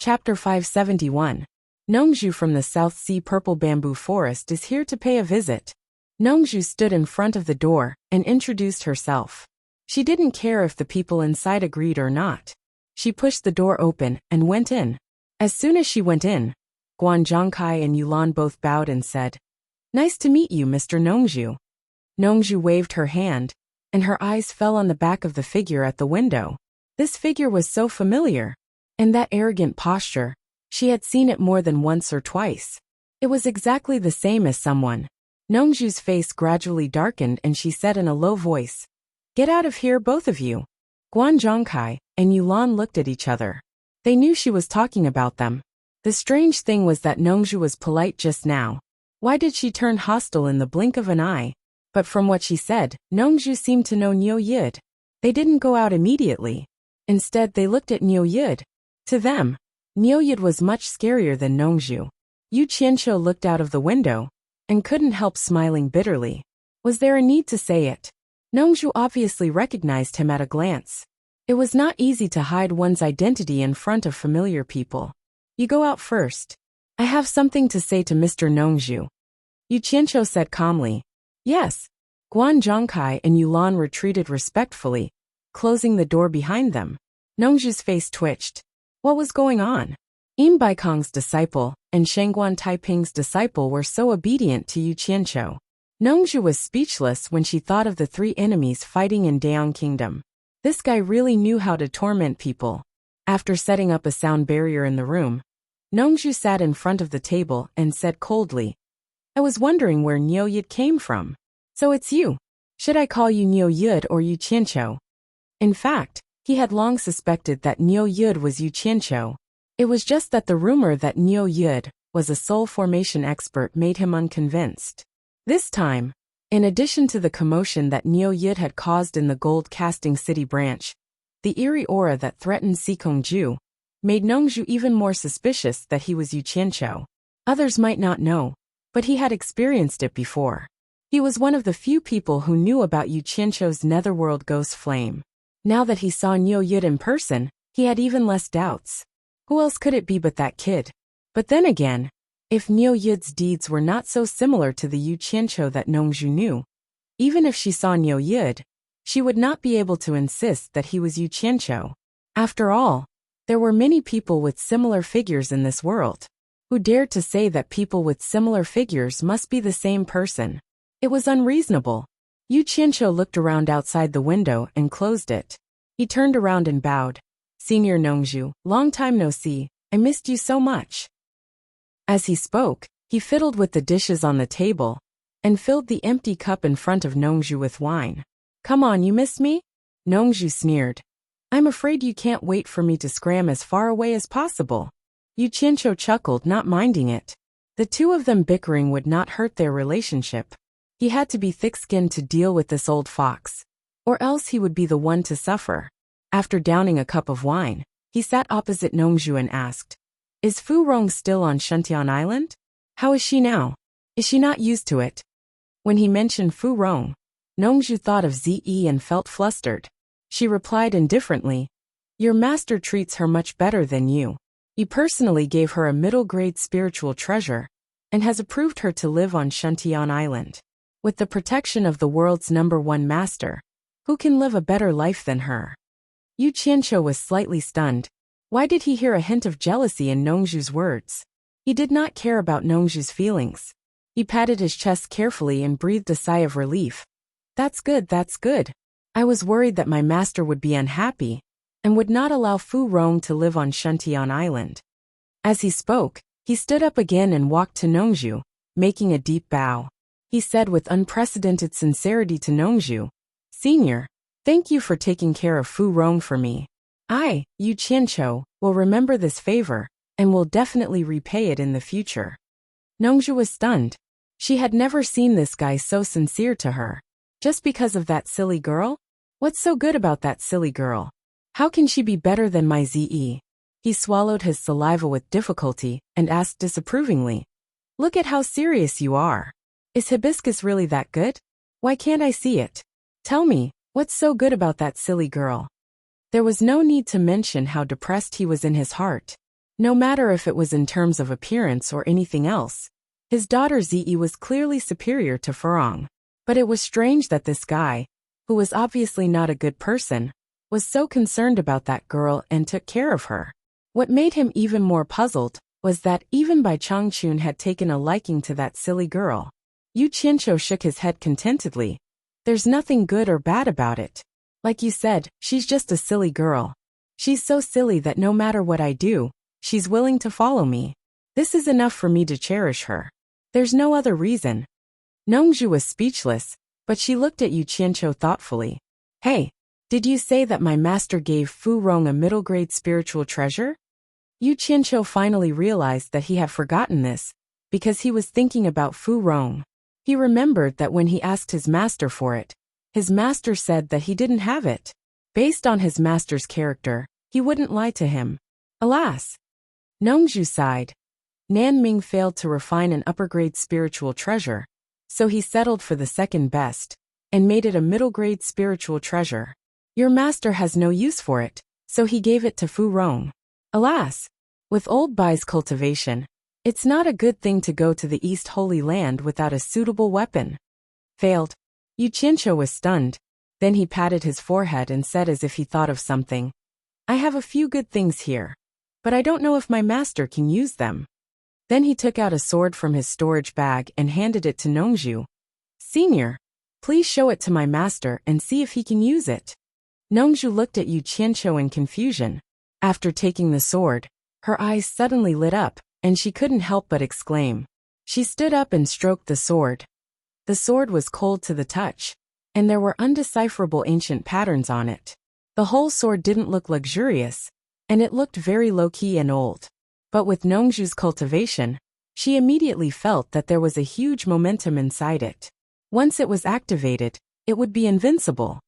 Chapter 571. Nongju from the South Sea Purple Bamboo Forest is here to pay a visit. Nongju stood in front of the door and introduced herself. She didn't care if the people inside agreed or not. She pushed the door open and went in. As soon as she went in, Guan Zhongkai and Yulan both bowed and said, "Nice to meet you, Mr. Nongju." Nongju waved her hand, and her eyes fell on the back of the figure at the window. This figure was so familiar. And that arrogant posture, she had seen it more than once or twice. It was exactly the same as someone. Nongju's face gradually darkened and she said in a low voice, "Get out of here, both of you." Guan Zhongkai and Yulan looked at each other. They knew she was talking about them. The strange thing was that Nongju was polite just now. Why did she turn hostile in the blink of an eye? But from what she said, Nongju seemed to know Niu Yid. They didn't go out immediately. Instead, they looked at Niu Yid. To them, Niu Yid was much scarier than Nongju. Yu Qianqiu looked out of the window and couldn't help smiling bitterly. Was there a need to say it? Nongju obviously recognized him at a glance. It was not easy to hide one's identity in front of familiar people. "You go out first. I have something to say to Mr. Nongju," Yu Qianqiu said calmly. "Yes." Guan Zhongkai and Yulan retreated respectfully, closing the door behind them. Nongju's face twitched. What was going on? Im Baikong's disciple and Shengguan Taiping's disciple were so obedient to Yu Qianqiu. Nongju was speechless when she thought of the three enemies fighting in Daong Kingdom. This guy really knew how to torment people. After setting up a sound barrier in the room, Nongju sat in front of the table and said coldly, "I was wondering where Niu Yid came from. So it's you. Should I call you Niu Yid or Yu Qianqiu?" In fact, he had long suspected that Niu Yid was Yu Qianqiu. It was just that the rumor that Niu Yid was a soul formation expert made him unconvinced. This time, in addition to the commotion that Niu Yid had caused in the gold casting city branch, the eerie aura that threatened Sikongju made Nongju even more suspicious that he was Yu Qianqiu. Others might not know, but he had experienced it before. He was one of the few people who knew about Yu Qianqiu's netherworld ghost flame. Now that he saw Niu Yid in person, he had even less doubts. Who else could it be but that kid? But then again, if Niu Yid's deeds were not so similar to the Yu Qianqiu that Nongju knew, even if she saw Niu Yid, she would not be able to insist that he was Yu Qianqiu. After all, there were many people with similar figures in this world. Who dared to say that people with similar figures must be the same person? It was unreasonable. Yu Qianqiu looked around outside the window and closed it. He turned around and bowed. "Senior Nongju, long time no see, I missed you so much." As he spoke, he fiddled with the dishes on the table and filled the empty cup in front of Nongju with wine. "Come on, you miss me?" Nongju sneered. "I'm afraid you can't wait for me to scram as far away as possible." Yu Qianqiu chuckled, not minding it. The two of them bickering would not hurt their relationship. He had to be thick-skinned to deal with this old fox, or else he would be the one to suffer. After downing a cup of wine, he sat opposite Nongju and asked, "Is Fu Rong still on Shuntian Island? How is she now? Is she not used to it?" When he mentioned Fu Rong, Nongju thought of Ze and felt flustered. She replied indifferently, "Your master treats her much better than you. He personally gave her a middle-grade spiritual treasure and has approved her to live on Shuntian Island. With the protection of the world's #1 master, who can live a better life than her?" Yu Qianqiu was slightly stunned. Why did he hear a hint of jealousy in Nongju's words? He did not care about Nongju's feelings. He patted his chest carefully and breathed a sigh of relief. That's good, that's good. I was worried that my master would be unhappy and would not allow Fu Rong to live on Shuntian Island." As he spoke, he stood up again and walked to Nongju, making a deep bow. He said with unprecedented sincerity to Nongju, "Senior, thank you for taking care of Fu Rong for me. I, Yu Qianqiu, will remember this favor and will definitely repay it in the future." Nongju was stunned. She had never seen this guy so sincere to her. Just because of that silly girl? What's so good about that silly girl? How can she be better than my Ze? He swallowed his saliva with difficulty and asked disapprovingly, "Look at how serious you are. Is hibiscus really that good? Why can't I see it? Tell me, what's so good about that silly girl?" There was no need to mention how depressed he was in his heart. No matter if it was in terms of appearance or anything else, his daughter Ziyi was clearly superior to Furong. But it was strange that this guy, who was obviously not a good person, was so concerned about that girl and took care of her. What made him even more puzzled was that even Bai Changchun had taken a liking to that silly girl. Yu Qianqiu shook his head contentedly. There's nothing good or bad about it. Like you said, she's just a silly girl. She's so silly that no matter what I do, she's willing to follow me. This is enough for me to cherish her. There's no other reason. Nongzhu was speechless, but she looked at Yu Qianqiu thoughtfully. Hey, did you say that my master gave Fu Rong a middle-grade spiritual treasure? Yu Qianqiu finally realized that he had forgotten this, because he was thinking about Fu Rong. He remembered that when he asked his master for it, his master said that he didn't have it. Based on his master's character, he wouldn't lie to him. Alas! Nongzhu sighed. Nan Ming failed to refine an upper-grade spiritual treasure, so he settled for the second best, and made it a middle-grade spiritual treasure. Your master has no use for it, so he gave it to Fu Rong. Alas! With old Bai's cultivation, it's not a good thing to go to the East Holy Land without a suitable weapon. Failed. Yu Qianqiu was stunned. Then he patted his forehead and said as if he thought of something. I have a few good things here, but I don't know if my master can use them. Then he took out a sword from his storage bag and handed it to Nongzhu. Senior, please show it to my master and see if he can use it. Nongzhu looked at Yu Qianqiu in confusion. After taking the sword, her eyes suddenly lit up, and she couldn't help but exclaim. She stood up and stroked the sword. The sword was cold to the touch, and there were undecipherable ancient patterns on it. The whole sword didn't look luxurious, and it looked very low-key and old. But with Nongzhu's cultivation, she immediately felt that there was a huge momentum inside it. Once it was activated, it would be invincible.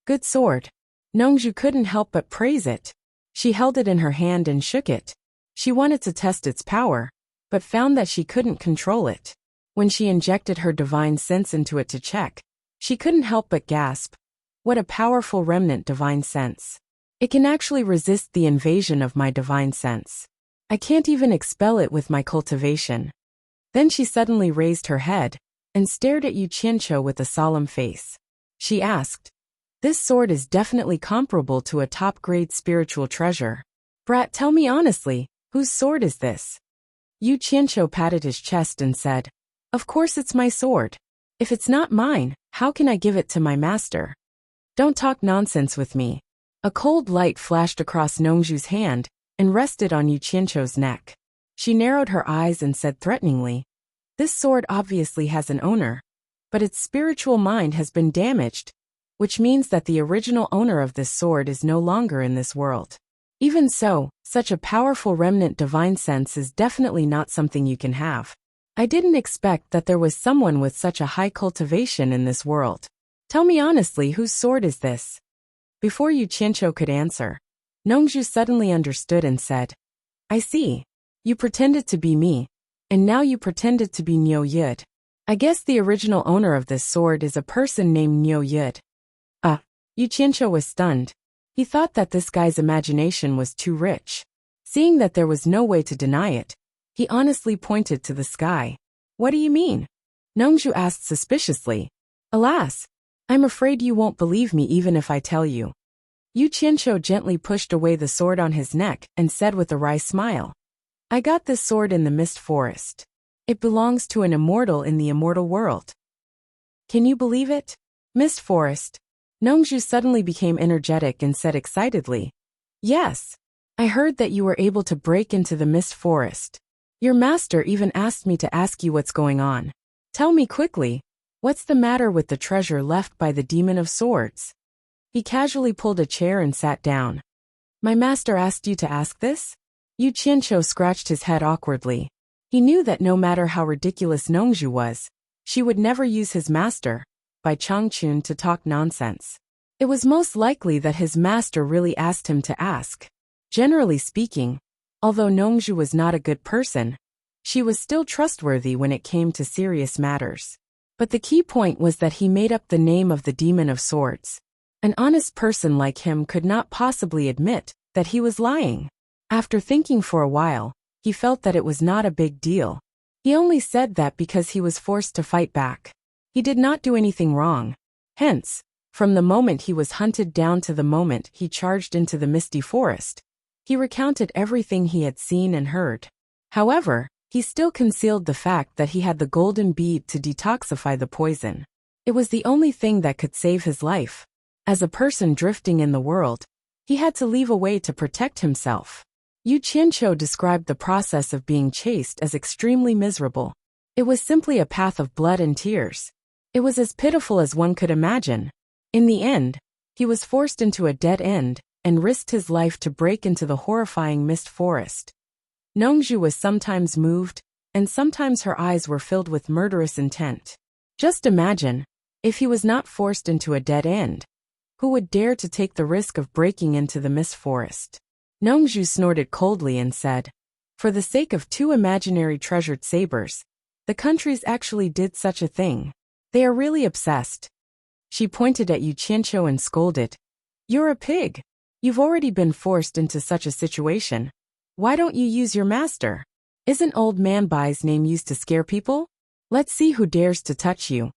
Good sword. Nongzhu couldn't help but praise it. She held it in her hand and shook it. She wanted to test its power, but found that she couldn't control it. When she injected her divine sense into it to check, she couldn't help but gasp. What a powerful remnant divine sense. It can actually resist the invasion of my divine sense. I can't even expel it with my cultivation. Then she suddenly raised her head and stared at Yu Qianqiu with a solemn face. She asked, This sword is definitely comparable to a top-grade spiritual treasure. Brat, tell me honestly, whose sword is this? Yu Qianqiu patted his chest and said, Of course it's my sword. If it's not mine, how can I give it to my master? Don't talk nonsense with me. A cold light flashed across Nongzhu's hand and rested on Yu Qianqiu's neck. She narrowed her eyes and said threateningly, This sword obviously has an owner, but its spiritual mind has been damaged, which means that the original owner of this sword is no longer in this world. Even so, such a powerful remnant divine sense is definitely not something you can have. I didn't expect that there was someone with such a high cultivation in this world. Tell me honestly, whose sword is this? Before Yu Qianqiu could answer, Nongzhu suddenly understood and said, I see. You pretended to be me, and now you pretended to be Niu Yud. I guess the original owner of this sword is a person named Niu Yud. Yu Qianqiu was stunned. He thought that this guy's imagination was too rich. Seeing that there was no way to deny it, he honestly pointed to the sky. What do you mean? Nongzhu asked suspiciously. Alas, I'm afraid you won't believe me even if I tell you. Yu Qianqiu gently pushed away the sword on his neck and said with a wry smile, I got this sword in the mist forest. It belongs to an immortal in the immortal world. Can you believe it? Mist forest. Nongzhu suddenly became energetic and said excitedly, Yes. I heard that you were able to break into the mist forest. Your master even asked me to ask you what's going on. Tell me quickly, what's the matter with the treasure left by the demon of swords? He casually pulled a chair and sat down. My master asked you to ask this? Yu Qianqiu scratched his head awkwardly. He knew that no matter how ridiculous Nongzhu was, she would never use his master, Bai Changchun, to talk nonsense. It was most likely that his master really asked him to ask. Generally speaking, although Nongzhu was not a good person, she was still trustworthy when it came to serious matters. But the key point was that he made up the name of the demon of swords. An honest person like him could not possibly admit that he was lying. After thinking for a while, he felt that it was not a big deal. He only said that because he was forced to fight back. He did not do anything wrong. Hence, from the moment he was hunted down to the moment he charged into the misty forest, he recounted everything he had seen and heard. However, he still concealed the fact that he had the golden bead to detoxify the poison. It was the only thing that could save his life. As a person drifting in the world, he had to leave a way to protect himself. Yu Qianqiu described the process of being chased as extremely miserable. It was simply a path of blood and tears. It was as pitiful as one could imagine. In the end, he was forced into a dead end and risked his life to break into the horrifying mist forest. Nongzhu was sometimes moved, and sometimes her eyes were filled with murderous intent. Just imagine, if he was not forced into a dead end, who would dare to take the risk of breaking into the mist forest? Nongzhu snorted coldly and said, "For the sake of 2 imaginary treasured sabers, the countries actually did such a thing. They are really obsessed." She pointed at Yu Qianqiu and scolded, "You're a pig. You've already been forced into such a situation. Why don't you use your master? Isn't Old Man Bai's name used to scare people? Let's see who dares to touch you."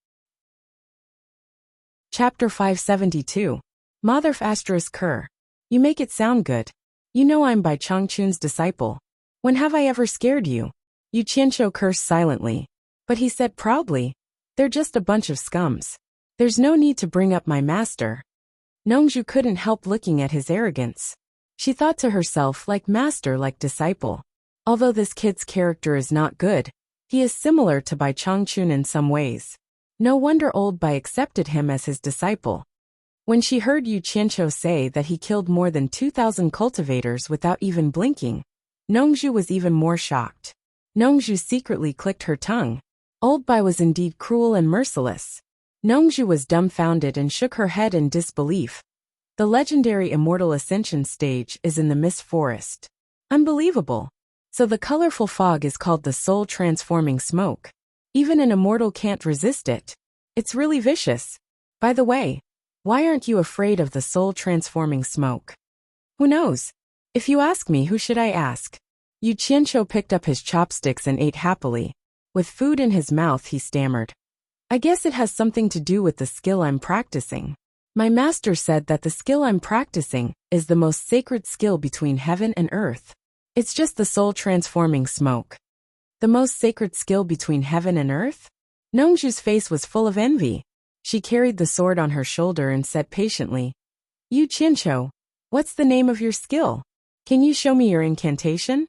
Chapter 572. Mother *Ker. You make it sound good. You know I'm Bai Changchun's disciple. When have I ever scared you? Yu Qianqiu cursed silently. But he said proudly, "They're just a bunch of scums. There's no need to bring up my master." Nongzhu couldn't help looking at his arrogance. She thought to herself, like master, like disciple. Although this kid's character is not good, he is similar to Bai Changchun in some ways. No wonder old Bai accepted him as his disciple. When she heard Yu Qianqiu say that he killed more than 2,000 cultivators without even blinking, Nongzhu was even more shocked. Nongzhu secretly clicked her tongue. Old Bai was indeed cruel and merciless. Nongzhu was dumbfounded and shook her head in disbelief. The legendary Immortal Ascension stage is in the Mist Forest. Unbelievable. So the colorful fog is called the soul-transforming smoke. Even an immortal can't resist it. It's really vicious. By the way, why aren't you afraid of the soul-transforming smoke? Who knows? If you ask me, who should I ask? Yu Qianqiu picked up his chopsticks and ate happily. With food in his mouth, he stammered, "I guess it has something to do with the skill I'm practicing. My master said that the skill I'm practicing is the most sacred skill between heaven and earth. It's just the soul-transforming smoke." The most sacred skill between heaven and earth? Nongzhu's face was full of envy. She carried the sword on her shoulder and said patiently, "Yu Qianqiu, what's the name of your skill? Can you show me your incantation?"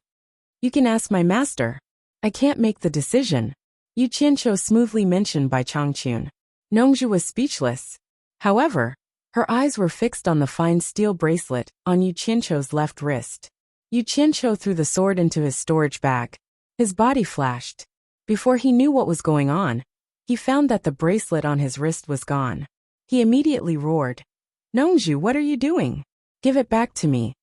"You can ask my master. I can't make the decision." Yu Qianqiu smoothly mentioned Bai Changchun. Nongzhu was speechless. However, her eyes were fixed on the fine steel bracelet on Yu Qianqiu's left wrist. Yu Qianqiu threw the sword into his storage bag. His body flashed. Before he knew what was going on, he found that the bracelet on his wrist was gone. He immediately roared, "Nongzhu, what are you doing? Give it back to me."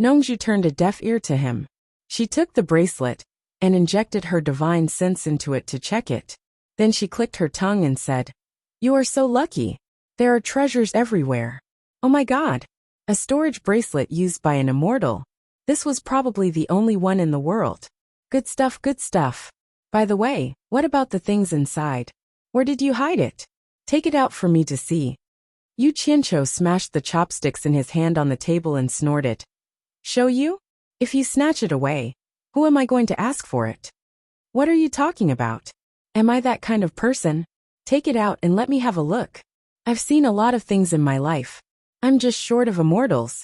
Nongzhu turned a deaf ear to him. She took the bracelet and injected her divine sense into it to check it. Then she clicked her tongue and said, "You are so lucky. There are treasures everywhere. Oh my God! A storage bracelet used by an immortal. This was probably the only one in the world. Good stuff, good stuff. By the way, what about the things inside? Where did you hide it? Take it out for me to see." Yu Qianqiu smashed the chopsticks in his hand on the table and snorted, "Show you? If you snatch it away, who am I going to ask for it? What are you talking about? Am I that kind of person? Take it out and let me have a look. I've seen a lot of things in my life. I'm just short of immortals."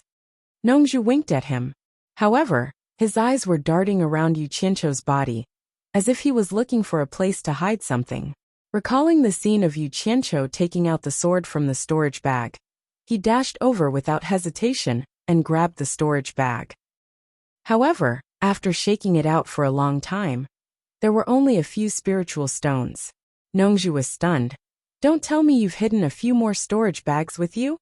Nongzhu winked at him. However, his eyes were darting around Yu Qianqiu's body, as if he was looking for a place to hide something. Recalling the scene of Yu Qianqiu taking out the sword from the storage bag, he dashed over without hesitation and grabbed the storage bag. However, after shaking it out for a long time, there were only a few spiritual stones. Nongzhu was stunned. "Don't tell me you've hidden a few more storage bags with you?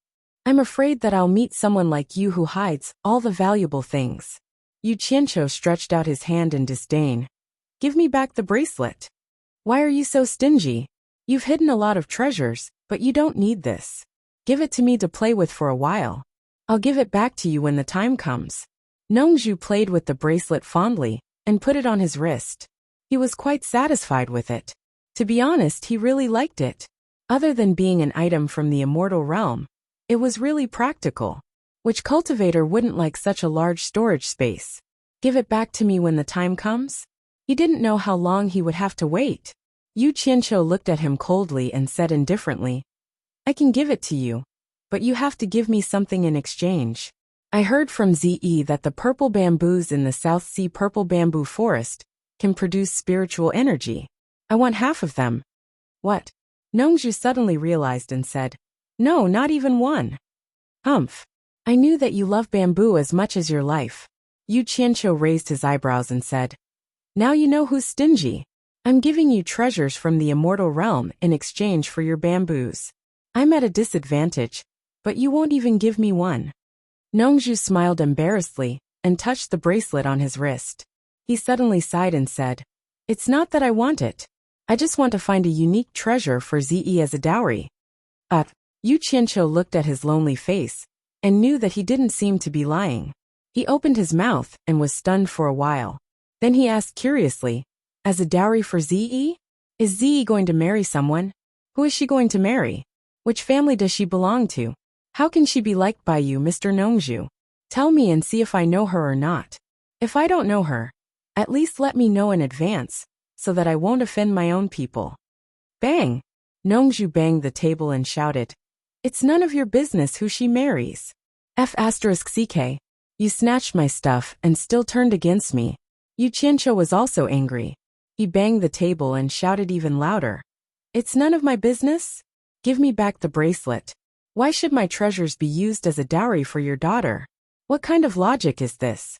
I'm afraid that I'll meet someone like you who hides all the valuable things." Yu Qianqiu stretched out his hand in disdain. "Give me back the bracelet. Why are you so stingy? You've hidden a lot of treasures, but you don't need this. Give it to me to play with for a while. I'll give it back to you when the time comes." Nongju played with the bracelet fondly and put it on his wrist. He was quite satisfied with it. To be honest, he really liked it. Other than being an item from the immortal realm, it was really practical. Which cultivator wouldn't like such a large storage space? Give it back to me when the time comes? He didn't know how long he would have to wait. Yu Qianqiu looked at him coldly and said indifferently, I can give it to you, but you have to give me something in exchange. I heard from Ze that the purple bamboos in the South Sea purple bamboo forest can produce spiritual energy. I want half of them. What? Nongju suddenly realized and said, No, not even one. Humph. I knew that you love bamboo as much as your life. Yu Qianqiu raised his eyebrows and said, Now you know who's stingy. I'm giving you treasures from the immortal realm in exchange for your bamboos. I'm at a disadvantage, but you won't even give me one. Nongju smiled embarrassedly and touched the bracelet on his wrist. He suddenly sighed and said, It's not that I want it. I just want to find a unique treasure for Ze as a dowry. Yu Qianqiu looked at his lonely face and knew that he didn't seem to be lying. He opened his mouth and was stunned for a while. Then he asked curiously, As a dowry for Ze? Is Ze going to marry someone? Who is she going to marry? Which family does she belong to? How can she be liked by you, Mr. Nongju? Tell me and see if I know her or not. If I don't know her, at least let me know in advance, so that I won't offend my own people. Bang! Nongju banged the table and shouted, It's none of your business who she marries. F***ck. You snatched my stuff and still turned against me. Yu Qianqiu was also angry. He banged the table and shouted even louder, It's none of my business? Give me back the bracelet. Why should my treasures be used as a dowry for your daughter? What kind of logic is this?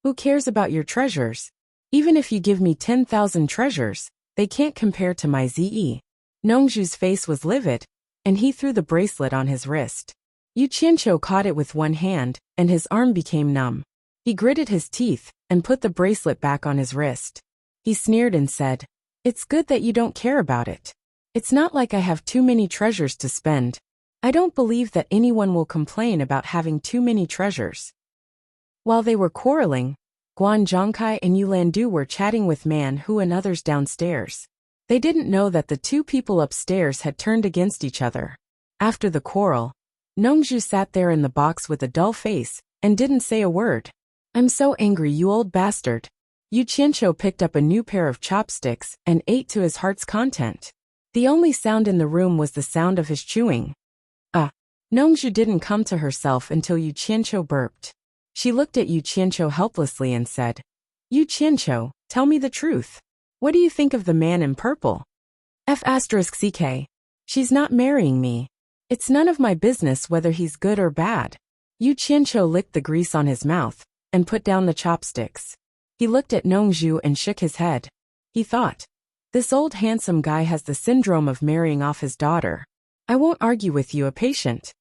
Who cares about your treasures? Even if you give me 10,000 treasures, they can't compare to my Ze. Nongju's face was livid, and he threw the bracelet on his wrist. Yu Qianqiu caught it with one hand, and his arm became numb. He gritted his teeth and put the bracelet back on his wrist. He sneered and said, It's good that you don't care about it. It's not like I have too many treasures to spend. I don't believe that anyone will complain about having too many treasures. While they were quarreling, Guan Zhongkai and Yu Landu were chatting with Man Hu and others downstairs. They didn't know that the two people upstairs had turned against each other. After the quarrel, Nongju sat there in the box with a dull face and didn't say a word. I'm so angry, you old bastard. Yu Qianqiu picked up a new pair of chopsticks and ate to his heart's content. The only sound in the room was the sound of his chewing. Nongju didn't come to herself until Yu Qianqiu burped. She looked at Yu Qianqiu helplessly and said, Yu Qianqiu, tell me the truth. What do you think of the man in purple? F***ck. She's not marrying me. It's none of my business whether he's good or bad. Yu Qianqiu licked the grease on his mouth and put down the chopsticks. He looked at Nongju and shook his head. He thought, This old handsome guy has the syndrome of marrying off his daughter. I won't argue with you, a patient.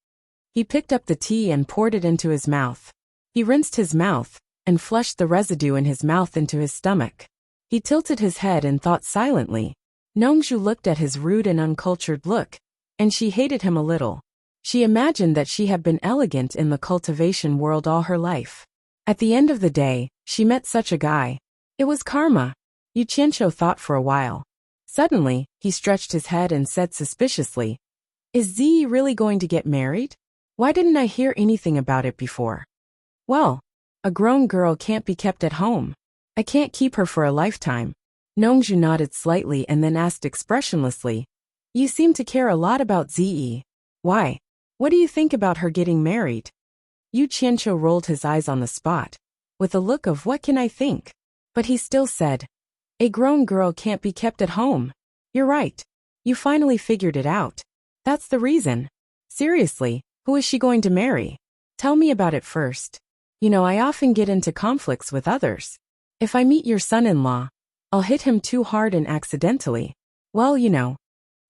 He picked up the tea and poured it into his mouth. He rinsed his mouth and flushed the residue in his mouth into his stomach. He tilted his head and thought silently. Nongju looked at his rude and uncultured look, and she hated him a little. She imagined that she had been elegant in the cultivation world all her life. At the end of the day, she met such a guy. It was karma. Yu Qianqiu thought for a while. Suddenly, he stretched his head and said suspiciously, Is Ze really going to get married? Why didn't I hear anything about it before? Well, a grown girl can't be kept at home. I can't keep her for a lifetime. Nongju nodded slightly and then asked expressionlessly, You seem to care a lot about Ze. Why? What do you think about her getting married? Yu Qianqiu rolled his eyes on the spot, with a look of what can I think? But he still said, A grown girl can't be kept at home. You're right. You finally figured it out. That's the reason. Seriously, who is she going to marry? Tell me about it first. You know, I often get into conflicts with others. If I meet your son-in-law, I'll hit him too hard and accidentally. Well, you know.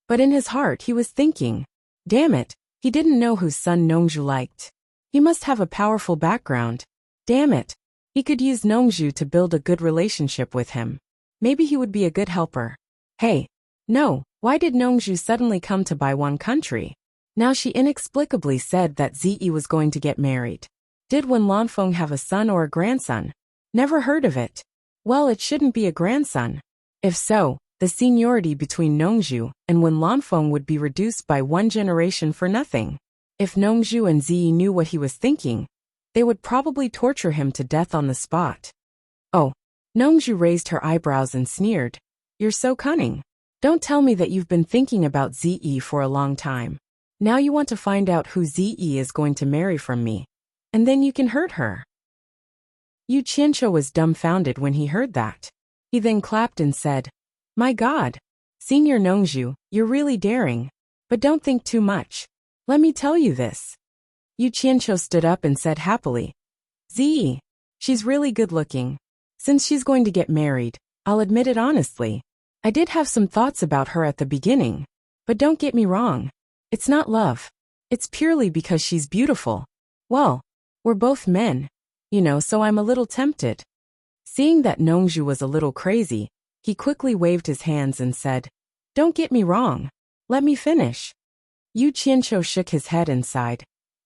But in his heart he was thinking, Damn it, he didn't know whose son Nongju liked. He must have a powerful background. Damn it. He could use Nongju to build a good relationship with him. Maybe he would be a good helper. Hey. No, why did Nongju suddenly come to buy one country? Now she inexplicably said that Ze was going to get married. Did Wen Lanfeng have a son or a grandson? Never heard of it. Well, it shouldn't be a grandson. If so, the seniority between Nongzhu and Wen Lanfeng would be reduced by one generation for nothing. If Nongzhu and Ziyi knew what he was thinking, they would probably torture him to death on the spot. Oh. Nongzhu raised her eyebrows and sneered. You're so cunning. Don't tell me that you've been thinking about Ziyi for a long time. Now you want to find out who Ziyi is going to marry from me. And then you can hurt her. Yu Qianqiu was dumbfounded when he heard that. He then clapped and said, My God! Senior Nongzhu, you're really daring. But don't think too much. Let me tell you this. Yu Qianqiu stood up and said happily, Ziyi, she's really good looking. Since she's going to get married, I'll admit it honestly. I did have some thoughts about her at the beginning. But don't get me wrong. It's not love. It's purely because she's beautiful. Well, we're both men, so I'm a little tempted. Seeing that Nongzhu was a little crazy, he quickly waved his hands and said, Don't get me wrong. Let me finish. Yu Qianqiu shook his head and sighed.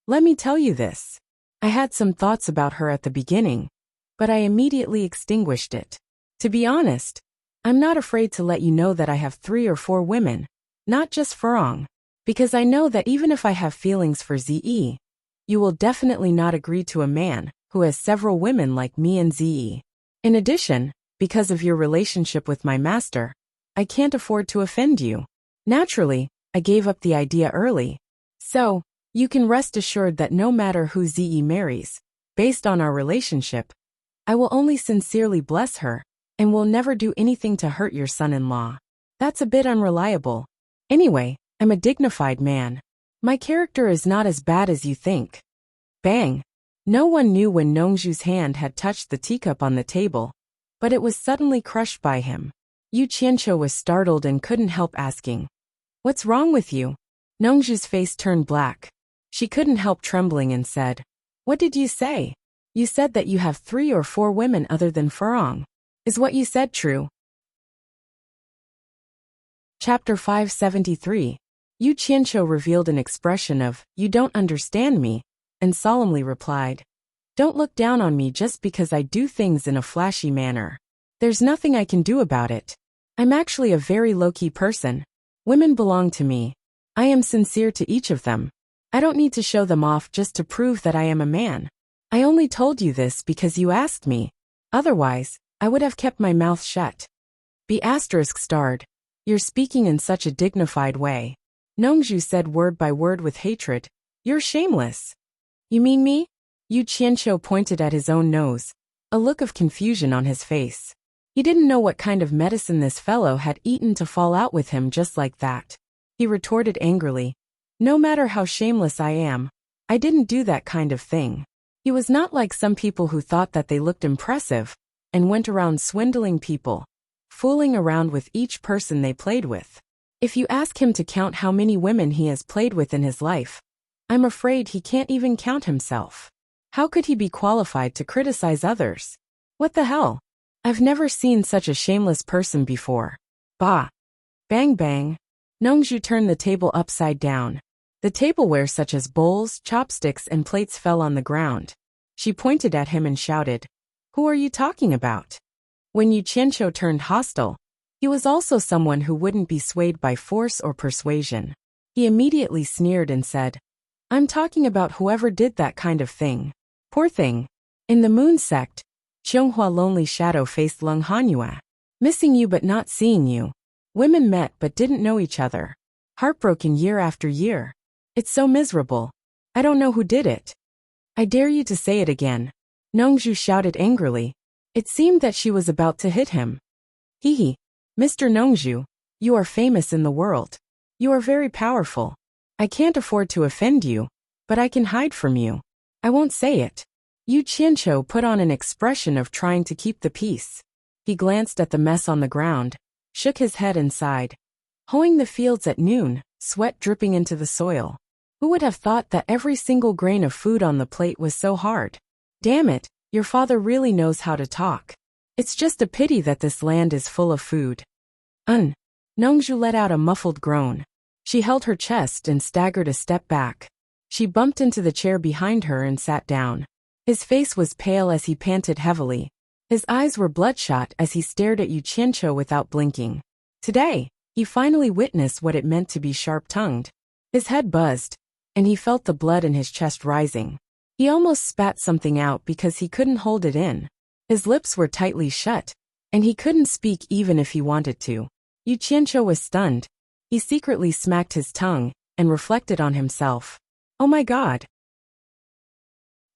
Let me tell you this. I had some thoughts about her at the beginning, but I immediately extinguished it. To be honest, I'm not afraid to let you know that I have 3 or 4 women, not just Furong, because I know that even if I have feelings for Ziyi, you will definitely not agree to a man who has several women like me and Ziyi. In addition, because of your relationship with my master, I can't afford to offend you. Naturally, I gave up the idea early. So, you can rest assured that no matter who Ziyi marries, based on our relationship, I will only sincerely bless her, and will never do anything to hurt your son-in-law. That's a bit unreliable. Anyway, I'm a dignified man. My character is not as bad as you think. Bang! No one knew when Nongzhu's hand had touched the teacup on the table, but it was suddenly crushed by him. Yu Qianqiu was startled and couldn't help asking, What's wrong with you? Nongzhu's face turned black. She couldn't help trembling and said, What did you say? You said that you have 3 or 4 women other than Furong. Is what you said true? Chapter 573. Yu Qianqiu revealed an expression of, You don't understand me, and solemnly replied, Don't look down on me just because I do things in a flashy manner. There's nothing I can do about it. I'm actually a very low-key person. Women belong to me. I am sincere to each of them. I don't need to show them off just to prove that I am a man. I only told you this because you asked me. Otherwise, I would have kept my mouth shut. Be ****. You're speaking in such a dignified way. Nongzhu said word by word with hatred. You're shameless. You mean me? Yu Qianqiu pointed at his own nose, a look of confusion on his face. He didn't know what kind of medicine this fellow had eaten to fall out with him just like that. He retorted angrily, No matter how shameless I am, I didn't do that kind of thing. He was not like some people who thought that they looked impressive and went around swindling people, fooling around with each person they played with. If you ask him to count how many women he has played with in his life, I'm afraid he can't even count himself. How could he be qualified to criticize others? What the hell? I've never seen such a shameless person before. Bah! Bang bang! Nongzhu turned the table upside down. The tableware such as bowls, chopsticks, and plates fell on the ground. She pointed at him and shouted, Who are you talking about? When Yu Qianqiu turned hostile, he was also someone who wouldn't be swayed by force or persuasion. He immediately sneered and said, I'm talking about whoever did that kind of thing. Poor thing. In the Moon sect, Qianghua lonely shadow faced Leng Hanyue. Missing you but not seeing you. Women met but didn't know each other. Heartbroken year after year. It's so miserable. I don't know who did it. I dare you to say it again. Nongzhu shouted angrily. It seemed that she was about to hit him. Hee. Mr. Nongzhu, you are famous in the world. You are very powerful. I can't afford to offend you, but I can hide from you. I won't say it. Yu Qianqiu put on an expression of trying to keep the peace. He glanced at the mess on the ground, shook his head and sighed. Hoeing the fields at noon, sweat dripping into the soil. Who would have thought that every single grain of food on the plate was so hard? Damn it, your father really knows how to talk. It's just a pity that this land is full of food. Nongzhu let out a muffled groan. She held her chest and staggered a step back. She bumped into the chair behind her and sat down. His face was pale as he panted heavily. His eyes were bloodshot as he stared at Yu Qianqiu without blinking. Today, he finally witnessed what it meant to be sharp-tongued. His head buzzed, and he felt the blood in his chest rising. He almost spat something out because he couldn't hold it in. His lips were tightly shut, and he couldn't speak even if he wanted to. Yu Qianqiu was stunned. He secretly smacked his tongue and reflected on himself. Oh my God!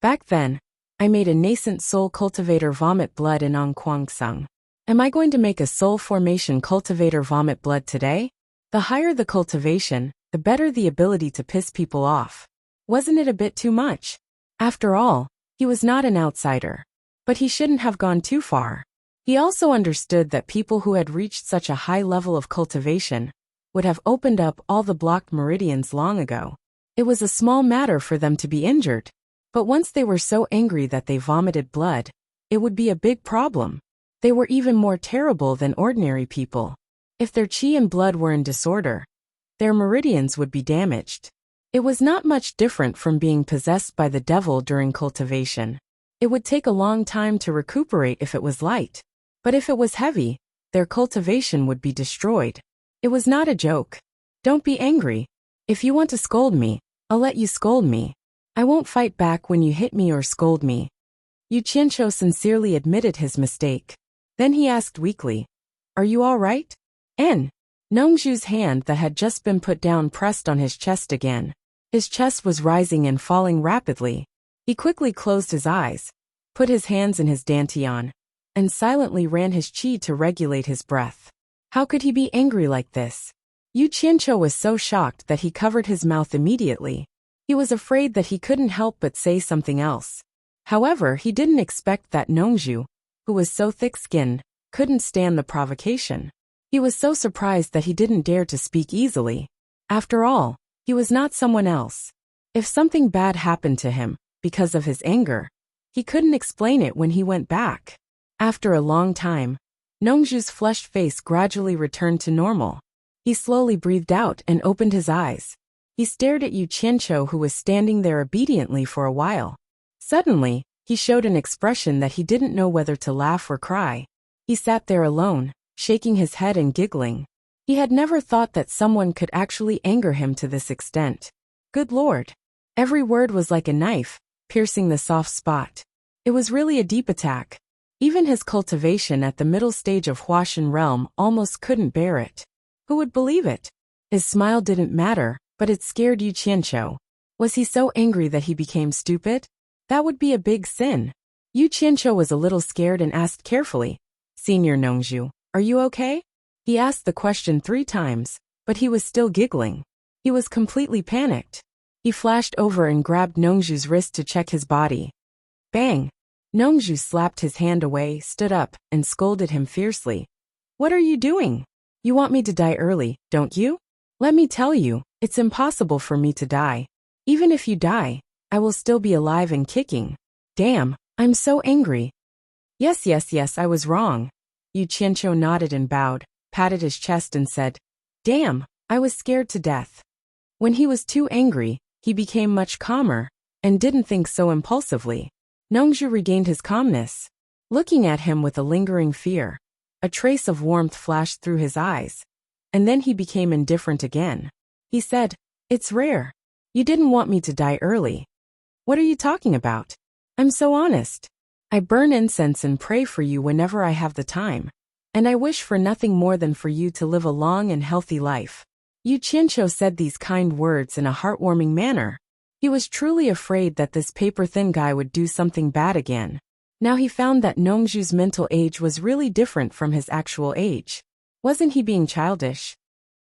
Back then, I made a nascent soul cultivator vomit blood in Ongquangsung. Am I going to make a soul formation cultivator vomit blood today? The higher the cultivation, the better the ability to piss people off. Wasn't it a bit too much? After all, he was not an outsider. But he shouldn't have gone too far. He also understood that people who had reached such a high level of cultivation would have opened up all the blocked meridians long ago. It was a small matter for them to be injured. But once they were so angry that they vomited blood, it would be a big problem. They were even more terrible than ordinary people. If their qi and blood were in disorder, their meridians would be damaged. It was not much different from being possessed by the devil during cultivation. It would take a long time to recuperate if it was light. But if it was heavy, their cultivation would be destroyed. It was not a joke. Don't be angry. If you want to scold me, I'll let you scold me. I won't fight back when you hit me or scold me. Yu Qianqiu sincerely admitted his mistake. Then he asked weakly, Are you all right? Nongzhu's hand that had just been put down pressed on his chest again. His chest was rising and falling rapidly. He quickly closed his eyes, put his hands in his dantian, and silently ran his qi to regulate his breath. How could he be angry like this? Yu Qianqiu was so shocked that he covered his mouth immediately. He was afraid that he couldn't help but say something else. However, he didn't expect that Nongzhu, who was so thick-skinned, couldn't stand the provocation. He was so surprised that he didn't dare to speak easily. After all, he was not someone else. If something bad happened to him, because of his anger, he couldn't explain it when he went back. After a long time, Nongzhu's flushed face gradually returned to normal. He slowly breathed out and opened his eyes. He stared at Yu Qianqiu, who was standing there obediently for a while. Suddenly, he showed an expression that he didn't know whether to laugh or cry. He sat there alone, shaking his head and giggling. He had never thought that someone could actually anger him to this extent. Good Lord! Every word was like a knife, piercing the soft spot. It was really a deep attack. Even his cultivation at the middle stage of Huashan realm almost couldn't bear it. Who would believe it? His smile didn't matter, but it scared Yu Qianqiu. Was he so angry that he became stupid? That would be a big sin. Yu Qianqiu was a little scared and asked carefully, Senior Nongzhu, are you okay? He asked the question 3 times, but he was still giggling. He was completely panicked. He flashed over and grabbed Nongzhu's wrist to check his body. Bang! Nongzhu slapped his hand away, stood up, and scolded him fiercely. What are you doing? You want me to die early, don't you? Let me tell you, it's impossible for me to die. Even if you die, I will still be alive and kicking. Damn, I'm so angry. Yes, I was wrong. Yu Qianqiu nodded and bowed, patted his chest and said, Damn, I was scared to death. When he was too angry, he became much calmer, and didn't think so impulsively. Nongzhu regained his calmness. Looking at him with a lingering fear, a trace of warmth flashed through his eyes, and then he became indifferent again. He said, It's rare. You didn't want me to die early. What are you talking about? I'm so honest. I burn incense and pray for you whenever I have the time, and I wish for nothing more than for you to live a long and healthy life. Yu Qianqiu said these kind words in a heartwarming manner. He was truly afraid that this paper-thin guy would do something bad again. Now he found that Nongzhu's mental age was really different from his actual age. Wasn't he being childish?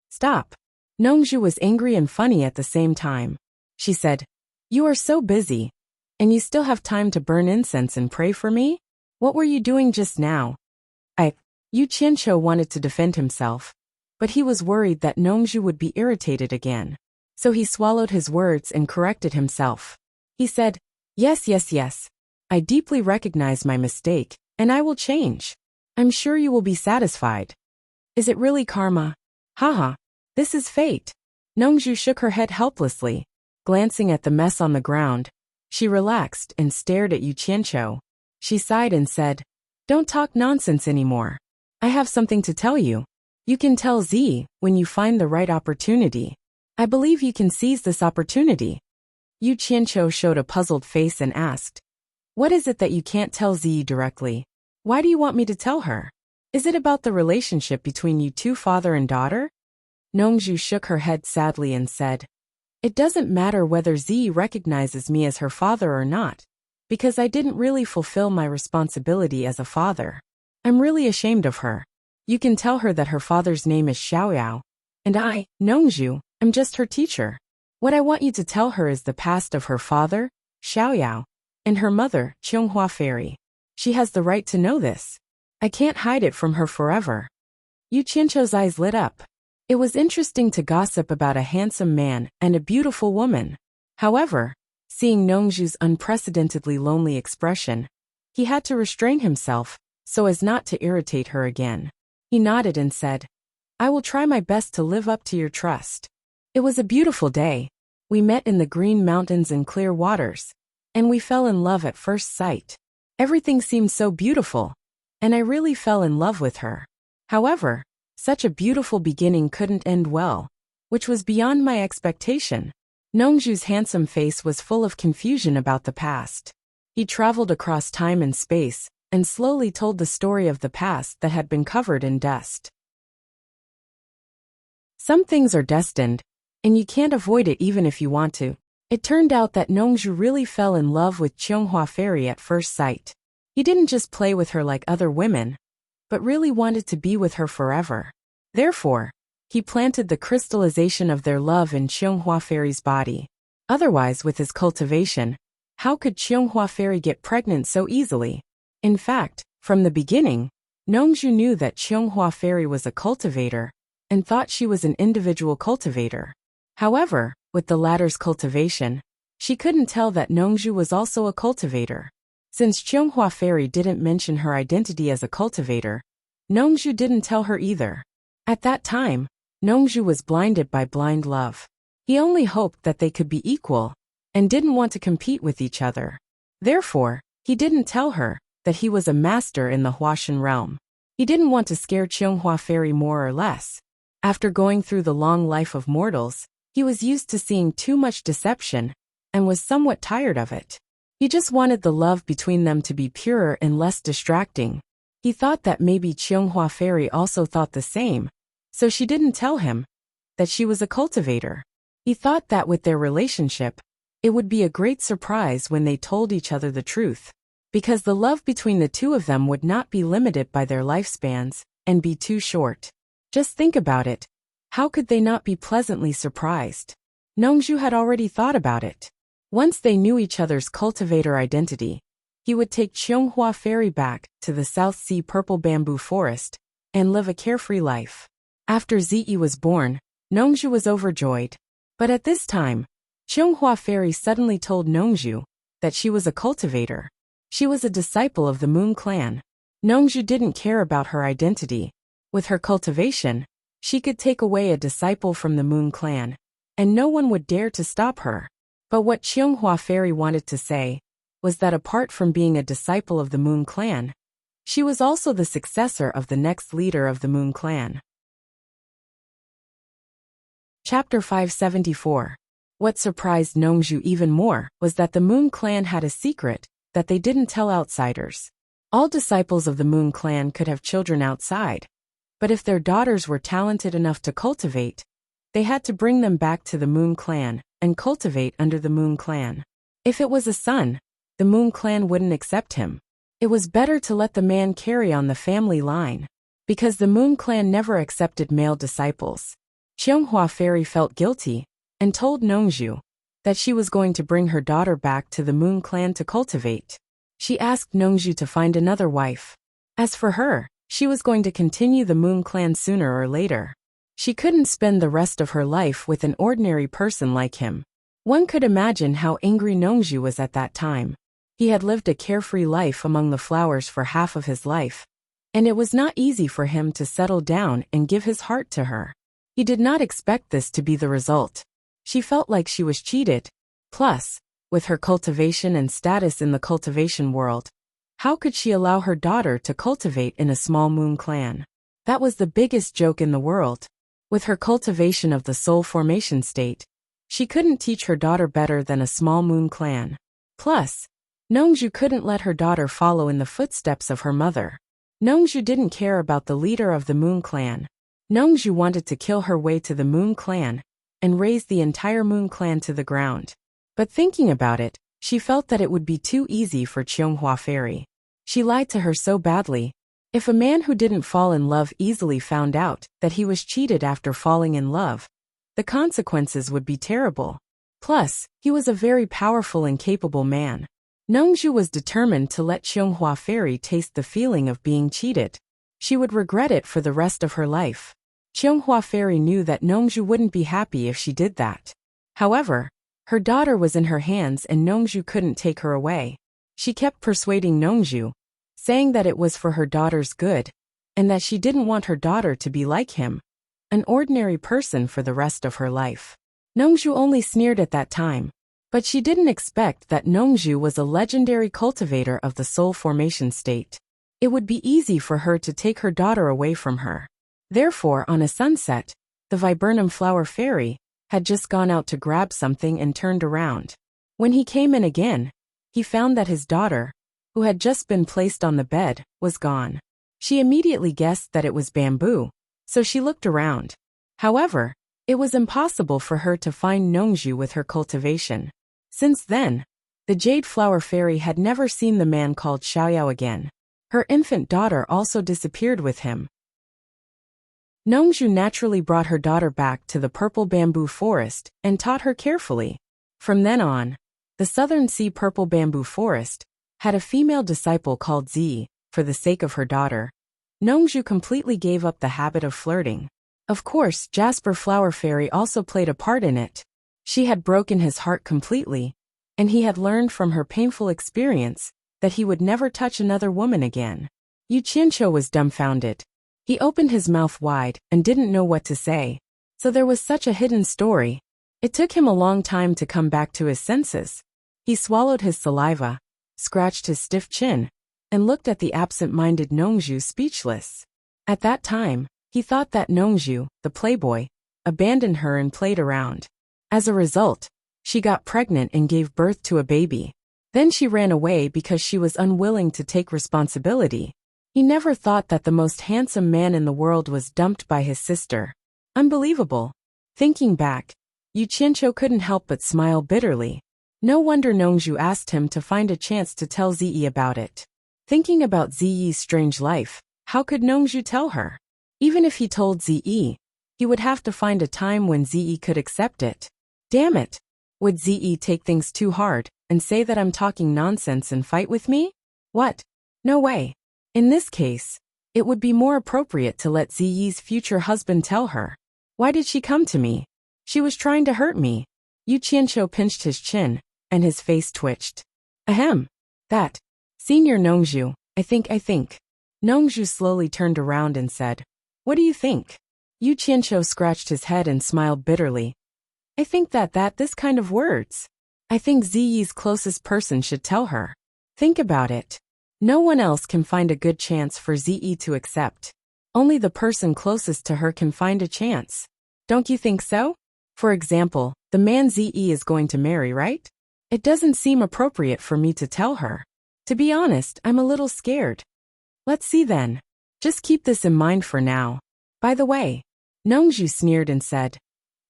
Stop. Nongzhu was angry and funny at the same time. She said, You are so busy, and you still have time to burn incense and pray for me? What were you doing just now? Yu Qianqiu wanted to defend himself, but he was worried that Nongzhu would be irritated again. So he swallowed his words and corrected himself. He said, Yes. I deeply recognize my mistake, and I will change. I'm sure you will be satisfied. Is it really karma? Haha, this is fate. Nongzhu shook her head helplessly, glancing at the mess on the ground. She relaxed and stared at Yu Qianqiu. She sighed and said, "Don't talk nonsense anymore. I have something to tell you. You can tell Z when you find the right opportunity. I believe you can seize this opportunity." Yu Qianqiu showed a puzzled face and asked, "What is it that you can't tell Z directly? Why do you want me to tell her? Is it about the relationship between you two, father and daughter?" Nongzhu shook her head sadly and said, "It doesn't matter whether Z recognizes me as her father or not, because I didn't really fulfill my responsibility as a father. I'm really ashamed of her. You can tell her that her father's name is Xiaoyao, and I, Nongzhu, am just her teacher. What I want you to tell her is the past of her father, Xiaoyao, and her mother, Qionghua Fairy. She has the right to know this. I can't hide it from her forever." Yu Qianqiu's eyes lit up. It was interesting to gossip about a handsome man and a beautiful woman. However, seeing Nongzhu's unprecedentedly lonely expression, he had to restrain himself so as not to irritate her again. He nodded and said, "I will try my best to live up to your trust. It was a beautiful day. We met in the green mountains and clear waters, and we fell in love at first sight. Everything seemed so beautiful, and I really fell in love with her. However, such a beautiful beginning couldn't end well, which was beyond my expectation." Nongzhu's handsome face was full of confusion about the past. He traveled across time and space and slowly told the story of the past that had been covered in dust. Some things are destined, and you can't avoid it even if you want to. It turned out that Nongzhu really fell in love with Qionghua Fairy at first sight. He didn't just play with her like other women, but really wanted to be with her forever. Therefore, he planted the crystallization of their love in Qionghua Fairy's body. Otherwise, with his cultivation, how could Qionghua Fairy get pregnant so easily? In fact, from the beginning, Nongzhu knew that Qionghua Fairy was a cultivator and thought she was an individual cultivator. However, with the latter's cultivation, she couldn't tell that Nongzhu was also a cultivator. Since Qionghua Fairy didn't mention her identity as a cultivator, Nongzhu didn't tell her either. At that time, Nongzhu was blinded by blind love. He only hoped that they could be equal and didn't want to compete with each other. Therefore, he didn't tell her that he was a master in the Huashan realm. He didn't want to scare Qionghua Fairy more or less. After going through the long life of mortals, he was used to seeing too much deception and was somewhat tired of it. He just wanted the love between them to be purer and less distracting. He thought that maybe Qionghua Fairy also thought the same, so she didn't tell him that she was a cultivator. He thought that with their relationship, it would be a great surprise when they told each other the truth, because the love between the two of them would not be limited by their lifespans and be too short. Just think about it. How could they not be pleasantly surprised? Nongzhu had already thought about it. Once they knew each other's cultivator identity, he would take Qionghua Fairy back to the South Sea purple bamboo forest and live a carefree life. After Ziyi was born, Nongzhu was overjoyed. But at this time, Qionghua Fairy suddenly told Nongzhu that she was a cultivator. She was a disciple of the Moon Clan. Nongzhu didn't care about her identity. With her cultivation, she could take away a disciple from the Moon Clan, and no one would dare to stop her. But what Qionghua Fairy wanted to say was that apart from being a disciple of the Moon Clan, she was also the successor of the next leader of the Moon Clan. Chapter 574. What surprised Nongzhu even more was that the Moon Clan had a secret that they didn't tell outsiders. All disciples of the Moon Clan could have children outside, but if their daughters were talented enough to cultivate, they had to bring them back to the Moon Clan and cultivate under the Moon Clan. If it was a son, the Moon Clan wouldn't accept him. It was better to let the man carry on the family line, because the Moon Clan never accepted male disciples. Qionghua Fairy felt guilty and told Nongzhu that she was going to bring her daughter back to the Moon Clan to cultivate. She asked Nongzhu to find another wife. As for her, she was going to continue the Moon Clan sooner or later. She couldn't spend the rest of her life with an ordinary person like him. One could imagine how angry Nongzhu was at that time. He had lived a carefree life among the flowers for half of his life, and it was not easy for him to settle down and give his heart to her. He did not expect this to be the result. She felt like she was cheated. Plus, With her cultivation and status in the cultivation world, how could she allow her daughter to cultivate in a small moon clan? That was the biggest joke in the world. With her cultivation of the soul formation state, she couldn't teach her daughter better than a small moon clan. Plus, Nongju couldn't let her daughter follow in the footsteps of her mother. Nongju didn't care about the leader of the moon clan. Nongju wanted to kill her way to the moon clan and raze the entire moon clan to the ground. But thinking about it, she felt that it would be too easy for Chionghua Fairy. She lied to her so badly. If a man who didn't fall in love easily found out that he was cheated after falling in love, the consequences would be terrible. Plus, he was a very powerful and capable man. Nongju was determined to let Chionghua Fairy taste the feeling of being cheated. She would regret it for the rest of her life. Chionghua Fairy knew that Nongju wouldn't be happy if she did that. However, her daughter was in her hands and Nongju couldn't take her away. She kept persuading Nongju, saying that it was for her daughter's good, and that she didn't want her daughter to be like him, an ordinary person for the rest of her life. Nongju only sneered at that time, but she didn't expect that Nongju was a legendary cultivator of the soul formation state. It would be easy for her to take her daughter away from her. Therefore, on a sunset, the viburnum flower fairy had just gone out to grab something and turned around. When he came in again, he found that his daughter, who had just been placed on the bed, was gone. She immediately guessed that it was Bamboo, so she looked around. However, it was impossible for her to find Nongju with her cultivation. Since then, the Jade Flower Fairy had never seen the man called Xiaoyao again. Her infant daughter also disappeared with him. Nongju naturally brought her daughter back to the purple bamboo forest and taught her carefully. From then on, the Southern Sea Purple Bamboo Forest had a female disciple called Zi. For the sake of her daughter, Nongju completely gave up the habit of flirting. Of course, Jasper Flower Fairy also played a part in it. She had broken his heart completely, and he had learned from her painful experience that he would never touch another woman again. Yu Qianqiu was dumbfounded. He opened his mouth wide and didn't know what to say. So there was such a hidden story. It took him a long time to come back to his senses. He swallowed his saliva, scratched his stiff chin, and looked at the absent-minded Nongju speechless. At that time, he thought that Nongju, the playboy, abandoned her and played around. As a result, she got pregnant and gave birth to a baby. Then she ran away because she was unwilling to take responsibility. He never thought that the most handsome man in the world was dumped by his sister. Unbelievable. Thinking back, Yu Qianqiu couldn't help but smile bitterly. No wonder Nongju asked him to find a chance to tell Ziyi about it. Thinking about Ziyi's strange life, how could Nongju tell her? Even if he told Ziyi, he would have to find a time when Ziyi could accept it. Damn it! Would Ziyi take things too hard and say that I'm talking nonsense and fight with me? What? No way. In this case, it would be more appropriate to let Ziyi's future husband tell her. Why did she come to me? She was trying to hurt me. Yu Qianqiu pinched his chin, and his face twitched. Ahem. That. Senior Nongju, I think. Nongju slowly turned around and said, What do you think? Yu Qianqiu scratched his head and smiled bitterly. I think that this kind of words. I think Ziyi's closest person should tell her. Think about it. No one else can find a good chance for Ziyi to accept. Only the person closest to her can find a chance. Don't you think so? For example, the man Ziyi is going to marry, right? It doesn't seem appropriate for me to tell her. To be honest, I'm a little scared. Let's see then. Just keep this in mind for now. By the way, Nongju sneered and said,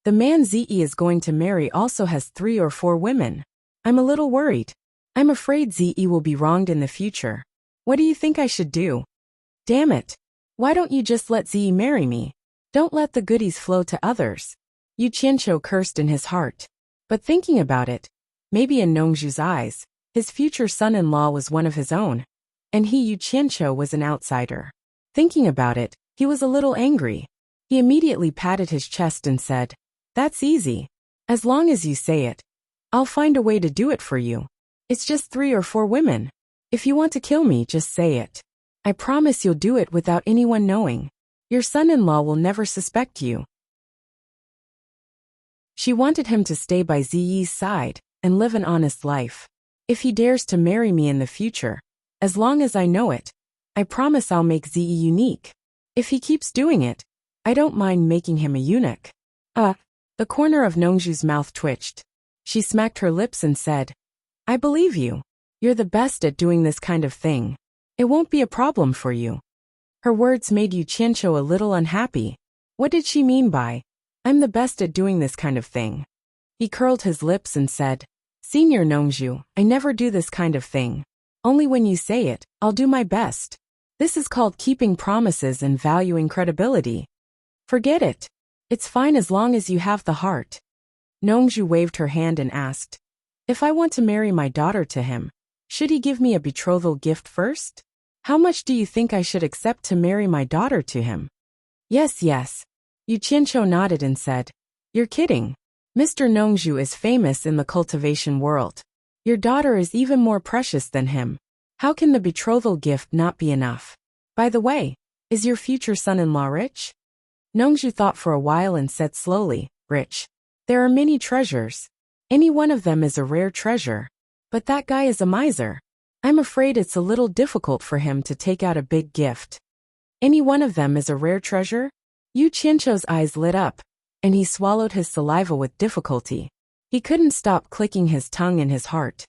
The man Ziyi is going to marry also has 3 or 4 women. I'm a little worried. I'm afraid Ziyi will be wronged in the future. What do you think I should do? Damn it. Why don't you just let Ziyi marry me? Don't let the goodies flow to others. Yu Qianqiu cursed in his heart. But thinking about it, maybe in Nongju's eyes, his future son-in-law was one of his own, and he Yu Qianqiu was an outsider. Thinking about it, he was a little angry. He immediately patted his chest and said, That's easy. As long as you say it, I'll find a way to do it for you. It's just 3 or 4 women. If you want to kill me, just say it. I promise you'll do it without anyone knowing. Your son-in-law will never suspect you. She wanted him to stay by Ziyi's side, and live an honest life. If he dares to marry me in the future, as long as I know it, I promise I'll make Ze unique. If he keeps doing it, I don't mind making him a eunuch. The corner of Nongju's mouth twitched. She smacked her lips and said, I believe you. You're the best at doing this kind of thing. It won't be a problem for you. Her words made Yu Qianqiu a little unhappy. What did she mean by, I'm the best at doing this kind of thing? He curled his lips and said, Senior Nongju, I never do this kind of thing. Only when you say it, I'll do my best. This is called keeping promises and valuing credibility. Forget it. It's fine as long as you have the heart. Nongju waved her hand and asked, If I want to marry my daughter to him, should he give me a betrothal gift first? How much do you think I should accept to marry my daughter to him? Yes. Yu Qianqiu nodded and said, You're kidding. Mr. Nongju is famous in the cultivation world. Your daughter is even more precious than him. How can the betrothal gift not be enough? By the way, is your future son-in-law rich? Nongju thought for a while and said slowly, Rich. There are many treasures. Any one of them is a rare treasure. But that guy is a miser. I'm afraid it's a little difficult for him to take out a big gift. Any one of them is a rare treasure? Yu Qianqiu's eyes lit up, and he swallowed his saliva with difficulty. He couldn't stop clicking his tongue in his heart.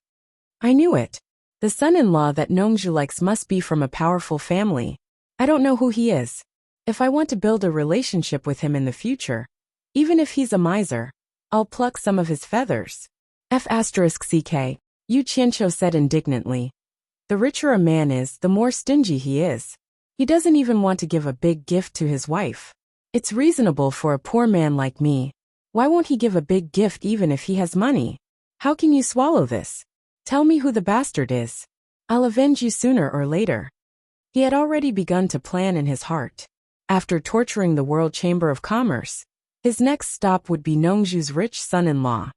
I knew it. The son-in-law that Nongju likes must be from a powerful family. I don't know who he is. If I want to build a relationship with him in the future, even if he's a miser, I'll pluck some of his feathers. F*ck, Yu Qianqiu said indignantly. The richer a man is, the more stingy he is. He doesn't even want to give a big gift to his wife. It's reasonable for a poor man like me. Why won't he give a big gift even if he has money? How can you swallow this? Tell me who the bastard is. I'll avenge you sooner or later. He had already begun to plan in his heart. After torturing the World Chamber of Commerce, his next stop would be Nongju's rich son-in-law.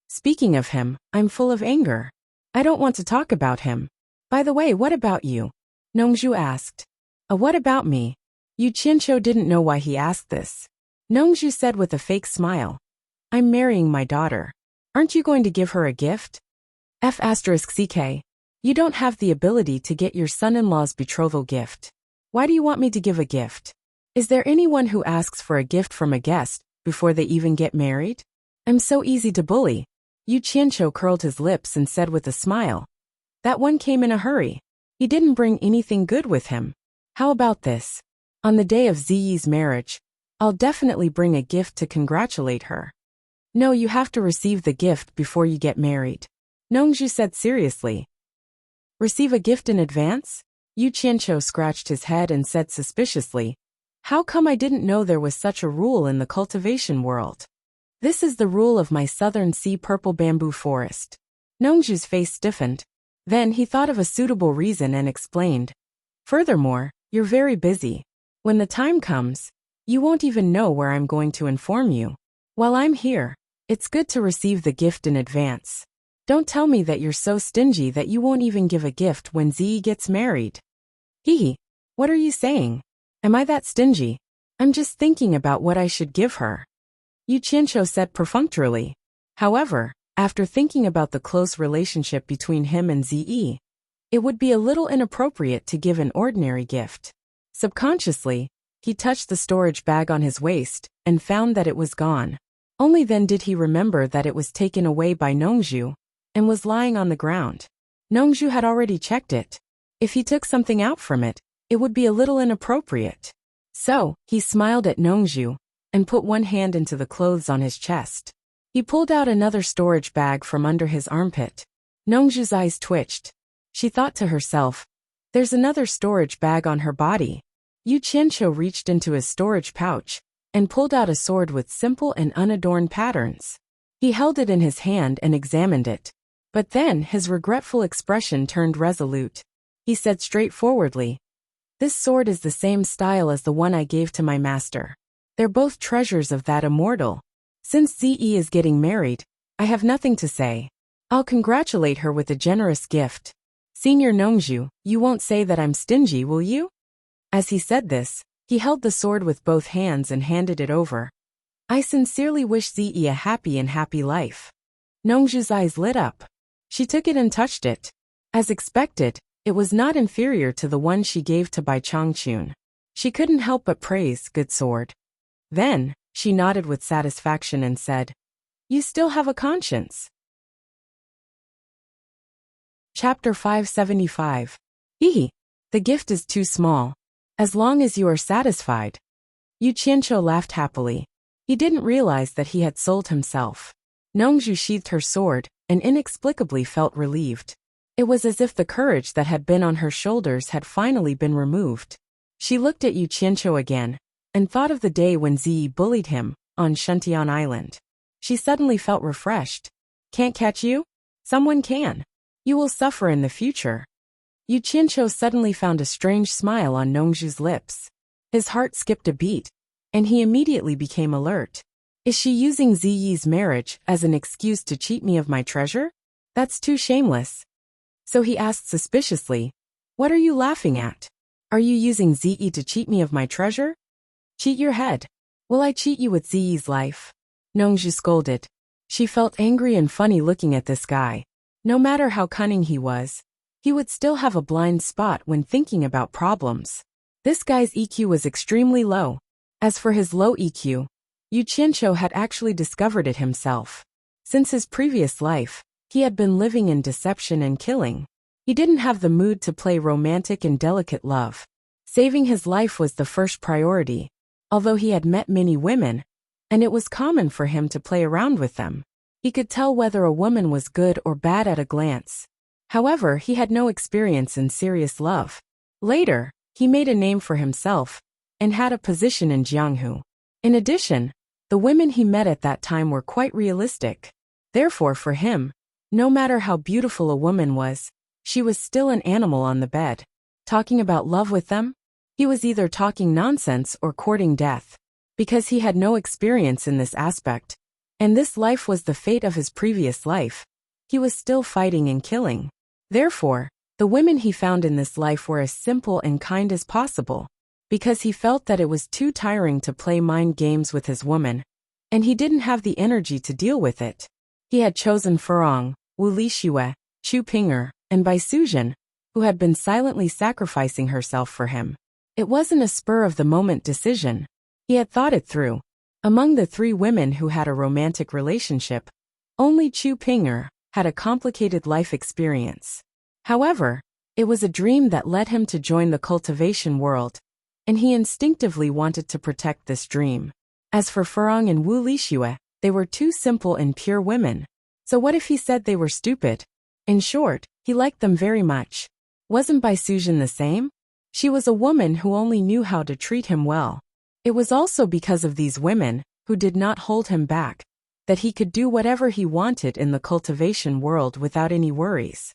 Speaking of him, I'm full of anger. I don't want to talk about him. By the way, what about you? Nongju asked. What about me? Yu Qianqiu didn't know why he asked this. Nongju said with a fake smile. I'm marrying my daughter. Aren't you going to give her a gift? F*ck. You don't have the ability to get your son-in-law's betrothal gift. Why do you want me to give a gift? Is there anyone who asks for a gift from a guest before they even get married? I'm so easy to bully. Yu Qianqiu curled his lips and said with a smile. That one came in a hurry. He didn't bring anything good with him. How about this? On the day of Ziyi's marriage, I'll definitely bring a gift to congratulate her. No, you have to receive the gift before you get married. Nongju said seriously. Receive a gift in advance? Yu Qianqiu scratched his head and said suspiciously. How come I didn't know there was such a rule in the cultivation world? This is the rule of my southern sea purple bamboo forest. Nongju's face stiffened. Then he thought of a suitable reason and explained. Furthermore, you're very busy. When the time comes, you won't even know where I'm going to inform you. While I'm here, it's good to receive the gift in advance. Don't tell me that you're so stingy that you won't even give a gift when Ziyi gets married. Hee. What are you saying? Am I that stingy? I'm just thinking about what I should give her. Yu Qianqiu said perfunctorily. However, after thinking about the close relationship between him and Ziyi, it would be a little inappropriate to give an ordinary gift. Subconsciously, he touched the storage bag on his waist and found that it was gone. Only then did he remember that it was taken away by Nongju and was lying on the ground. Nongju had already checked it. If he took something out from it, it would be a little inappropriate. So, he smiled at Nongju and put one hand into the clothes on his chest. He pulled out another storage bag from under his armpit. Nongju's eyes twitched. She thought to herself, there's another storage bag on her body. Yu Qianqiu reached into his storage pouch and pulled out a sword with simple and unadorned patterns. He held it in his hand and examined it. But then his regretful expression turned resolute. He said straightforwardly, this sword is the same style as the one I gave to my master. They're both treasures of that immortal. Since Ziyi is getting married, I have nothing to say. I'll congratulate her with a generous gift. Senior Nongju, you won't say that I'm stingy, will you? As he said this, he held the sword with both hands and handed it over. I sincerely wish Ziyi a happy life. Nongju's eyes lit up. She took it and touched it. As expected, it was not inferior to the one she gave to Bai Changchun. She couldn't help but praise, "Good sword." Then, she nodded with satisfaction and said, "You still have a conscience." Chapter 575. Hehe. The gift is too small. As long as you are satisfied. Yu Qianqiu laughed happily. He didn't realize that he had sold himself. Nongju sheathed her sword, and inexplicably felt relieved. It was as if the courage that had been on her shoulders had finally been removed. She looked at Yu Qianqiu again, and thought of the day when Ziyi bullied him, on Shentian Island. She suddenly felt refreshed. Can't catch you? Someone can. You will suffer in the future. Yu Qianqiu suddenly found a strange smile on Nongju's lips. His heart skipped a beat, and he immediately became alert. Is she using Ziyi's marriage as an excuse to cheat me of my treasure? That's too shameless. So he asked suspiciously, "What are you laughing at? Are you using Ziyi to cheat me of my treasure?" "Cheat your head. Will I cheat you with Ziyi's life?" Nongju scolded. She felt angry and funny looking at this guy. No matter how cunning he was, he would still have a blind spot when thinking about problems. This guy's EQ was extremely low. As for his low EQ, Yu Qianqiu had actually discovered it himself. Since his previous life, he had been living in deception and killing. He didn't have the mood to play romantic and delicate love. Saving his life was the first priority, although he had met many women, and it was common for him to play around with them. He could tell whether a woman was good or bad at a glance. However, he had no experience in serious love. Later, he made a name for himself, and had a position in Jianghu. In addition, the women he met at that time were quite realistic. Therefore for him, no matter how beautiful a woman was, she was still an animal on the bed. Talking about love with them? He was either talking nonsense or courting death. Because he had no experience in this aspect, and this life was the fate of his previous life, he was still fighting and killing. Therefore, the women he found in this life were as simple and kind as possible. Because he felt that it was too tiring to play mind games with his woman, and he didn't have the energy to deal with it. He had chosen Furong, Wu Lixue, Chu Ping'er, and Bai Suzhen, who had been silently sacrificing herself for him. It wasn't a spur-of-the-moment decision. He had thought it through. Among the three women who had a romantic relationship, only Chu Ping'er had a complicated life experience. However, it was a dream that led him to join the cultivation world, and he instinctively wanted to protect this dream. As for Furong and Wu Lixue, they were two simple and pure women. So what if he said they were stupid? In short, he liked them very much. Wasn't Bai Suzhen the same? She was a woman who only knew how to treat him well. It was also because of these women, who did not hold him back, that he could do whatever he wanted in the cultivation world without any worries.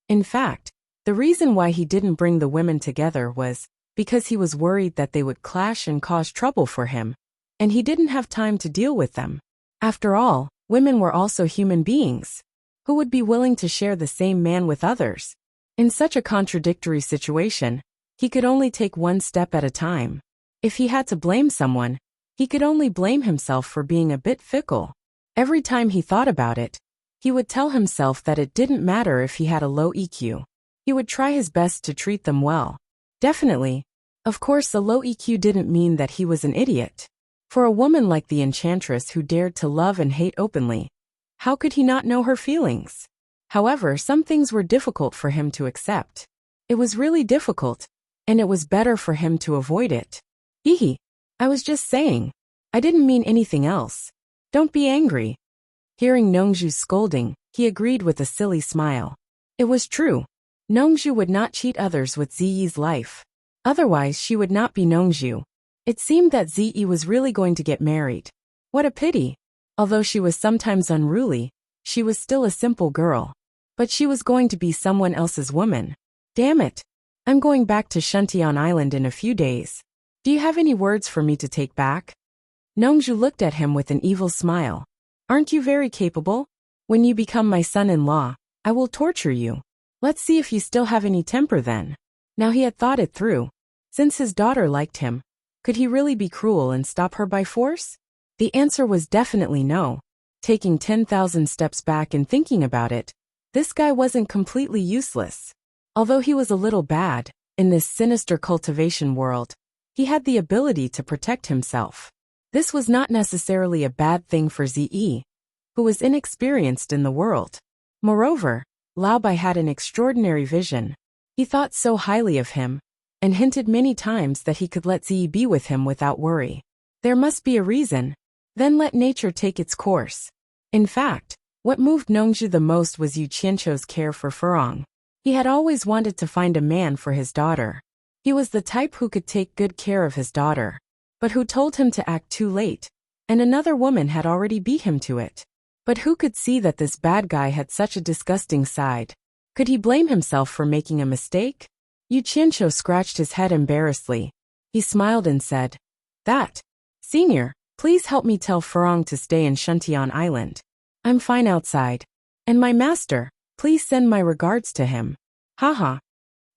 In fact, the reason why he didn't bring the women together was because he was worried that they would clash and cause trouble for him, and he didn't have time to deal with them. After all, women were also human beings. Who would be willing to share the same man with others? In such a contradictory situation, he could only take one step at a time. If he had to blame someone, he could only blame himself for being a bit fickle. Every time he thought about it, he would tell himself that it didn't matter if he had a low EQ. He would try his best to treat them well. Definitely. Of course, a low EQ didn't mean that he was an idiot. For a woman like the enchantress who dared to love and hate openly, how could he not know her feelings? However, some things were difficult for him to accept. It was really difficult, and it was better for him to avoid it. Hehe. I was just saying. I didn't mean anything else. Don't be angry. Hearing Nongju's scolding, he agreed with a silly smile. It was true. Nongju would not cheat others with Ziyi's life. Otherwise she would not be Nongju. It seemed that Ziyi was really going to get married. What a pity. Although she was sometimes unruly, she was still a simple girl. But she was going to be someone else's woman. Damn it. I'm going back to Shentian Island in a few days. Do you have any words for me to take back? Nongju looked at him with an evil smile. Aren't you very capable? When you become my son-in-law, I will torture you. Let's see if you still have any temper then. Now he had thought it through. Since his daughter liked him, could he really be cruel and stop her by force? The answer was definitely no. Taking 10,000 steps back and thinking about it, this guy wasn't completely useless. Although he was a little bad, in this sinister cultivation world, he had the ability to protect himself. This was not necessarily a bad thing for Ze, who was inexperienced in the world. Moreover, Lao Bai had an extraordinary vision. He thought so highly of him, and hinted many times that he could let Ze be with him without worry. There must be a reason. Then let nature take its course. In fact, what moved Nongzhu the most was Yu Qianqiu's care for Furong. He had always wanted to find a man for his daughter. He was the type who could take good care of his daughter, but who told him to act too late, and another woman had already beat him to it. But who could see that this bad guy had such a disgusting side? Could he blame himself for making a mistake? Yu Qianqiu scratched his head embarrassedly. He smiled and said, Senior, please help me tell Furong to stay in Shuntian Island. I'm fine outside. And my master, please send my regards to him. Haha.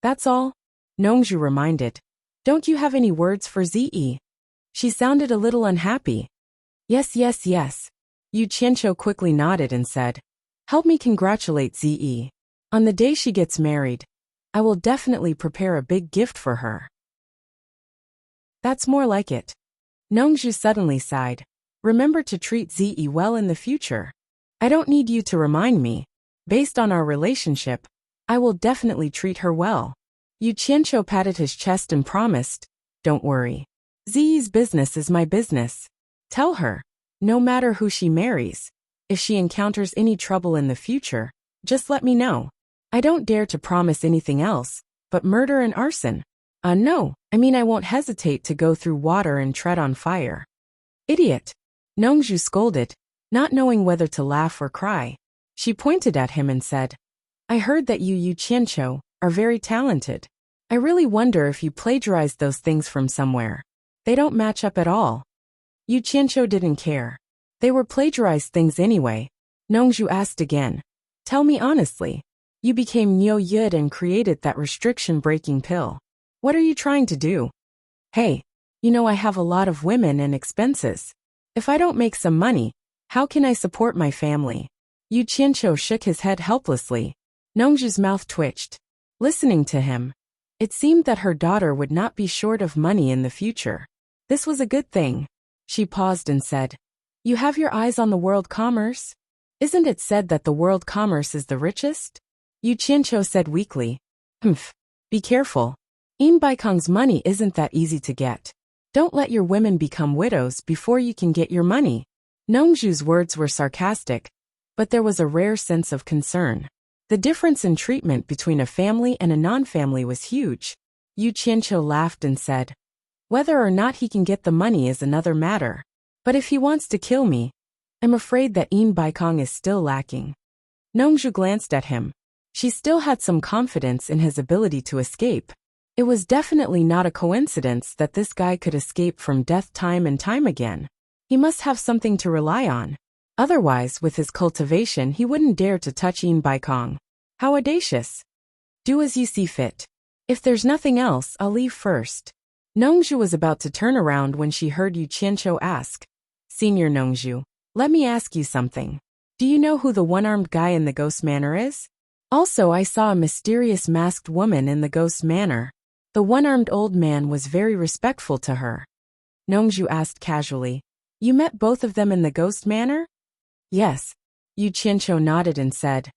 That's all? Nongzhu reminded. Don't you have any words for Ze? She sounded a little unhappy. Yes. Yu Qianqiu quickly nodded and said, help me congratulate Ze. On the day she gets married, I will definitely prepare a big gift for her. That's more like it. Nongzhu suddenly sighed. Remember to treat Ze well in the future. I don't need you to remind me. Based on our relationship, I will definitely treat her well. Yu Qianqiu patted his chest and promised, don't worry. Ze's business is my business. Tell her, no matter who she marries, if she encounters any trouble in the future, just let me know. I don't dare to promise anything else, but murder and arson. No, I won't hesitate to go through water and tread on fire. Idiot! Nongzhu scolded, not knowing whether to laugh or cry. She pointed at him and said, I heard that you Yu Qianqiu are very talented. I really wonder if you plagiarized those things from somewhere. They don't match up at all. Yu Qianqiu didn't care. They were plagiarized things anyway. Nongzhu asked again, tell me honestly. You became Niu Yud and created that restriction-breaking pill. What are you trying to do? Hey, I have a lot of women and expenses. If I don't make some money, how can I support my family? Yu Qianqiu shook his head helplessly. Nongzhu's mouth twitched. Listening to him, it seemed that her daughter would not be short of money in the future. This was a good thing. She paused and said, you have your eyes on the world commerce? Isn't it said that the world commerce is the richest? Yu Qianqiu said weakly. Be careful. Baikong's money isn't that easy to get. Don't let your women become widows before you can get your money. Nongzhu's words were sarcastic, but there was a rare sense of concern. The difference in treatment between a family and a non-family was huge. Yu Qianqiu laughed and said, whether or not he can get the money is another matter. But if he wants to kill me, I'm afraid that Baikong is still lacking. Nongzhu glanced at him. She still had some confidence in his ability to escape. It was definitely not a coincidence that this guy could escape from death time and time again. He must have something to rely on. Otherwise, with his cultivation, he wouldn't dare to touch Baikong. How audacious. Do as you see fit. If there's nothing else, I'll leave first. Nongzhu was about to turn around when she heard Yu Qianqiu ask, Senior Nongzhu, let me ask you something. Do you know who the one-armed guy in the ghost manor is? Also, I saw a mysterious masked woman in the ghost manor. The one-armed old man was very respectful to her. Nongzhu asked casually, you met both of them in the ghost manor? Yes. Yu Qianqiu nodded and said,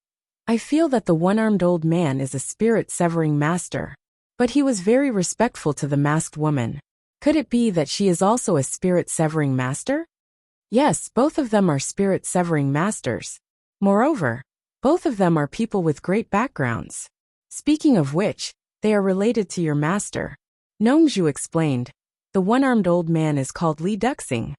I feel that the one-armed old man is a spirit-severing master. But he was very respectful to the masked woman. Could it be that she is also a spirit-severing master? Yes, both of them are spirit-severing masters. Moreover, both of them are people with great backgrounds. Speaking of which, they are related to your master. Nongzhu explained. The one-armed old man is called Li Duxing.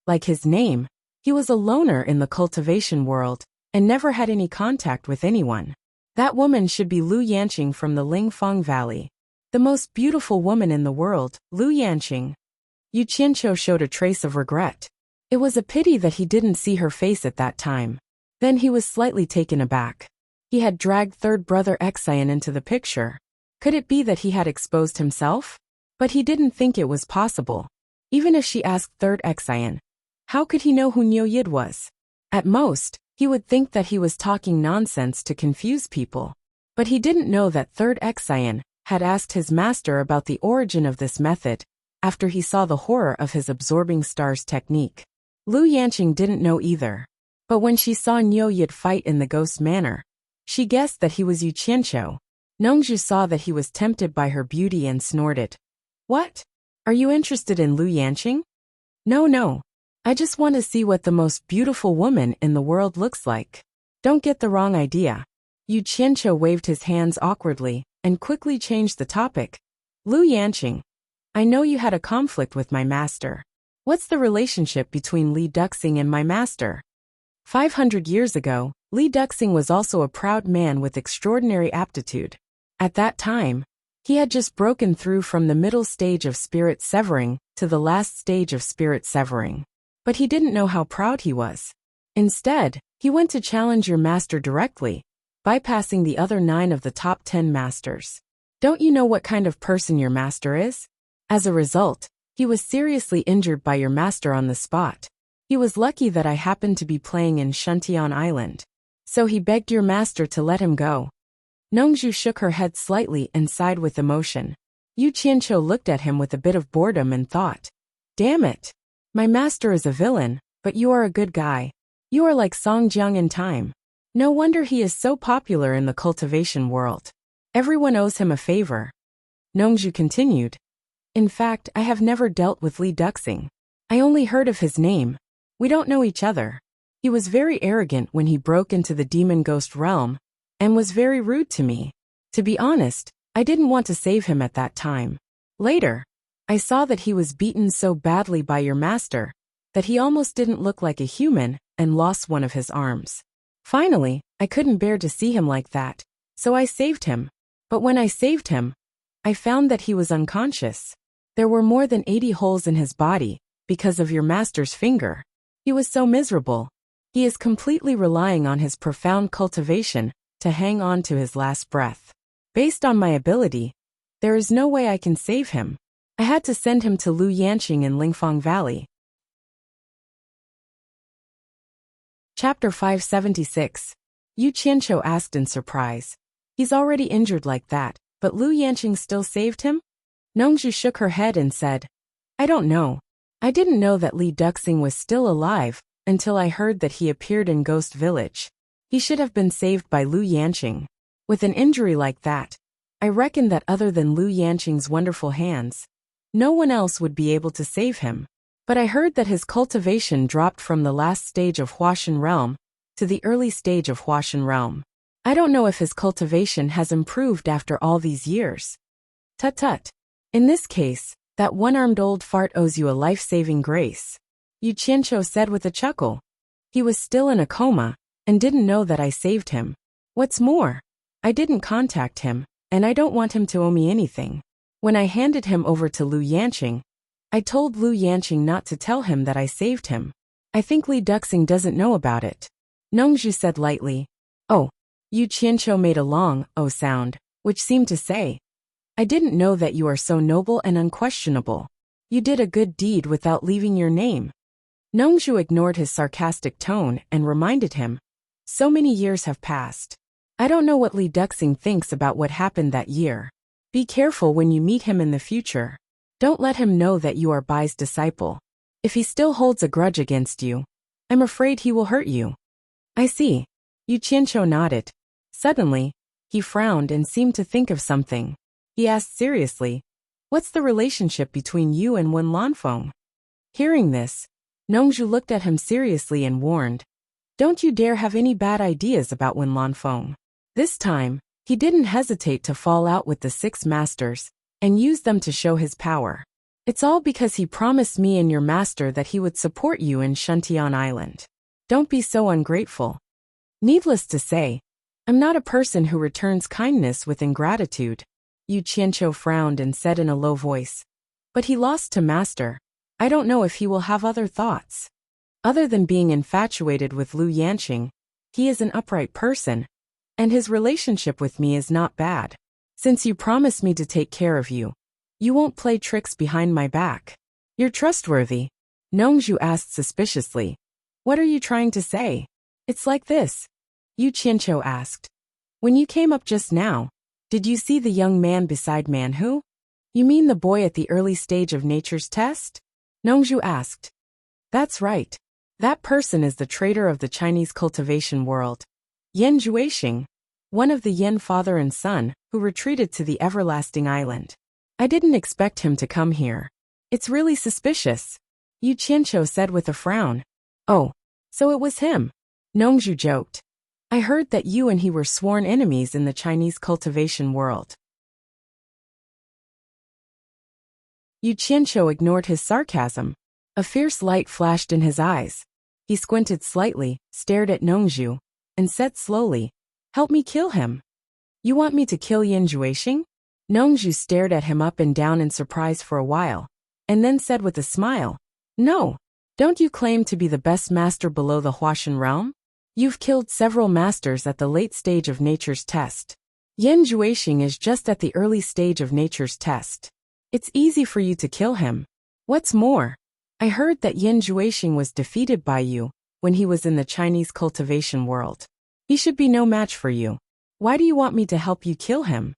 Like his name, he was a loner in the cultivation world, and never had any contact with anyone. That woman should be Lu Yanqing from the Lingfang Valley. The most beautiful woman in the world, Lu Yanqing. Yu Qianqiu showed a trace of regret. It was a pity that he didn't see her face at that time. Then he was slightly taken aback. He had dragged third brother Xian into the picture. Could it be that he had exposed himself? But he didn't think it was possible. Even if she asked third Xian, How could he know who Niu Yid was? At most, he would think that he was talking nonsense to confuse people. But he didn't know that Third Xian had asked his master about the origin of this method after he saw the horror of his absorbing stars technique. Lu Yanqing didn't know either. But when she saw Niu Yid fight in the ghost manner, she guessed that he was Yu Qianqiu. Nongzhu saw that he was tempted by her beauty and snorted. What? Are you interested in Lu Yanqing? No. I just want to see what the most beautiful woman in the world looks like. Don't get the wrong idea. Yu Qianqiu waved his hands awkwardly and quickly changed the topic. Lu Yanqing, I know you had a conflict with my master. What's the relationship between Li Duxing and my master? 500 years ago, Li Duxing was also a proud man with extraordinary aptitude. At that time, he had just broken through from the middle stage of spirit severing to the last stage of spirit severing. But he didn't know how proud he was. Instead, he went to challenge your master directly, bypassing the other 9 of the top 10 masters. Don't you know what kind of person your master is? As a result, he was seriously injured by your master on the spot. He was lucky that I happened to be playing in Shuntian Island. So he begged your master to let him go. Nongzhu shook her head slightly and sighed with emotion. Yu Qianqiu looked at him with a bit of boredom and thought, damn it. My master is a villain, but you are a good guy. You are like Song Jiang in time. No wonder he is so popular in the cultivation world. Everyone owes him a favor. Nongzhu continued. In fact, I have never dealt with Li Duxing. I only heard of his name. We don't know each other. He was very arrogant when he broke into the demon ghost realm, and was very rude to me. To be honest, I didn't want to save him at that time. Later, I saw that he was beaten so badly by your master that he almost didn't look like a human and lost one of his arms. Finally, I couldn't bear to see him like that, so I saved him. But when I saved him, I found that he was unconscious. There were more than 80 holes in his body because of your master's finger. He was so miserable. He is completely relying on his profound cultivation to hang on to his last breath. Based on my ability, there is no way I can save him. I had to send him to Lu Yanqing in Lingfang Valley. Chapter 576. Yu Qianqiu asked in surprise. He's already injured like that, but Lu Yanqing still saved him? Nongzhu shook her head and said, I don't know. I didn't know that Li Duxing was still alive until I heard that he appeared in Ghost Village. He should have been saved by Lu Yanqing. With an injury like that, I reckon that other than Lu Yanqing's wonderful hands, no one else would be able to save him. But I heard that his cultivation dropped from the last stage of Huashan realm to the early stage of Huashan realm. I don't know if his cultivation has improved after all these years. Tut. In this case, that one-armed old fart owes you a life-saving grace. Yu Qianqiu said with a chuckle. He was still in a coma and didn't know that I saved him. What's more, I didn't contact him, and I don't want him to owe me anything. When I handed him over to Lu Yanqing, I told Lu Yanqing not to tell him that I saved him. I think Li Duxing doesn't know about it. Nongzhu said lightly. Oh. Yu Qianqiu made a long oh sound, which seemed to say, I didn't know that you are so noble and unquestionable. You did a good deed without leaving your name. Nongzhu ignored his sarcastic tone and reminded him. So many years have passed. I don't know what Li Duxing thinks about what happened that year. Be careful when you meet him in the future. Don't let him know that you are Bai's disciple. If he still holds a grudge against you, I'm afraid he will hurt you. I see. Yu Qianqiu nodded. Suddenly, he frowned and seemed to think of something. He asked seriously, what's the relationship between you and Wen Lanfeng? Hearing this, Nongzhu looked at him seriously and warned, don't you dare have any bad ideas about Wen Lanfeng. This time, he didn't hesitate to fall out with the 6 masters and use them to show his power. It's all because he promised me and your master that he would support you in Shuntian Island. Don't be so ungrateful. Needless to say, I'm not a person who returns kindness with ingratitude. Yu Qianqiu frowned and said in a low voice. But he lost to master. I don't know if he will have other thoughts. Other than being infatuated with Lu Yanqing, he is an upright person, and his relationship with me is not bad. Since you promised me to take care of you, you won't play tricks behind my back. You're trustworthy. Nongzhu asked suspiciously. What are you trying to say? It's like this. Yu Qianqiu asked. When you came up just now, did you see the young man beside Manhu? You mean the boy at the early stage of nature's test? Nongzhu asked. That's right. That person is the trader of the Chinese cultivation world. Yan Juexing, one of the Yan father and son, who retreated to the everlasting island. I didn't expect him to come here. It's really suspicious, Yu Qianqiu said with a frown. Oh, so it was him. Nongzhu joked. I heard that you and he were sworn enemies in the Chinese cultivation world. Yu Qianqiu ignored his sarcasm. A fierce light flashed in his eyes. He squinted slightly, stared at Nongzhu, and said slowly, Help me kill him. You want me to kill Yan Juexing? Nongzhu stared at him up and down in surprise for a while, and then said with a smile, No, don't you claim to be the best master below the Huashan realm? You've killed several masters at the late stage of nature's test. Yan Juexing is just at the early stage of nature's test. It's easy for you to kill him. What's more, I heard that Yan Juexing was defeated by you when he was in the Chinese cultivation world. He should be no match for you. Why do you want me to help you kill him?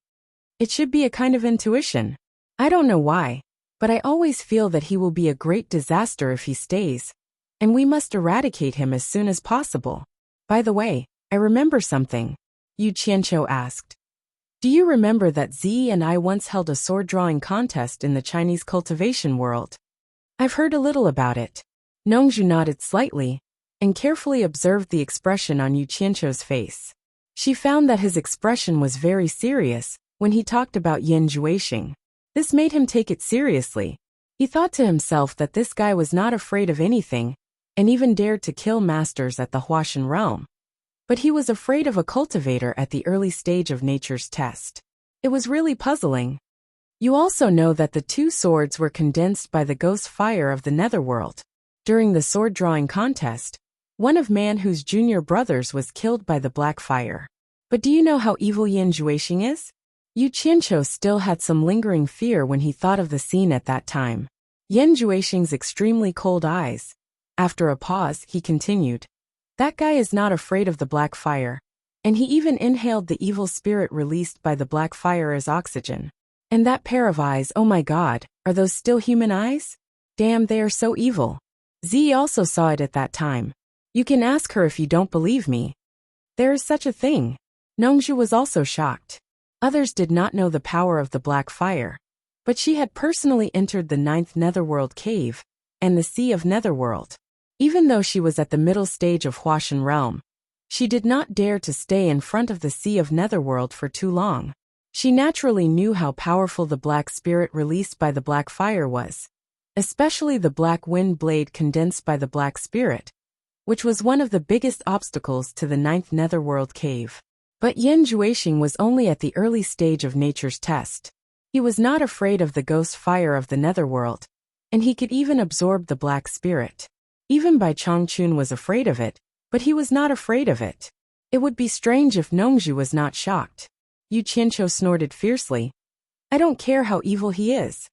It should be a kind of intuition. I don't know why, but I always feel that he will be a great disaster if he stays, and we must eradicate him as soon as possible. By the way, I remember something, Yu Qianqiu asked. Do you remember that Zi and I once held a sword-drawing contest in the Chinese cultivation world? I've heard a little about it. Nongzhu nodded slightly, and carefully observed the expression on Yu Qianqiu's face. She found that his expression was very serious when he talked about Yan Juexing. This made him take it seriously. He thought to himself that this guy was not afraid of anything, and even dared to kill masters at the Huashan realm. But he was afraid of a cultivator at the early stage of nature's test. It was really puzzling. You also know that the two swords were condensed by the ghost fire of the netherworld. During the sword-drawing contest, one of Manhu's junior brothers was killed by the black fire. But do you know how evil Yan Juexing is? Yu Qianqiu still had some lingering fear when he thought of the scene at that time. Yan Juexing's extremely cold eyes. After a pause, he continued. That guy is not afraid of the black fire, and he even inhaled the evil spirit released by the black fire as oxygen. And that pair of eyes, oh my God, are those still human eyes? Damn, they are so evil. Z also saw it at that time. You can ask her if you don't believe me. There is such a thing. Nongzhu was also shocked. Others did not know the power of the black fire, but she had personally entered the 9th Netherworld cave and the Sea of Netherworld. Even though she was at the middle stage of Huashan realm, she did not dare to stay in front of the Sea of Netherworld for too long. She naturally knew how powerful the black spirit released by the black fire was, especially the black wind blade condensed by the black spirit, which was one of the biggest obstacles to the 9th Netherworld cave. But Yan Juexing was only at the early stage of nature's test. He was not afraid of the ghost fire of the Netherworld, and he could even absorb the black spirit. Even Bai Changchun was afraid of it, but he was not afraid of it. It would be strange if Nongzhu was not shocked. Yu Qianqiu snorted fiercely. I don't care how evil he is.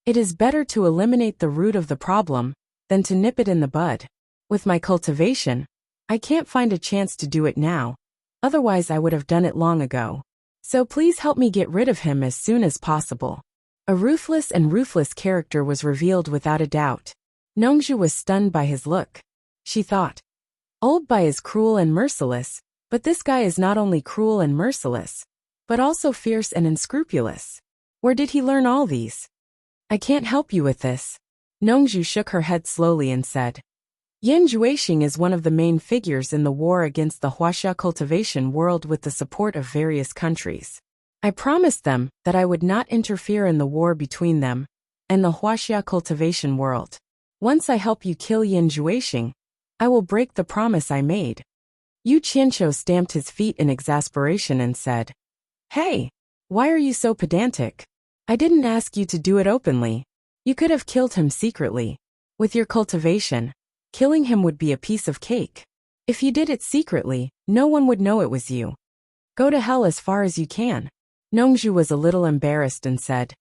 It is better to eliminate the root of the problem than to nip it in the bud. With my cultivation, I can't find a chance to do it now, otherwise I would have done it long ago. So please help me get rid of him as soon as possible. A ruthless and ruthless character was revealed without a doubt. Nongzhu was stunned by his look. She thought, Old Bai is cruel and merciless, but this guy is not only cruel and merciless, but also fierce and unscrupulous. Where did he learn all these? I can't help you with this. Nongzhu shook her head slowly and said, Yan Juexing is one of the main figures in the war against the Huasha cultivation world with the support of various countries. I promised them that I would not interfere in the war between them and the Huasha cultivation world. Once I help you kill Yan Juexing, I will break the promise I made. Yu Qianqiu stamped his feet in exasperation and said, Hey, why are you so pedantic? I didn't ask you to do it openly. You could have killed him secretly. With your cultivation, killing him would be a piece of cake. If you did it secretly, no one would know it was you. Go to hell as far as you can. Nongzhu was a little embarrassed and said,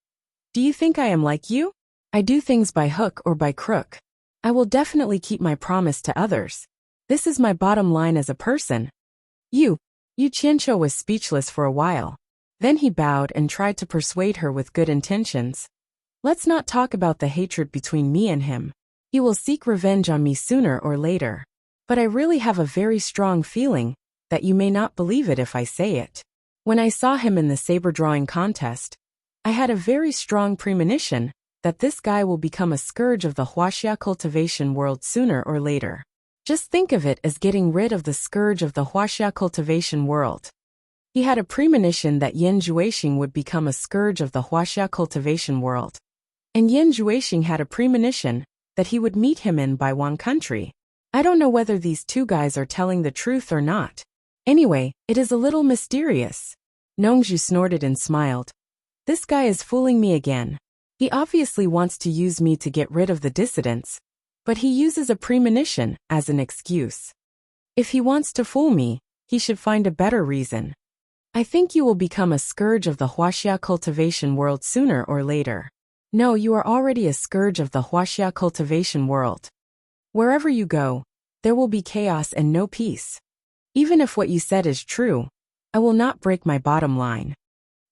Do you think I am like you? I do things by hook or by crook. I will definitely keep my promise to others. This is my bottom line as a person. Yu Qianqiu was speechless for a while. Then he bowed and tried to persuade her with good intentions. Let's not talk about the hatred between me and him. He will seek revenge on me sooner or later. But I really have a very strong feeling that you may not believe it if I say it. When I saw him in the saber drawing contest, I had a very strong premonition that this guy will become a scourge of the huaxia cultivation world sooner or later. Just think of it as getting rid of the scourge of the huaxia cultivation world. He had a premonition that Yan Zhuixing would become a scourge of the huaxia cultivation world. And Yan Zhuixing had a premonition that he would meet him in Baiwan country. I don't know whether these two guys are telling the truth or not. Anyway, it is a little mysterious. Nongzhu snorted and smiled. This guy is fooling me again. He obviously wants to use me to get rid of the dissidents, but he uses a premonition as an excuse. If he wants to fool me, he should find a better reason. I think you will become a scourge of the huaxia cultivation world sooner or later. No, you are already a scourge of the huaxia cultivation world. Wherever you go, there will be chaos and no peace. Even if what you said is true, I will not break my bottom line.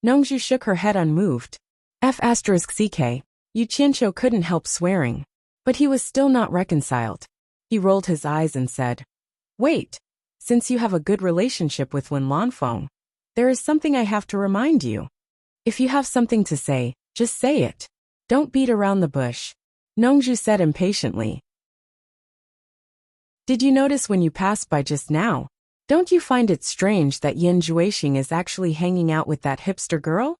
Nongzhu shook her head unmoved. F*ck, Yu Qianqiu couldn't help swearing. But he was still not reconciled. He rolled his eyes and said, Wait, since you have a good relationship with Wen Lanfeng, there is something I have to remind you. If you have something to say, just say it. Don't beat around the bush. Nongzhu said impatiently. Did you notice when you passed by just now? Don't you find it strange that Yan Zhuixing is actually hanging out with that hipster girl?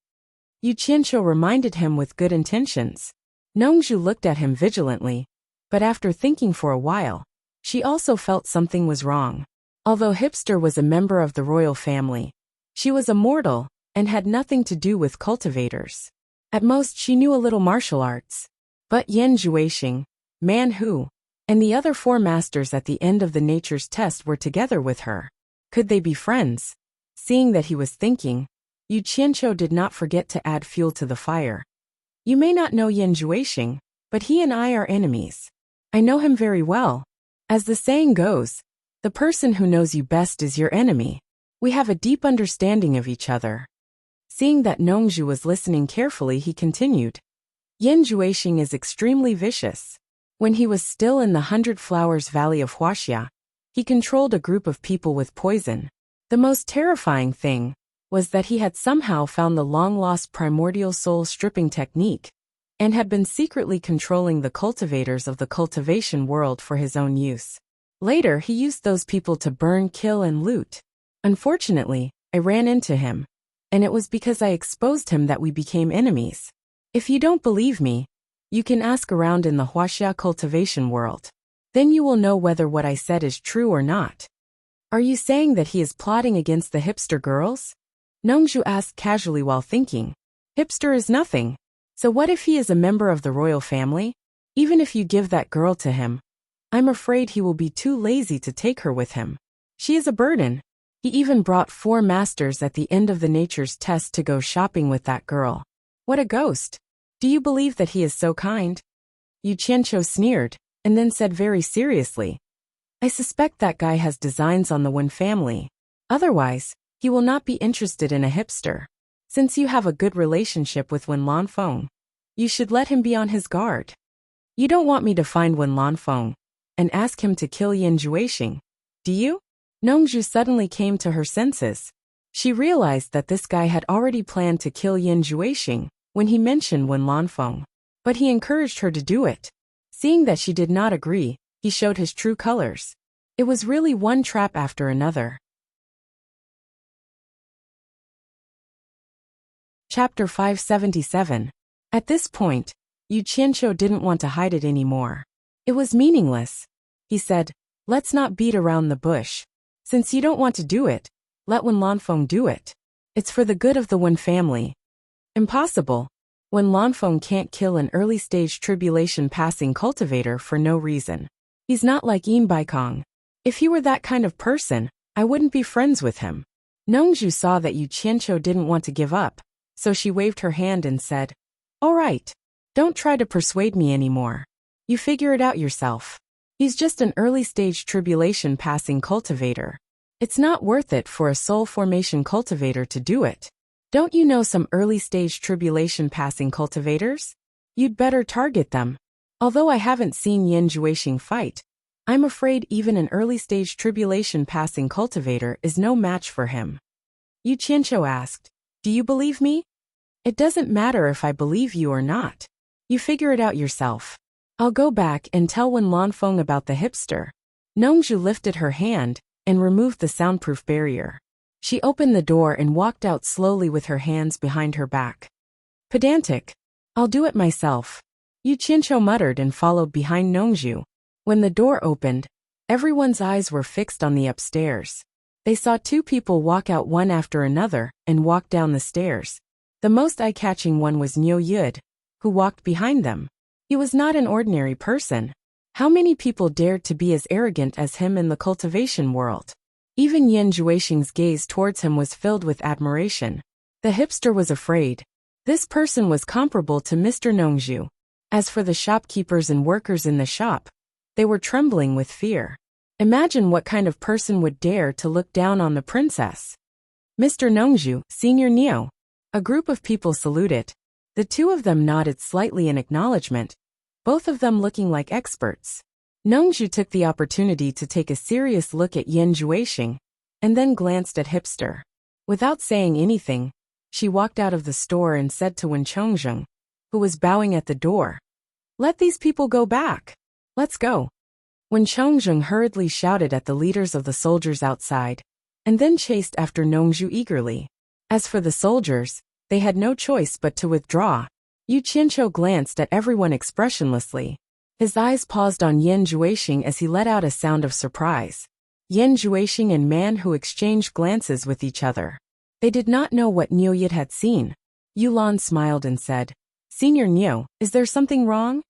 Yu Qianqiu reminded him with good intentions. Nongzhu looked at him vigilantly, but after thinking for a while, she also felt something was wrong. Although Hipster was a member of the royal family, she was a mortal and had nothing to do with cultivators. At most she knew a little martial arts. But Yan Zhuixing, Man Hu, and the other 4 masters at the end of the nature's test were together with her. Could they be friends? Seeing that he was thinking, Yu Qianqiu did not forget to add fuel to the fire. You may not know Yan Zhuixing, but he and I are enemies. I know him very well. As the saying goes, the person who knows you best is your enemy. We have a deep understanding of each other. Seeing that Nongzhu was listening carefully, he continued. Yan Zhuixing is extremely vicious. When he was still in the 100 Flowers Valley of Huaxia, he controlled a group of people with poison. The most terrifying thing was that he had somehow found the long-lost primordial soul stripping technique, and had been secretly controlling the cultivators of the cultivation world for his own use. Later he used those people to burn, kill, and loot. Unfortunately, I ran into him, and it was because I exposed him that we became enemies. If you don't believe me, you can ask around in the huaxia cultivation world. Then you will know whether what I said is true or not. Are you saying that he is plotting against the hipster girls? Nongzhu asked casually while thinking. Hipster is nothing. So what if he is a member of the royal family? Even if you give that girl to him, I'm afraid he will be too lazy to take her with him. She is a burden. He even brought 4 masters at the end of the nature's test to go shopping with that girl. What a ghost. Do you believe that he is so kind? Yu Qianqiu sneered, and then said very seriously. I suspect that guy has designs on the Wen family. Otherwise, he will not be interested in a hipster. Since you have a good relationship with Wen Lanfeng, you should let him be on his guard. You don't want me to find Wen Lanfeng and ask him to kill Yan Zhuixing, do you? Nongzhu suddenly came to her senses. She realized that this guy had already planned to kill Yan Zhuixing when he mentioned Wen Lanfeng, but he encouraged her to do it. Seeing that she did not agree, he showed his true colors. It was really one trap after another. Chapter 577. At this point, Yu Qianqiu didn't want to hide it anymore. It was meaningless. He said, let's not beat around the bush. Since you don't want to do it, let Wen Lanfeng do it. It's for the good of the Wen family. Impossible. Wen Lanfeng can't kill an early-stage tribulation-passing cultivator for no reason. He's not like Yin Baikong. If he were that kind of person, I wouldn't be friends with him. Nongzhu saw that Yu Qianqiu didn't want to give up, so she waved her hand and said, all right. Don't try to persuade me anymore. You figure it out yourself. He's just an early-stage tribulation passing cultivator. It's not worth it for a soul formation cultivator to do it. Don't you know some early-stage tribulation passing cultivators? You'd better target them. Although I haven't seen Yin Juexing fight, I'm afraid even an early-stage tribulation passing cultivator is no match for him. Yu Qianqiu asked, do you believe me? It doesn't matter if I believe you or not. You figure it out yourself. I'll go back and tell Wen Lanfeng about the hipster. Nongzhu lifted her hand and removed the soundproof barrier. She opened the door and walked out slowly with her hands behind her back. Pedantic. I'll do it myself. Yu Qianqiu muttered and followed behind Nongzhu. When the door opened, everyone's eyes were fixed on the upstairs. They saw two people walk out one after another and walk down the stairs. The most eye-catching one was Niu Yud, who walked behind them. He was not an ordinary person. How many people dared to be as arrogant as him in the cultivation world? Even Yin Juexing's gaze towards him was filled with admiration. The hipster was afraid. This person was comparable to Mr. Nongzhu. As for the shopkeepers and workers in the shop, they were trembling with fear. Imagine what kind of person would dare to look down on the princess. Mr. Nongzhu, Senior Neo. A group of people saluted. The two of them nodded slightly in acknowledgement, both of them looking like experts. Nongzhu took the opportunity to take a serious look at Yin Juexing, and then glanced at hipster. Without saying anything, she walked out of the store and said to Wen Chongzheng, who was bowing at the door, let these people go back. Let's go. Wen Chongzheng hurriedly shouted at the leaders of the soldiers outside, and then chased after Nongzhu eagerly. As for the soldiers, they had no choice but to withdraw. Yu Qianqiu glanced at everyone expressionlessly. His eyes paused on Yin Juexing as he let out a sound of surprise. Yin Juexing and Man Hu exchanged glances with each other. They did not know what Niu Yid had seen. Yulan smiled and said, Senior Niu, is there something wrong?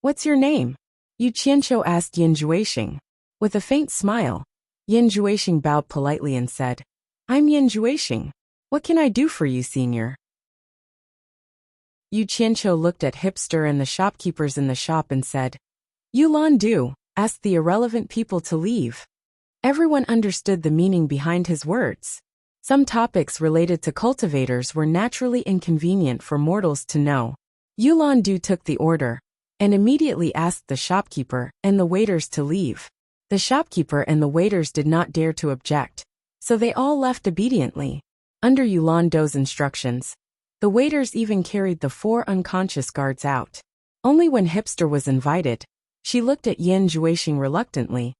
What's your name? Yu Qianqiu asked Yin Juexing. With a faint smile, Yin Juexing bowed politely and said, I'm Yin Juexing. What can I do for you, Senior? Yu Qianqiu looked at hipster and the shopkeepers in the shop and said, Yulan Du, ask the irrelevant people to leave. Everyone understood the meaning behind his words. Some topics related to cultivators were naturally inconvenient for mortals to know. Yulan Du took the order, and immediately asked the shopkeeper and the waiters to leave. The shopkeeper and the waiters did not dare to object, so they all left obediently. Under Yulan Du's instructions, the waiters even carried the 4 unconscious guards out. Only when hipster was invited, she looked at Yin Juexing reluctantly,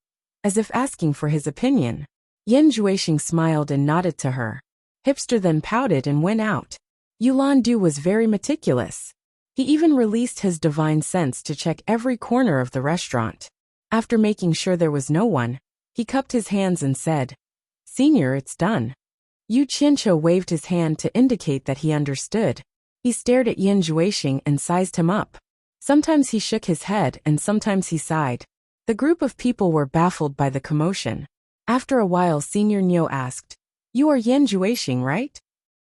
as if asking for his opinion. Yin Juexing smiled and nodded to her. Hipster then pouted and went out. Yulan Du was very meticulous. He even released his divine sense to check every corner of the restaurant. After making sure there was no one, he cupped his hands and said, Senior, it's done. Yu Qianqiu waved his hand to indicate that he understood. He stared at Yin Juexing and sized him up. Sometimes he shook his head and sometimes he sighed. The group of people were baffled by the commotion. After a while Senior Niu asked, You are Yin Juexing, right?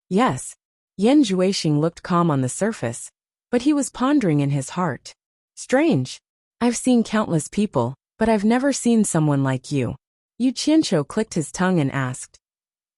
Yes. Yin Juexing looked calm on the surface, but he was pondering in his heart. Strange. I've seen countless people, but I've never seen someone like you. Yu Qianqiu clicked his tongue and asked,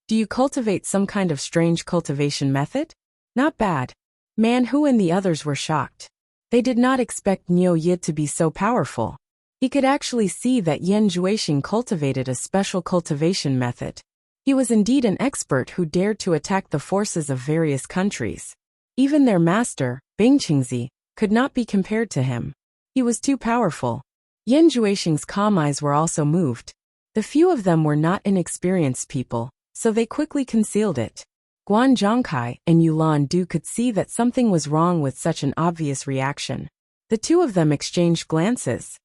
Do you cultivate some kind of strange cultivation method? Not bad. Man Hu and the others were shocked. They did not expect Niu Yid to be so powerful. He could actually see that Yin Juexing cultivated a special cultivation method. He was indeed an expert who dared to attack the forces of various countries. Even their master, Bing Qingzi, could not be compared to him. He was too powerful. Yin Juexing's calm eyes were also moved. The few of them were not inexperienced people, so they quickly concealed it. Guan Zhongkai and Yulan Du could see that something was wrong with such an obvious reaction. The two of them exchanged glances.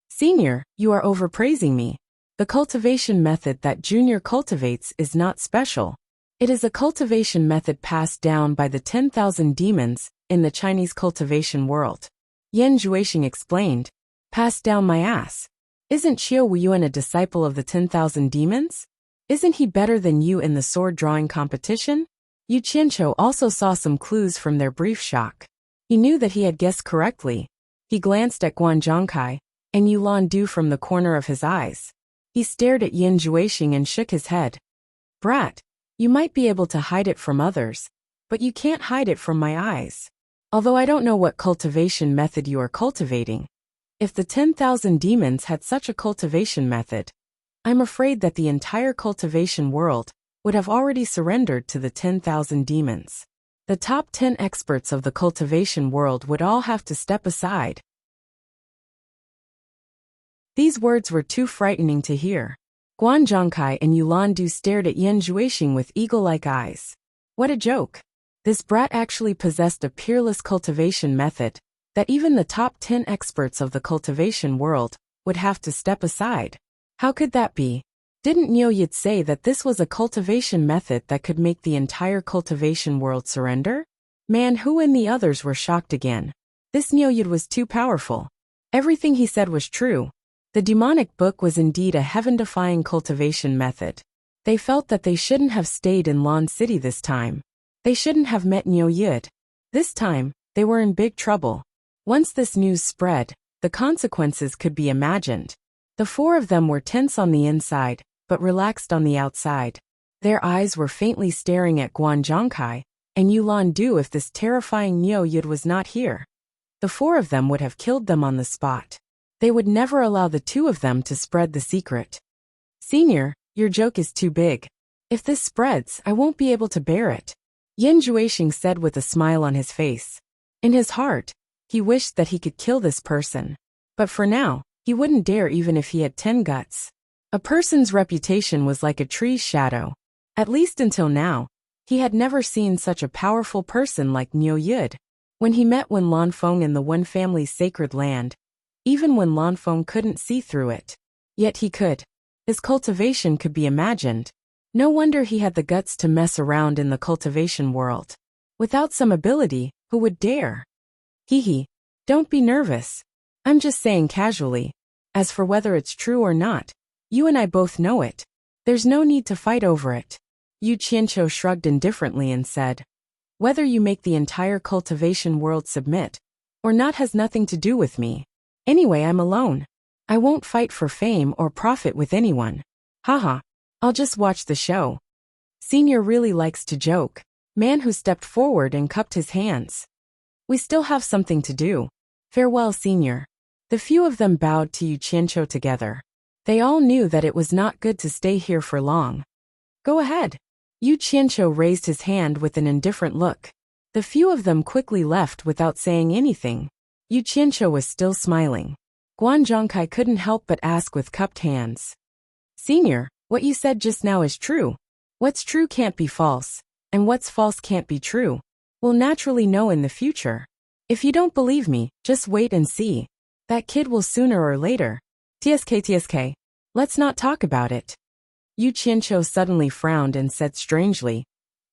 Senior, you are overpraising me. The cultivation method that Junior cultivates is not special. It is a cultivation method passed down by the 10,000 demons in the Chinese cultivation world. Yin Juexing explained. Passed down my ass. Isn't Qiu Weiyuan a disciple of the 10,000 demons? Isn't he better than you in the sword drawing competition? Yu Qianqiu also saw some clues from their brief shock. He knew that he had guessed correctly. He glanced at Guan Zhongkai and Yulan Du from the corner of his eyes. He stared at Yin Juexing and shook his head. Brat, you might be able to hide it from others, but you can't hide it from my eyes. Although I don't know what cultivation method you are cultivating. If the 10,000 demons had such a cultivation method, I'm afraid that the entire cultivation world would have already surrendered to the 10,000 demons. The top 10 experts of the cultivation world would all have to step aside. These words were too frightening to hear. Guan Zhongkai and Yulan Du stared at Yin Juexing with eagle-like eyes. What a joke! This brat actually possessed a peerless cultivation method that even the top 10 experts of the cultivation world would have to step aside. How could that be? Didn't Niu Yid say that this was a cultivation method that could make the entire cultivation world surrender? Man, Hu and the others were shocked again. This Niu Yid was too powerful. Everything he said was true. The demonic book was indeed a heaven-defying cultivation method. They felt that they shouldn't have stayed in Lan City this time. They shouldn't have met Niu Yid. This time, they were in big trouble. Once this news spread, the consequences could be imagined. The four of them were tense on the inside, but relaxed on the outside. Their eyes were faintly staring at Guan Zhongkai and Yulan Du. If this terrifying Niu Yid was not here, the four of them would have killed them on the spot. They would never allow the two of them to spread the secret. Senior, your joke is too big. If this spreads, I won't be able to bear it. Yin Juexing said with a smile on his face. In his heart, he wished that he could kill this person. But for now, he wouldn't dare even if he had 10 guts. A person's reputation was like a tree's shadow. At least until now, he had never seen such a powerful person like Niu Yid. When he met Wen Lanfeng in the Wen family's sacred land, even when Lanfeng couldn't see through it. Yet he could. His cultivation could be imagined. No wonder he had the guts to mess around in the cultivation world. Without some ability, who would dare? Hee. Don't be nervous. I'm just saying casually. As for whether it's true or not, you and I both know it. There's no need to fight over it. Yu Qianqiu shrugged indifferently and said, whether you make the entire cultivation world submit or not has nothing to do with me. Anyway, I'm alone. I won't fight for fame or profit with anyone. Haha. I'll just watch the show. Senior really likes to joke. Man who stepped forward and cupped his hands. We still have something to do. Farewell, Senior. The few of them bowed to Yu Qianqiu together. They all knew that it was not good to stay here for long. Go ahead. Yu Qianqiu raised his hand with an indifferent look. The few of them quickly left without saying anything. Yu Qianqiu was still smiling. Guan Zhongkai couldn't help but ask with cupped hands. Senior, what you said just now is true. What's true can't be false, and what's false can't be true. We'll naturally know in the future. If you don't believe me, just wait and see. That kid will sooner or later. TSK. Let's not talk about it. Yu Qianqiu suddenly frowned and said strangely.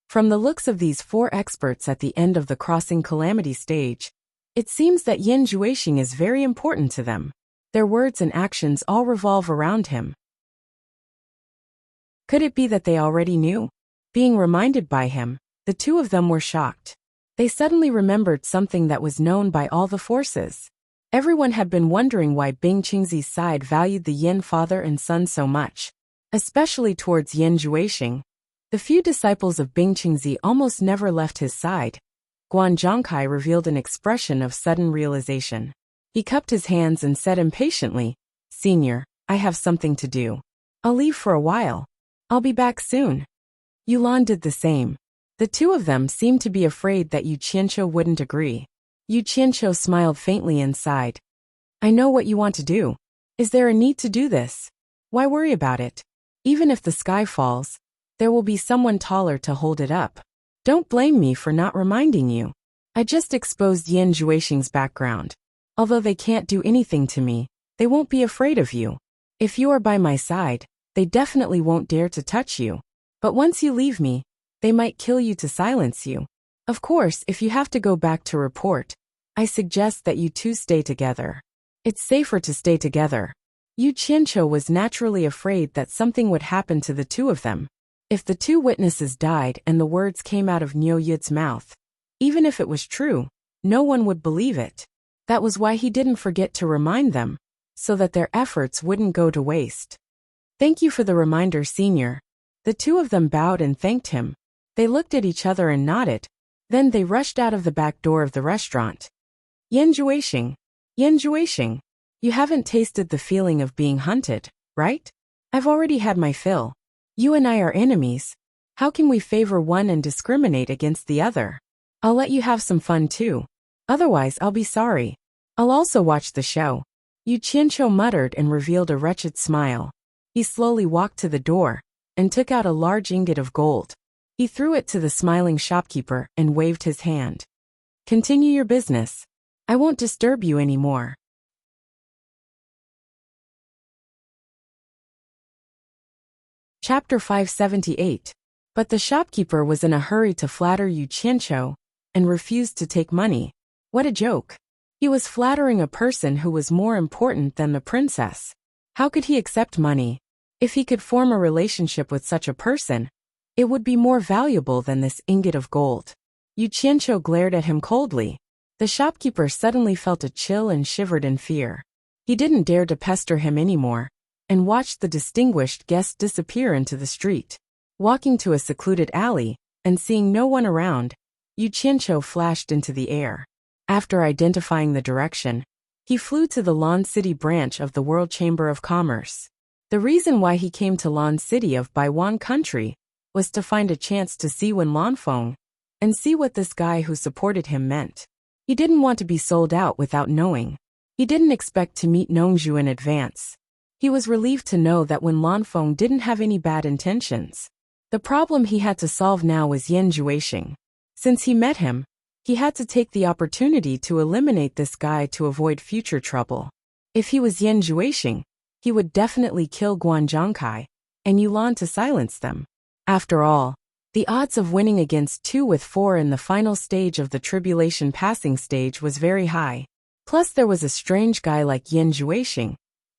From the looks of these four experts at the end of the crossing calamity stage, it seems that Yin Juexing is very important to them. Their words and actions all revolve around him. Could it be that they already knew? Being reminded by him, the two of them were shocked. They suddenly remembered something that was known by all the forces. Everyone had been wondering why Bing Qingzi's side valued the Yin father and son so much, especially towards Yin Juexing. The few disciples of Bing Qingzi almost never left his side. Guan Zhongkai revealed an expression of sudden realization. He cupped his hands and said impatiently, Senior, I have something to do. I'll leave for a while. I'll be back soon. Yulan did the same. The two of them seemed to be afraid that Yu Qianqiu wouldn't agree. Yu Qianqiu smiled faintly and sighed. I know what you want to do. Is there a need to do this? Why worry about it? Even if the sky falls, there will be someone taller to hold it up. Don't blame me for not reminding you. I just exposed Yin Juexing's background. Although they can't do anything to me, they won't be afraid of you. If you are by my side, they definitely won't dare to touch you. But once you leave me, they might kill you to silence you. Of course, if you have to go back to report, I suggest that you two stay together. It's safer to stay together. Yu Qianqiu was naturally afraid that something would happen to the two of them. If the two witnesses died and the words came out of Niu Yid's mouth, even if it was true, No one would believe it. That was why he didn't forget to remind them, so that their efforts wouldn't go to waste. Thank you for the reminder, Senior. The two of them bowed and thanked him. They looked at each other and nodded. Then they rushed out of the back door of the restaurant. Yanjuishing. Yanjuishing. You haven't tasted the feeling of being hunted, right? I've already had my fill. You and I are enemies. How can we favor one and discriminate against the other? I'll let you have some fun too. Otherwise, I'll be sorry. I'll also watch the show. Yu Qianqiu muttered and revealed a wretched smile. He slowly walked to the door and took out a large ingot of gold. He threw it to the smiling shopkeeper and waved his hand. Continue your business. I won't disturb you anymore. Chapter 578. But the shopkeeper was in a hurry to flatter Yu Qianqiu and refused to take money. What a joke. He was flattering a person who was more important than the princess. How could he accept money? If he could form a relationship with such a person, it would be more valuable than this ingot of gold. Yu Qianqiu glared at him coldly. The shopkeeper suddenly felt a chill and shivered in fear. He didn't dare to pester him anymore, and watched the distinguished guest disappear into the street. Walking to a secluded alley, and seeing no one around, Yu Qianqiu flashed into the air. After identifying the direction, he flew to the Lan City branch of the World Chamber of Commerce. The reason why he came to Lan City of Baiwan country was to find a chance to see Wen Lanfeng and see what this guy who supported him meant. He didn't want to be sold out without knowing. He didn't expect to meet Nongzhu in advance. He was relieved to know that Wen Lanfeng didn't have any bad intentions. The problem he had to solve now was Yanjuishing. Since he met him, he had to take the opportunity to eliminate this guy to avoid future trouble. If he was Yanjuishing, he would definitely kill Guanzhongkai and Yulan to silence them. After all, the odds of winning against 2 with 4 in the final stage of the tribulation passing stage was very high. Plus there was a strange guy like Yanjuishing,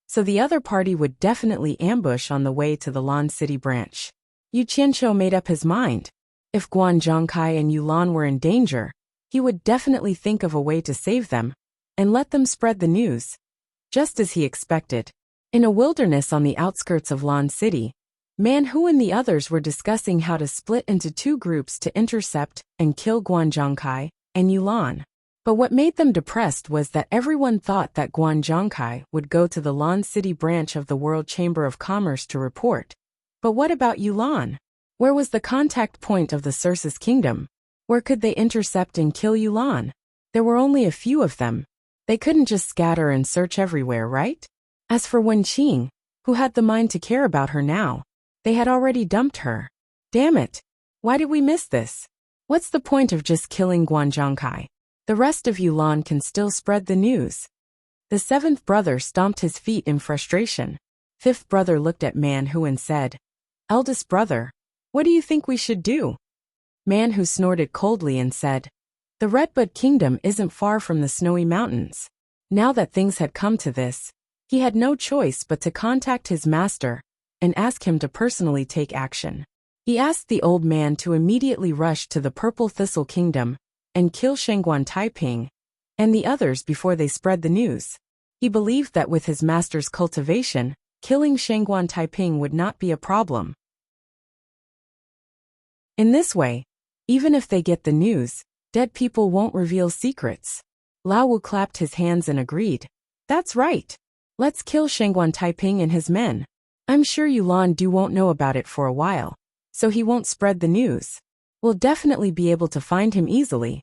so the other party would definitely ambush on the way to the Lan City branch. Yu Qianqiu made up his mind. If Guanzhongkai and Yulan were in danger, he would definitely think of a way to save them and let them spread the news. Just as he expected, in a wilderness on the outskirts of Lan City, Man Hu and the others were discussing how to split into 2 groups to intercept and kill Guanzhongkai and Yulan. But what made them depressed was that everyone thought that Guanzhongkai would go to the Lan City branch of the World Chamber of Commerce to report. But what about Yulan? Where was the contact point of the Circe's kingdom? Where could they intercept and kill Yulan? There were only a few of them. They couldn't just scatter and search everywhere, right? As for Wen Qing, who had the mind to care about her now, they had already dumped her. Damn it! Why did we miss this? What's the point of just killing Guanzhongkai? The rest of Yulan can still spread the news. The 7th brother stomped his feet in frustration. 5th brother looked at Man Hu and said, Eldest brother, what do you think we should do? Man Hu snorted coldly and said, The Redbud Kingdom isn't far from the snowy mountains. Now that things had come to this, he had no choice but to contact his master and ask him to personally take action. He asked the old man to immediately rush to the Purple Thistle Kingdom and kill Shengguan Taiping and the others before they spread the news. He believed that with his master's cultivation, killing Shengguan Taiping would not be a problem. In this way, even if they get the news, dead people won't reveal secrets. Lao Wu clapped his hands and agreed. That's right. Let's kill Shengguan Taiping and his men. I'm sure Yulan Du won't know about it for a while, so he won't spread the news. We'll definitely be able to find him easily.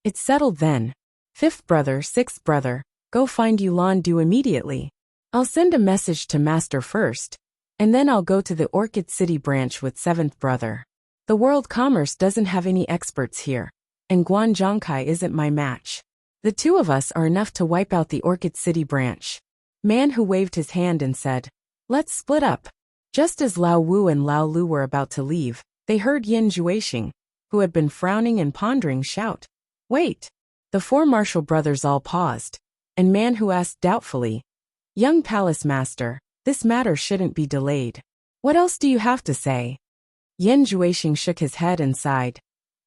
It's settled then. 5th brother, 6th brother, go find Yulan Du immediately. I'll send a message to Master first, and then I'll go to the Orchid City branch with 7th brother. The World Commerce doesn't have any experts here, and Guanzhongkai isn't my match. The 2 of us are enough to wipe out the Orchid City branch. Man Hu waved his hand and said, Let's split up. Just as Lao Wu and Lao Lu were about to leave, they heard Yin Juixing, who had been frowning and pondering, shout, Wait! The 4 martial brothers all paused, and Man Hu asked doubtfully, Young Palace Master, this matter shouldn't be delayed. What else do you have to say? Yin Juixing shook his head and sighed.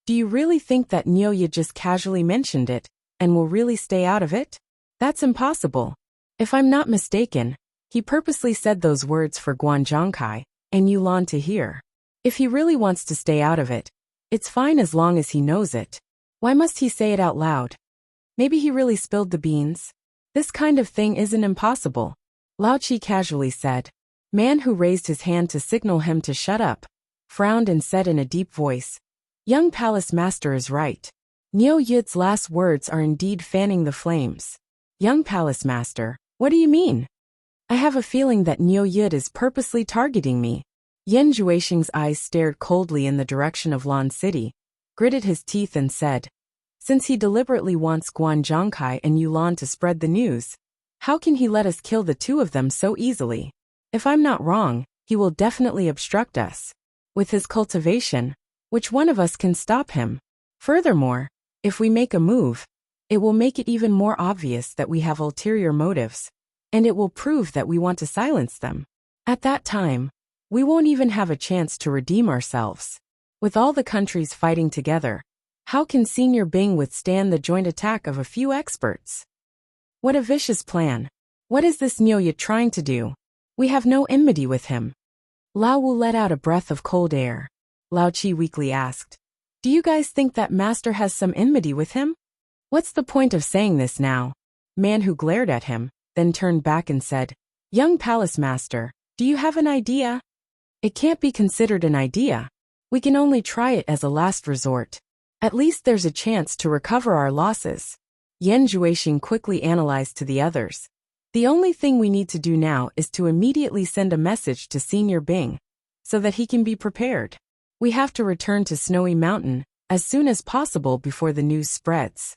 Do you really think that Nyoye just casually mentioned it, and will really stay out of it? That's impossible. If I'm not mistaken, he purposely said those words for Guan Zhongkai and Yulan to hear. If he really wants to stay out of it, it's fine as long as he knows it. Why must he say it out loud? Maybe he really spilled the beans? This kind of thing isn't impossible, Lao Chi casually said. Man who raised his hand to signal him to shut up, frowned and said in a deep voice, "Young palace master is right. Niu Yid's last words are indeed fanning the flames." Young palace master, what do you mean? I have a feeling that Niu Yid is purposely targeting me. Yan Juexing's eyes stared coldly in the direction of Lan City, gritted his teeth and said, "Since he deliberately wants Guan Zhongkai and Yulan to spread the news, how can he let us kill the two of them so easily? If I'm not wrong, he will definitely obstruct us. With his cultivation, which one of us can stop him? Furthermore, if we make a move, it will make it even more obvious that we have ulterior motives, and it will prove that we want to silence them. At that time, we won't even have a chance to redeem ourselves. With all the countries fighting together, how can Senior Bing withstand the joint attack of a few experts? What a vicious plan. What is this Nyoya trying to do? We have no enmity with him." Lao Wu let out a breath of cold air. Lao Chi weakly asked, "Do you guys think that master has some enmity with him? What's the point of saying this now?" Man who glared at him, then turned back and said, "Young palace master, do you have an idea?" "It can't be considered an idea. We can only try it as a last resort. At least there's a chance to recover our losses." Yan Juexing quickly analyzed to the others. "The only thing we need to do now is to immediately send a message to Senior Bing, so that he can be prepared. We have to return to Snowy Mountain as soon as possible before the news spreads.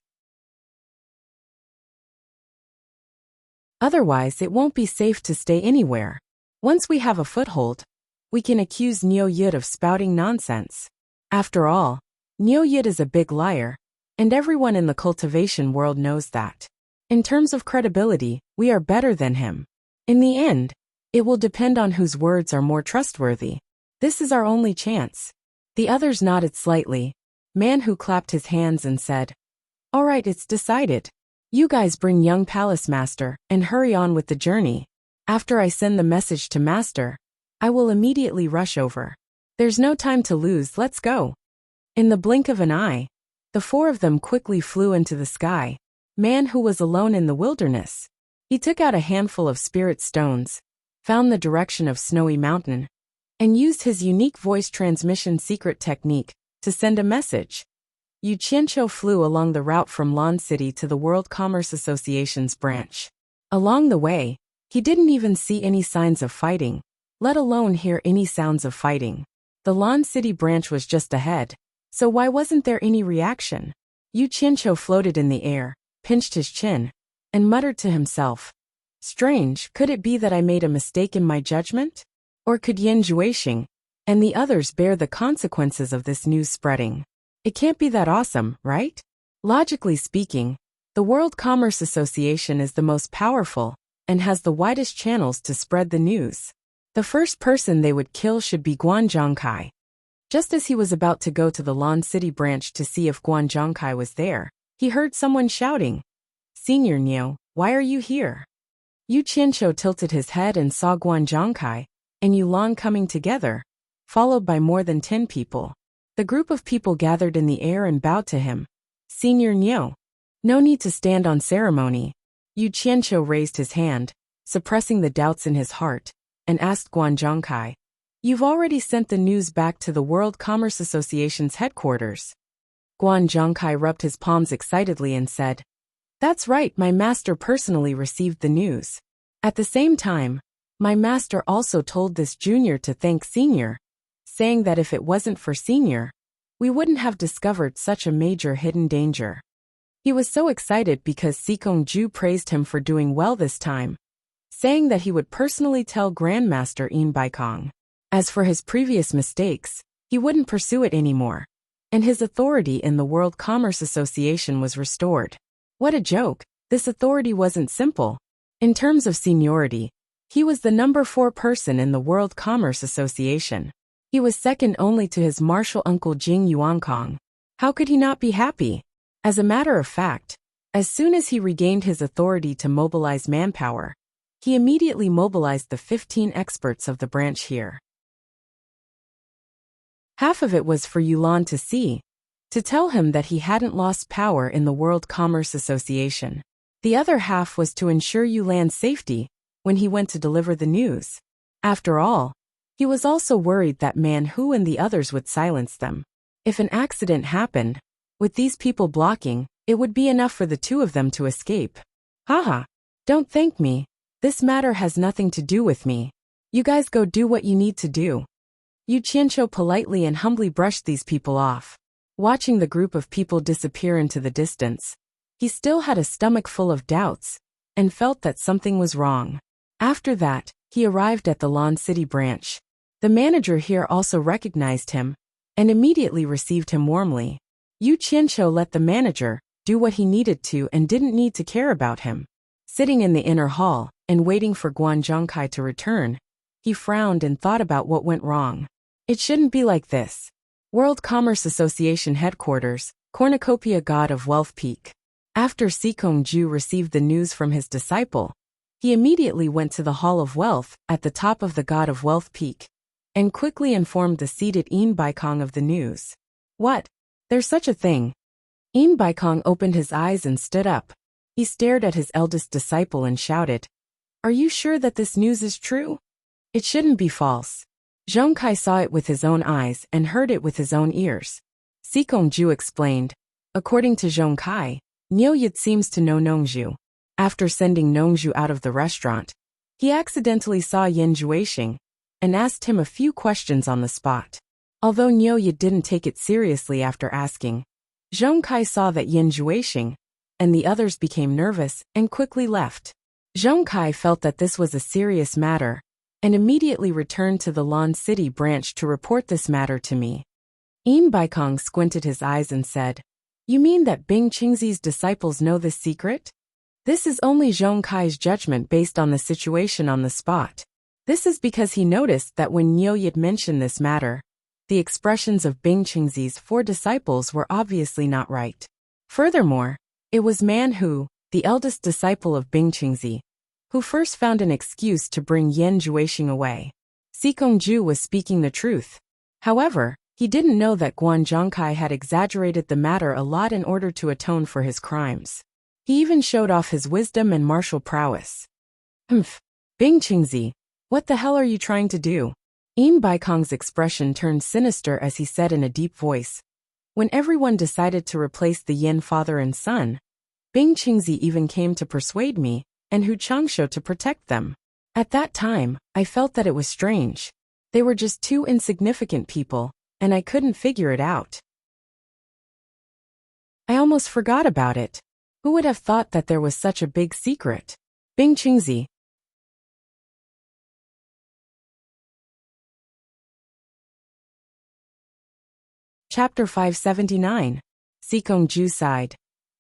Otherwise, it won't be safe to stay anywhere. Once we have a foothold, we can accuse Niu Yid of spouting nonsense. After all, Niu Yid is a big liar, and everyone in the cultivation world knows that. In terms of credibility, we are better than him. In the end, it will depend on whose words are more trustworthy. This is our only chance." The others nodded slightly. Man who clapped his hands and said, "All right, it's decided. You guys bring young palace master and hurry on with the journey. After I send the message to master, I will immediately rush over. There's no time to lose, let's go." In the blink of an eye, the four of them quickly flew into the sky. Man who was alone in the wilderness. He took out a handful of spirit stones, found the direction of Snowy Mountain, and used his unique voice transmission secret technique to send a message. Yu Qianqiu flew along the route from Lan City to the World Commerce Association's branch. Along the way, he didn't even see any signs of fighting, let alone hear any sounds of fighting. The Lan City branch was just ahead, so why wasn't there any reaction? Yu Qianqiu floated in the air, pinched his chin, and muttered to himself, "Strange, could it be that I made a mistake in my judgment? Or could Yan Juexing and the others bear the consequences of this news spreading? It can't be that awesome, right?" Logically speaking, the World Commerce Association is the most powerful and has the widest channels to spread the news. The first person they would kill should be Guan Zhongkai. Just as he was about to go to the Lan City branch to see if Guan Zhongkai was there, he heard someone shouting, "Senior Niu, why are you here?" Yu Qianqiu tilted his head and saw Guan Zhongkai and Yulan coming together, followed by more than 10 people. The group of people gathered in the air and bowed to him. "Senior Niu." "No need to stand on ceremony." Yu Qianqiu raised his hand, suppressing the doubts in his heart, and asked Guan Zhongkai, "You've already sent the news back to the World Commerce Association's headquarters?" Guan Zhongkai rubbed his palms excitedly and said, "That's right, my master personally received the news. At the same time, my master also told this junior to thank senior, saying that if it wasn't for senior, we wouldn't have discovered such a major hidden danger." He was so excited because Sikong Ju praised him for doing well this time, saying that he would personally tell Grandmaster Yin Baikong. As for his previous mistakes, he wouldn't pursue it anymore, and his authority in the World Commerce Association was restored. What a joke! This authority wasn't simple. In terms of seniority, he was the number 4 person in the World Commerce Association. He was second only to his martial uncle Jing Yuankong. How could he not be happy? As a matter of fact, As soon as he regained his authority to mobilize manpower, he immediately mobilized the 15 experts of the branch here. Half of it was for Yulan to see, to tell him that he hadn't lost power in the World Commerce Association. The other half was to ensure Yulan's safety when he went to deliver the news. After all, he was also worried that Man Hu and the others would silence them. If an accident happened, with these people blocking, it would be enough for the two of them to escape. Haha, don't thank me. This matter has nothing to do with me. You guys go do what you need to do. Yu Qianqiu politely and humbly brushed these people off. Watching the group of people disappear into the distance, he still had a stomach full of doubts, and felt that something was wrong. After that, he arrived at the Lan City branch. The manager here also recognized him, and immediately received him warmly. Yu Qianqiu let the manager do what he needed to and didn't need to care about him. Sitting in the inner hall, and waiting for Guan Zhongkai to return, he frowned and thought about what went wrong. It shouldn't be like this. World Commerce Association Headquarters, Cornucopia God of Wealth Peak. After Sikong-ju received the news from his disciple, he immediately went to the Hall of Wealth at the top of the God of Wealth Peak, and quickly informed the seated Yin Baikong of the news. What? There's such a thing. Yin Baikong opened his eyes and stood up. He stared at his eldest disciple and shouted, "Are you sure that this news is true? It shouldn't be false." Zhongkai saw it with his own eyes and heard it with his own ears. Sikong-ju explained, according to Zhongkai, Niuyid seems to know Nongzhu. After sending Nongzhu out of the restaurant, he accidentally saw Yin Juexing and asked him a few questions on the spot. Although Niuyid didn't take it seriously after asking, Zhongkai saw that Yin Juexing and the others became nervous and quickly left. Zhongkai felt that this was a serious matter and immediately returned to the Lan City branch to report this matter to me. Yin Baikong squinted his eyes and said, "You mean that Bing Qingzi's disciples know this secret?" This is only Zhongkai's judgment based on the situation on the spot. This is because he noticed that when Niuyid mentioned this matter, the expressions of Bing Qingzi's 4 disciples were obviously not right. Furthermore, it was Man Hu, the eldest disciple of Bing Qingzi, who first found an excuse to bring Yin Juexing away. Sikong-ju was speaking the truth. However, he didn't know that Guan Zhongkai had exaggerated the matter a lot in order to atone for his crimes. He even showed off his wisdom and martial prowess. Bing Qingzi, what the hell are you trying to do? Yin Baikong's expression turned sinister as he said in a deep voice. When everyone decided to replace the Yin father and son, Bing Qingzi even came to persuade me and Hu Changshu to protect them. At that time, I felt that it was strange. They were just 2 insignificant people, and I couldn't figure it out. I almost forgot about it. Who would have thought that there was such a big secret? Bing Qingzi. Chapter 579. Sikong-ju sighed.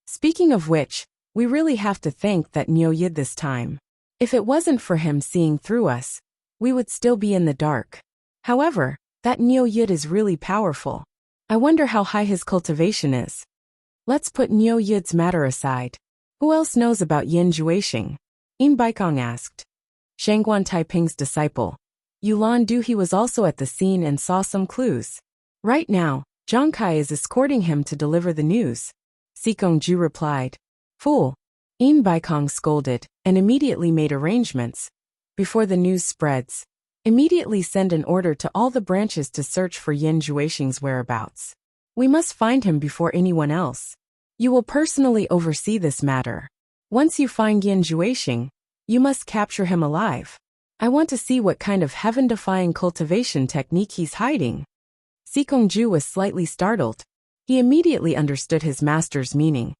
Speaking of which, we really have to thank that Niuyid this time. If it wasn't for him seeing through us, we would still be in the dark. However, that Niuyid is really powerful. I wonder how high his cultivation is. Let's put Niuyid's matter aside. Who else knows about Yin Juexing? Yin Baikong asked. Shangguan Taiping's disciple. Yulan Duhe was also at the scene and saw some clues. Right now, Zhongkai is escorting him to deliver the news. Sikong-ju replied. Fool. Yin Baikong scolded, and immediately made arrangements. Before the news spreads, immediately send an order to all the branches to search for Yin Juexing's whereabouts. We must find him before anyone else. You will personally oversee this matter. Once you find Yin Juexing, you must capture him alive. I want to see what kind of heaven-defying cultivation technique he's hiding. Sikong-ju was slightly startled. He immediately understood his master's meaning.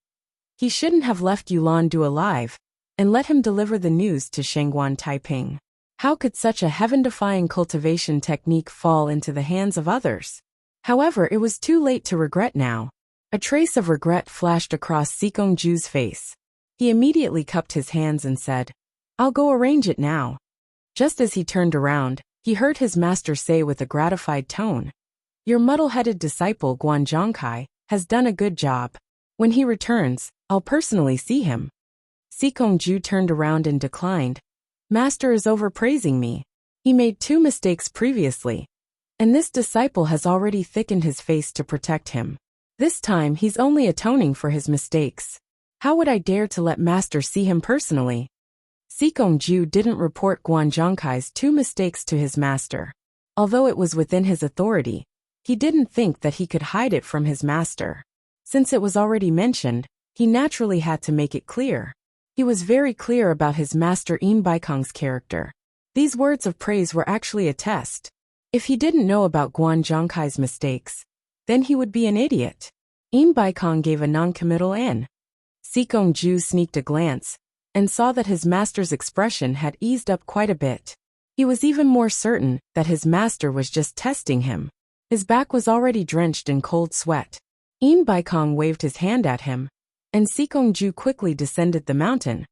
He shouldn't have left Yulan Du alive and let him deliver the news to Shangguan Taiping. How could such a heaven-defying cultivation technique fall into the hands of others? However, it was too late to regret now. A trace of regret flashed across Sikong-ju's face. He immediately cupped his hands and said, "I'll go arrange it now." Just as he turned around, he heard his master say with a gratified tone, "Your muddle-headed disciple Guan Zhongkai has done a good job." When he returns, I'll personally see him. Sikongju turned around and declined. Master is overpraising me. He made 2 mistakes previously, and this disciple has already thickened his face to protect him. This time he's only atoning for his mistakes. How would I dare to let Master see him personally? Sikongju didn't report Guan Zhongkai's 2 mistakes to his master. Although it was within his authority, he didn't think that he could hide it from his master. Since it was already mentioned, he naturally had to make it clear. He was very clear about his master Im Baikong's character. These words of praise were actually a test. If he didn't know about Guan Zhongkai's mistakes, then he would be an idiot. Im Baikong gave a non-committal N. Sikongju sneaked a glance and saw that his master's expression had eased up quite a bit. He was even more certain that his master was just testing him. His back was already drenched in cold sweat. Im Baikong waved his hand at him, and Sikongju quickly descended the mountain.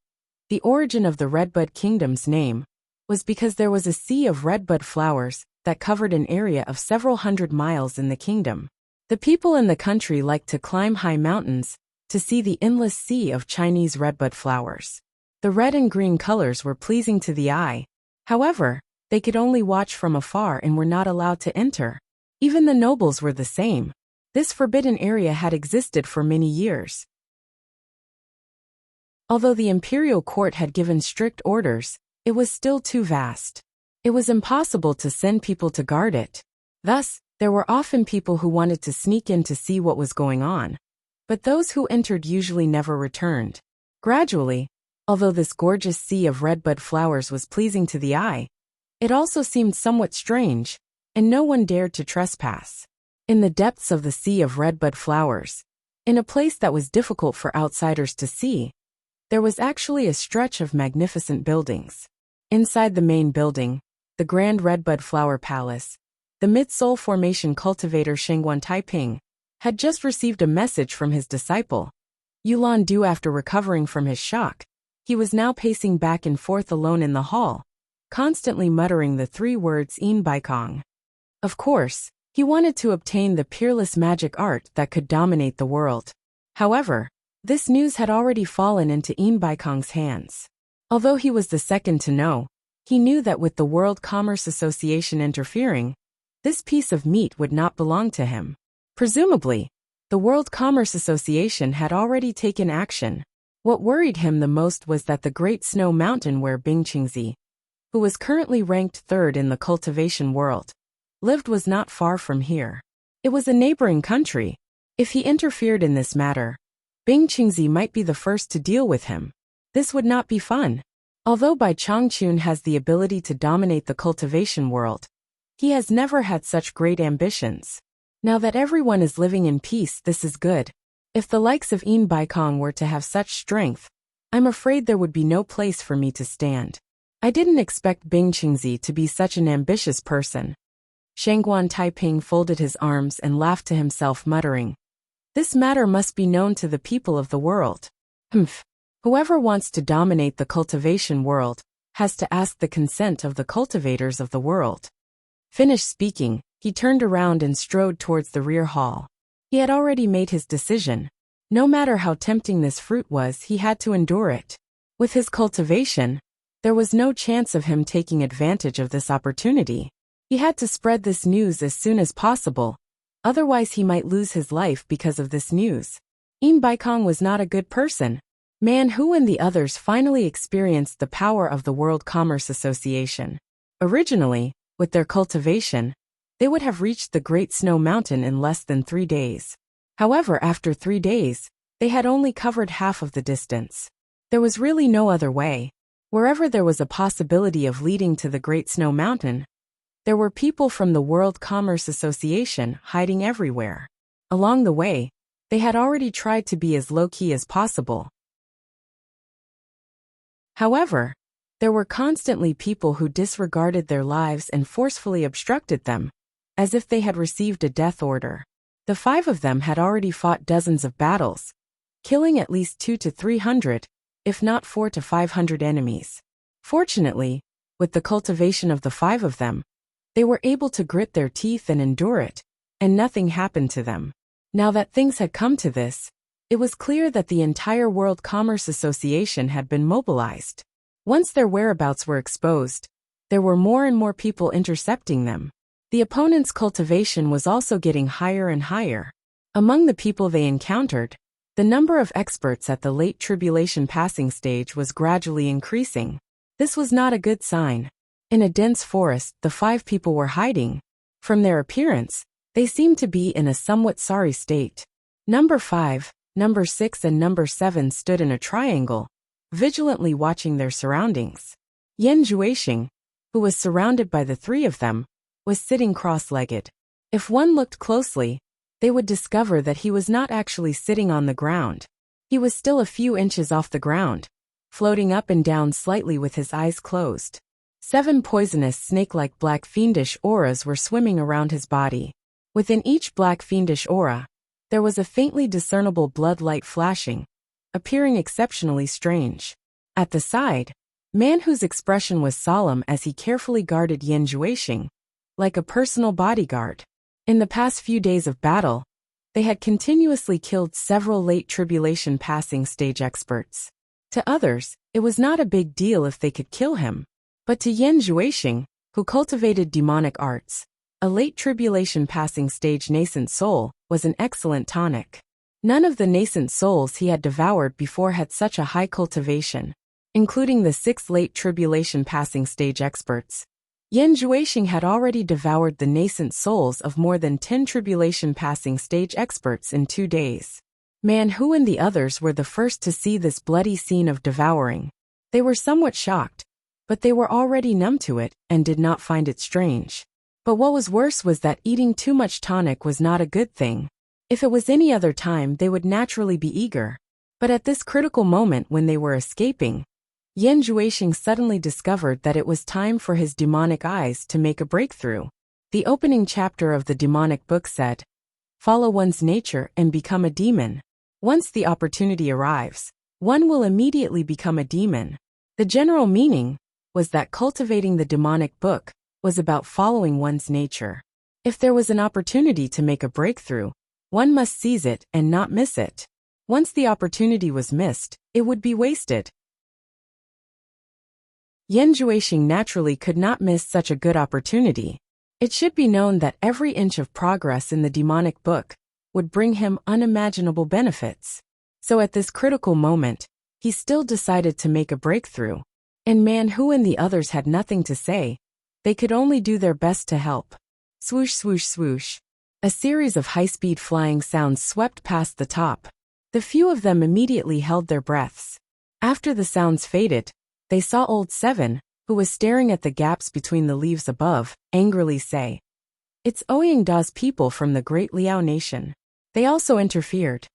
The origin of the Redbud Kingdom's name was because there was a sea of redbud flowers that covered an area of several hundred miles in the kingdom. The people in the country liked to climb high mountains to see the endless sea of Chinese redbud flowers. The red and green colors were pleasing to the eye. However, they could only watch from afar and were not allowed to enter. Even the nobles were the same. This forbidden area had existed for many years. Although the imperial court had given strict orders, it was still too vast. It was impossible to send people to guard it. Thus, there were often people who wanted to sneak in to see what was going on. But those who entered usually never returned. Gradually, although this gorgeous sea of redbud flowers was pleasing to the eye, it also seemed somewhat strange, and no one dared to trespass. In the depths of the sea of redbud flowers, in a place that was difficult for outsiders to see, there was actually a stretch of magnificent buildings. Inside the main building, the Grand Redbud Flower Palace, the Mid-Soul Formation cultivator Shengguan Taiping had just received a message from his disciple, Yulan Du. After recovering from his shock, he was now pacing back and forth alone in the hall, constantly muttering the 3 words Im Baikong. Of course, he wanted to obtain the peerless magic art that could dominate the world. However, this news had already fallen into Im Baikong's hands. Although he was the second to know, he knew that with the World Commerce Association interfering, this piece of meat would not belong to him. Presumably, the World Commerce Association had already taken action. What worried him the most was that the Great Snow Mountain where Bing Qingzi, who was currently ranked 3rd in the cultivation world, lived was not far from here. It was a neighboring country. If he interfered in this matter, Bing Qingzi might be the first to deal with him. This would not be fun. Although Bai Changchun has the ability to dominate the cultivation world, he has never had such great ambitions. Now that everyone is living in peace, this is good. If the likes of Im Baikong were to have such strength, I'm afraid there would be no place for me to stand. I didn't expect Bing Qingzi to be such an ambitious person. Shengguan Taiping folded his arms and laughed to himself, muttering, "This matter must be known to the people of the world. Humph. Whoever wants to dominate the cultivation world has to ask the consent of the cultivators of the world." Finished speaking, he turned around and strode towards the rear hall. He had already made his decision. No matter how tempting this fruit was, he had to endure it. With his cultivation, there was no chance of him taking advantage of this opportunity. He had to spread this news as soon as possible, otherwise he might lose his life because of this news. Im Baikong was not a good person. Man Hu and the others finally experienced the power of the World Commerce Association. Originally, with their cultivation, they would have reached the Great Snow Mountain in less than 3 days. However, after 3 days, they had only covered half of the distance. There was really no other way. Wherever there was a possibility of leading to the Great Snow Mountain, there were people from the World Commerce Association hiding everywhere. Along the way, they had already tried to be as low-key as possible. However, there were constantly people who disregarded their lives and forcefully obstructed them, as if they had received a death order. The 5 of them had already fought dozens of battles, killing at least 200 to 300, if not 400 to 500 enemies. Fortunately, with the cultivation of the 5 of them, they were able to grit their teeth and endure it, and nothing happened to them. Now that things had come to this, It was clear that the entire World Commerce Association had been mobilized. Once their whereabouts were exposed, there were more and more people intercepting them. The opponents' cultivation was also getting higher and higher. Among the people they encountered, the number of experts at the late tribulation passing stage was gradually increasing. This was not a good sign. In a dense forest, the 5 people were hiding. From their appearance, they seemed to be in a somewhat sorry state. Number 5, Number 6 and Number 7 stood in a triangle, vigilantly watching their surroundings. Yan Juexing, who was surrounded by the 3 of them, was sitting cross-legged. If one looked closely, they would discover that he was not actually sitting on the ground. He was still a few inches off the ground, floating up and down slightly with his eyes closed. 7 poisonous snake-like black fiendish auras were swimming around his body. Within each black fiendish aura, there was a faintly discernible blood light flashing, appearing exceptionally strange. At the side, man whose expression was solemn as he carefully guarded Yan Juexing, like a personal bodyguard. In the past few days of battle, they had continuously killed several late tribulation passing stage experts. To others, it was not a big deal if they could kill him. But to Yan Juexing, who cultivated demonic arts, a late tribulation passing stage nascent soul was an excellent tonic. None of the nascent souls he had devoured before had such a high cultivation, including the 6 late tribulation passing stage experts. Yan Juexing had already devoured the nascent souls of more than 10 tribulation passing stage experts in 2 days. Man Hu and the others were the first to see this bloody scene of devouring. They were somewhat shocked, but they were already numb to it and did not find it strange. But what was worse was that eating too much tonic was not a good thing. If it was any other time, they would naturally be eager. But at this critical moment when they were escaping, Yan Juexing suddenly discovered that it was time for his demonic eyes to make a breakthrough. The opening chapter of the demonic book said, "Follow one's nature and become a demon. Once the opportunity arrives, one will immediately become a demon." The general meaning was that cultivating the demonic book was about following one's nature. If there was an opportunity to make a breakthrough, one must seize it and not miss it. Once the opportunity was missed, it would be wasted. Yan Juexing naturally could not miss such a good opportunity. It should be known that every inch of progress in the demonic book would bring him unimaginable benefits. So at this critical moment, he still decided to make a breakthrough. And Man Hu and the others had nothing to say. They could only do their best to help. Swoosh, swoosh, swoosh. A series of high-speed flying sounds swept past the top. The few of them immediately held their breaths. After the sounds faded, they saw Old 7, who was staring at the gaps between the leaves above, angrily say, "It's Ouyang Da's people from the Great Liao Nation." They also interfered.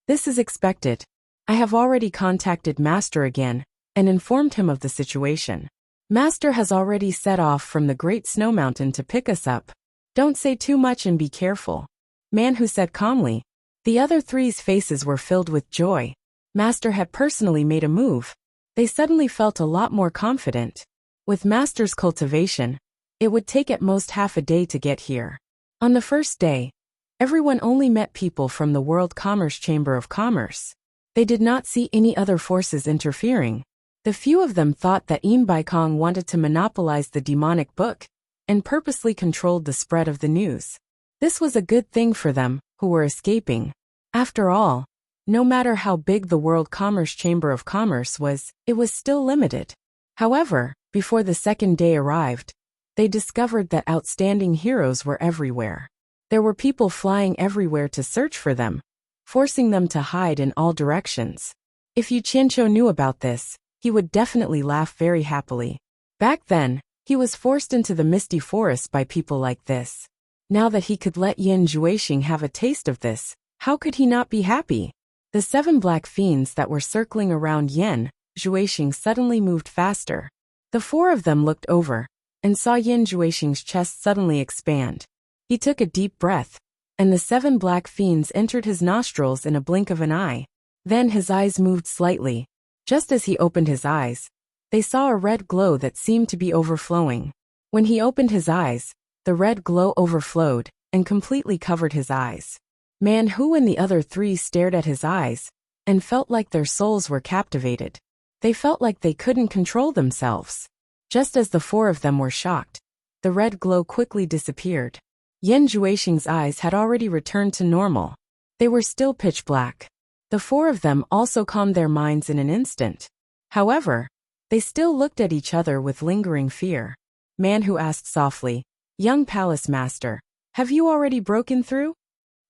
"This is expected. I have already contacted Master again and informed him of the situation. Master has already set off from the Great Snow Mountain to pick us up. Don't say too much and be careful." Man Hu said calmly. The other 3's faces were filled with joy. Master had personally made a move. They suddenly felt a lot more confident. With Master's cultivation, it would take at most half a day to get here. On the first day, everyone only met people from the World Commerce Chamber of Commerce. They did not see any other forces interfering. The few of them thought that Yin Baikong wanted to monopolize the demonic book and purposely controlled the spread of the news. This was a good thing for them, who were escaping. After all, no matter how big the World Commerce Chamber of Commerce was, it was still limited. However, before the second day arrived, they discovered that outstanding heroes were everywhere. There were people flying everywhere to search for them, forcing them to hide in all directions. If Yu Qianqiu knew about this, he would definitely laugh very happily. Back then, he was forced into the misty forest by people like this. Now that he could let Yan Juexing have a taste of this, how could he not be happy? The 7 black fiends that were circling around Yan Juexing suddenly moved faster. The 4 of them looked over and saw Yan Juexing's chest suddenly expand. He took a deep breath, and the 7 black fiends entered his nostrils in a blink of an eye. Then his eyes moved slightly. Just as he opened his eyes, they saw a red glow that seemed to be overflowing. When he opened his eyes, the red glow overflowed and completely covered his eyes. Man Hu and the other three stared at his eyes and felt like their souls were captivated. They felt like they couldn't control themselves. Just as the four of them were shocked, the red glow quickly disappeared. Yan Juexing's eyes had already returned to normal. They were still pitch black. The four of them also calmed their minds in an instant. However, they still looked at each other with lingering fear. Man Hu asked softly, "Young palace master, have you already broken through?"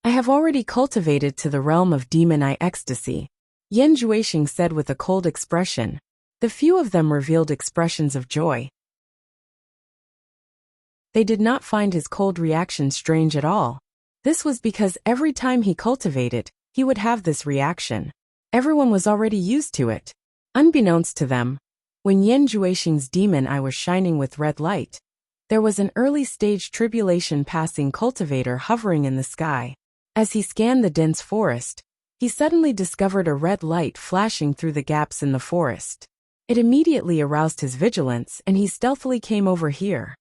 "I have already cultivated to the realm of demon eye ecstasy," Yan Juexing said with a cold expression. The few of them revealed expressions of joy. They did not find his cold reaction strange at all. This was because every time he cultivated, he would have this reaction. Everyone was already used to it. Unbeknownst to them, when Yan Juexing's demon eye was shining with red light, there was an early-stage tribulation passing cultivator hovering in the sky. As he scanned the dense forest, he suddenly discovered a red light flashing through the gaps in the forest. It immediately aroused his vigilance and he stealthily came over here.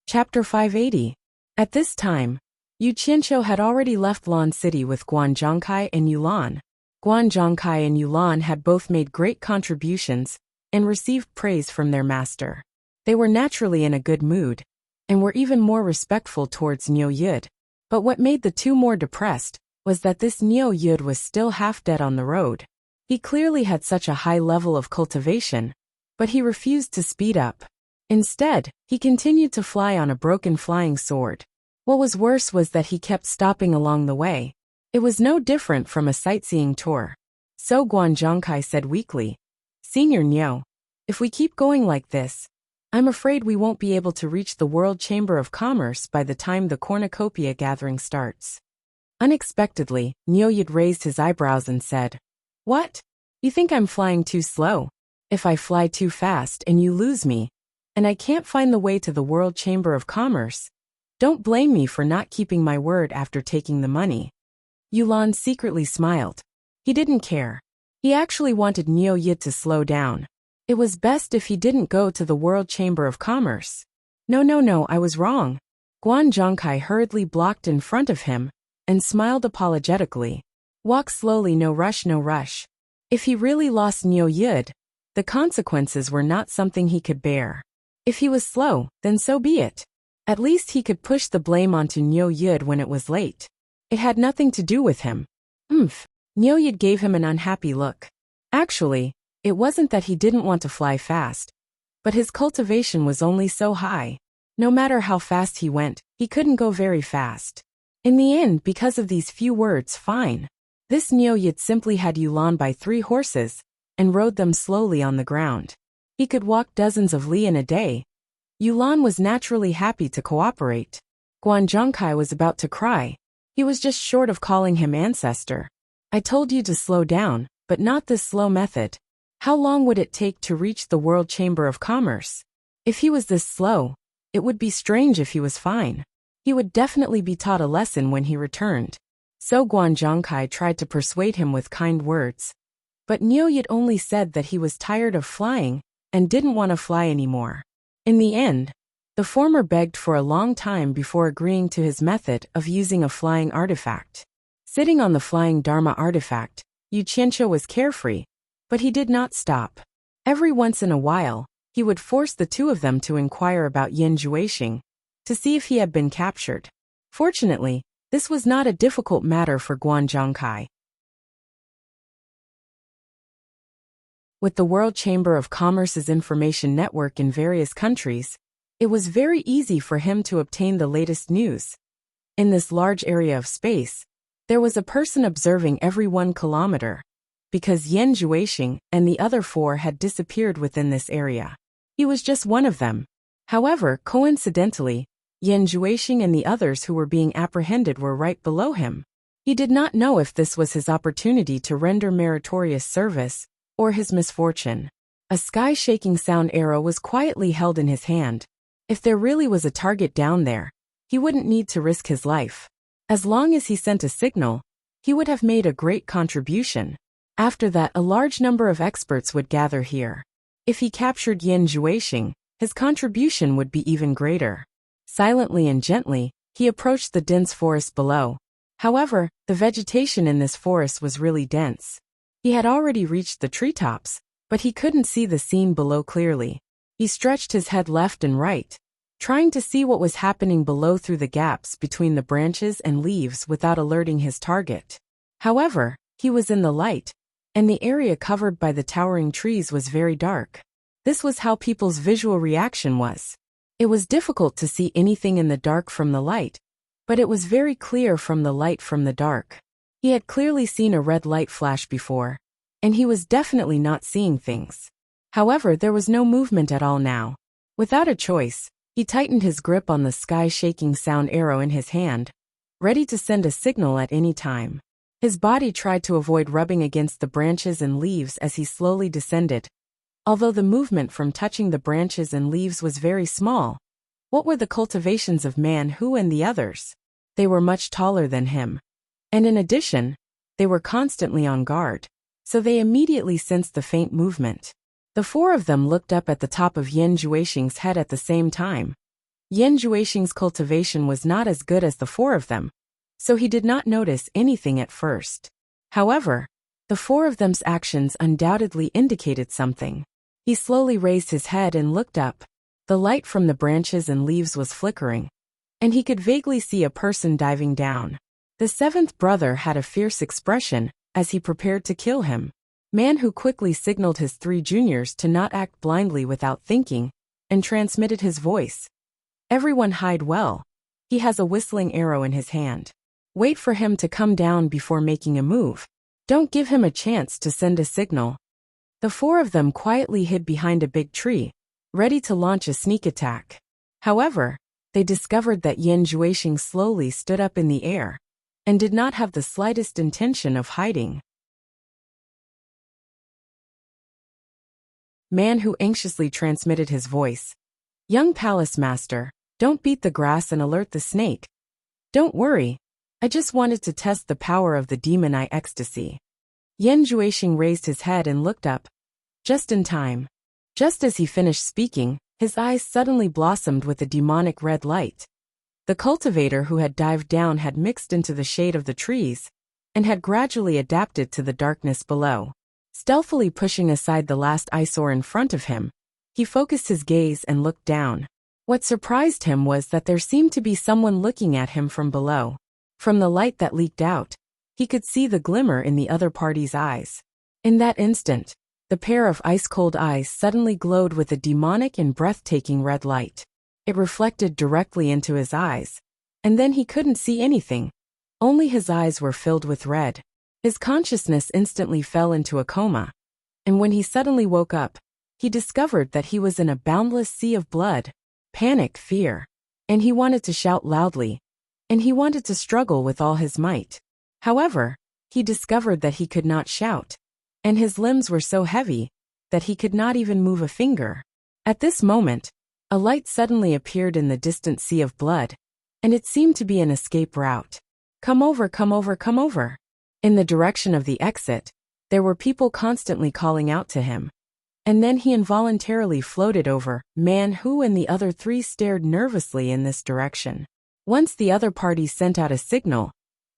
Chapter 580. At this time, Yu Qianqiu had already left Lan City with Guan Zhongkai and Yulan. Guan Zhongkai and Yulan had both made great contributions and received praise from their master. They were naturally in a good mood, and were even more respectful towards Niu Yud. But what made the two more depressed was that this Niu Yud was still half dead on the road. He clearly had such a high level of cultivation, but he refused to speed up. Instead, he continued to fly on a broken flying sword. What was worse was that he kept stopping along the way. It was no different from a sightseeing tour. So Guan Zhongkai said weakly, "Senior Niu, if we keep going like this, I'm afraid we won't be able to reach the World Chamber of Commerce by the time the cornucopia gathering starts." Unexpectedly, Niu Yud raised his eyebrows and said, "What? You think I'm flying too slow? If I fly too fast and you lose me, and I can't find the way to the World Chamber of Commerce, don't blame me for not keeping my word after taking the money." Yulan secretly smiled. He didn't care. He actually wanted Niu Yud to slow down. It was best if he didn't go to the World Chamber of Commerce. No, I was wrong." Guan Zhongkai hurriedly blocked in front of him and smiled apologetically. "Walk slowly, no rush, no rush." If he really lost Niu Yud, the consequences were not something he could bear. If he was slow, then so be it. At least he could push the blame onto Niu Yud when it was late. It had nothing to do with him. Niu Yud gave him an unhappy look. Actually, it wasn't that he didn't want to fly fast, but his cultivation was only so high. No matter how fast he went, he couldn't go very fast. In the end, because of these few words, fine. This Niu Yud simply had Yulan by 3 horses and rode them slowly on the ground. He could walk dozens of li in a day. Yulan was naturally happy to cooperate. Guan Zhongkai was about to cry. He was just short of calling him ancestor. "I told you to slow down, but not this slow method. How long would it take to reach the World Chamber of Commerce? If he was this slow, it would be strange if he was fine. He would definitely be taught a lesson when he returned." So Guan Zhongkai tried to persuade him with kind words. But Niu Yud only said that he was tired of flying and didn't want to fly anymore. In the end, the former begged for a long time before agreeing to his method of using a flying artifact. Sitting on the flying Dharma artifact, Yu Qianqiu was carefree, but he did not stop. Every once in a while, he would force the two of them to inquire about Yan Juexing, to see if he had been captured. Fortunately, this was not a difficult matter for Guan Zhongkai. With the World Chamber of Commerce's information network in various countries, it was very easy for him to obtain the latest news. In this large area of space, there was a person observing every 1 kilometer, because Yan Juexing and the other 4 had disappeared within this area. He was just one of them. However, coincidentally, Yan Juexing and the others who were being apprehended were right below him. He did not know if this was his opportunity to render meritorious service, or his misfortune. A sky-shaking sound arrow was quietly held in his hand. If there really was a target down there, he wouldn't need to risk his life. As long as he sent a signal, he would have made a great contribution. After that, a large number of experts would gather here. If he captured Yan Juexing, his contribution would be even greater. Silently and gently, he approached the dense forest below. However, the vegetation in this forest was really dense. He had already reached the treetops, but he couldn't see the scene below clearly. He stretched his head left and right, trying to see what was happening below through the gaps between the branches and leaves without alerting his target. However, he was in the light, and the area covered by the towering trees was very dark. This was how people's visual reaction was. It was difficult to see anything in the dark from the light, but it was very clear from the light from the dark. He had clearly seen a red light flash before, and he was definitely not seeing things. However, there was no movement at all now. Without a choice, he tightened his grip on the sky-shaking sound arrow in his hand, ready to send a signal at any time. His body tried to avoid rubbing against the branches and leaves as he slowly descended. Although the movement from touching the branches and leaves was very small, what were the cultivations of Man-Hu and the others? They were much taller than him. And in addition, they were constantly on guard, so they immediately sensed the faint movement. The four of them looked up at the top of Yan Juexing's head at the same time. Yan Juexing's cultivation was not as good as the four of them, so he did not notice anything at first. However, the four of them's actions undoubtedly indicated something. He slowly raised his head and looked up. The light from the branches and leaves was flickering, and he could vaguely see a person diving down. The seventh brother had a fierce expression as he prepared to kill him. Man-Hu quickly signaled his three juniors to not act blindly without thinking, and transmitted his voice. Everyone hide well. He has a whistling arrow in his hand. Wait for him to come down before making a move. Don't give him a chance to send a signal. The four of them quietly hid behind a big tree, ready to launch a sneak attack. However, they discovered that Yan Juexing slowly stood up in the air, and did not have the slightest intention of hiding. Man-Hu anxiously transmitted his voice. Young Palace Master, don't beat the grass and alert the snake. Don't worry, I just wanted to test the power of the demon eye ecstasy. Yan Juexing raised his head and looked up. Just in time. Just as he finished speaking, his eyes suddenly blossomed with a demonic red light. The cultivator who had dived down had mixed into the shade of the trees, and had gradually adapted to the darkness below. Stealthily pushing aside the last eyesore in front of him, he focused his gaze and looked down. What surprised him was that there seemed to be someone looking at him from below. From the light that leaked out, he could see the glimmer in the other party's eyes. In that instant, the pair of ice-cold eyes suddenly glowed with a demonic and breathtaking red light. It reflected directly into his eyes, and then he couldn't see anything. Only his eyes were filled with red. His consciousness instantly fell into a coma, and when he suddenly woke up, he discovered that he was in a boundless sea of blood, panic, fear, and he wanted to shout loudly, and he wanted to struggle with all his might. However, he discovered that he could not shout, and his limbs were so heavy that he could not even move a finger. At this moment, a light suddenly appeared in the distant sea of blood, and it seemed to be an escape route. Come over, come over, come over. In the direction of the exit, there were people constantly calling out to him. And then he involuntarily floated over. Man-Hu and the other three stared nervously in this direction. Once the other party sent out a signal,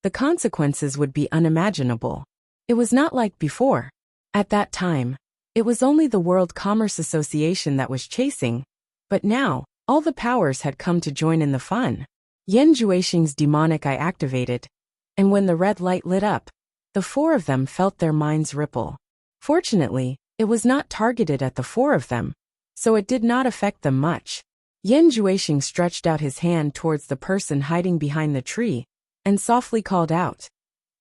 the consequences would be unimaginable. It was not like before. At that time, it was only the World Commerce Association that was chasing, but now, all the powers had come to join in the fun. Yan Juexing's demonic eye activated, and when the red light lit up, the four of them felt their minds ripple. Fortunately, it was not targeted at the four of them, so it did not affect them much. Yan Juexing stretched out his hand towards the person hiding behind the tree, and softly called out,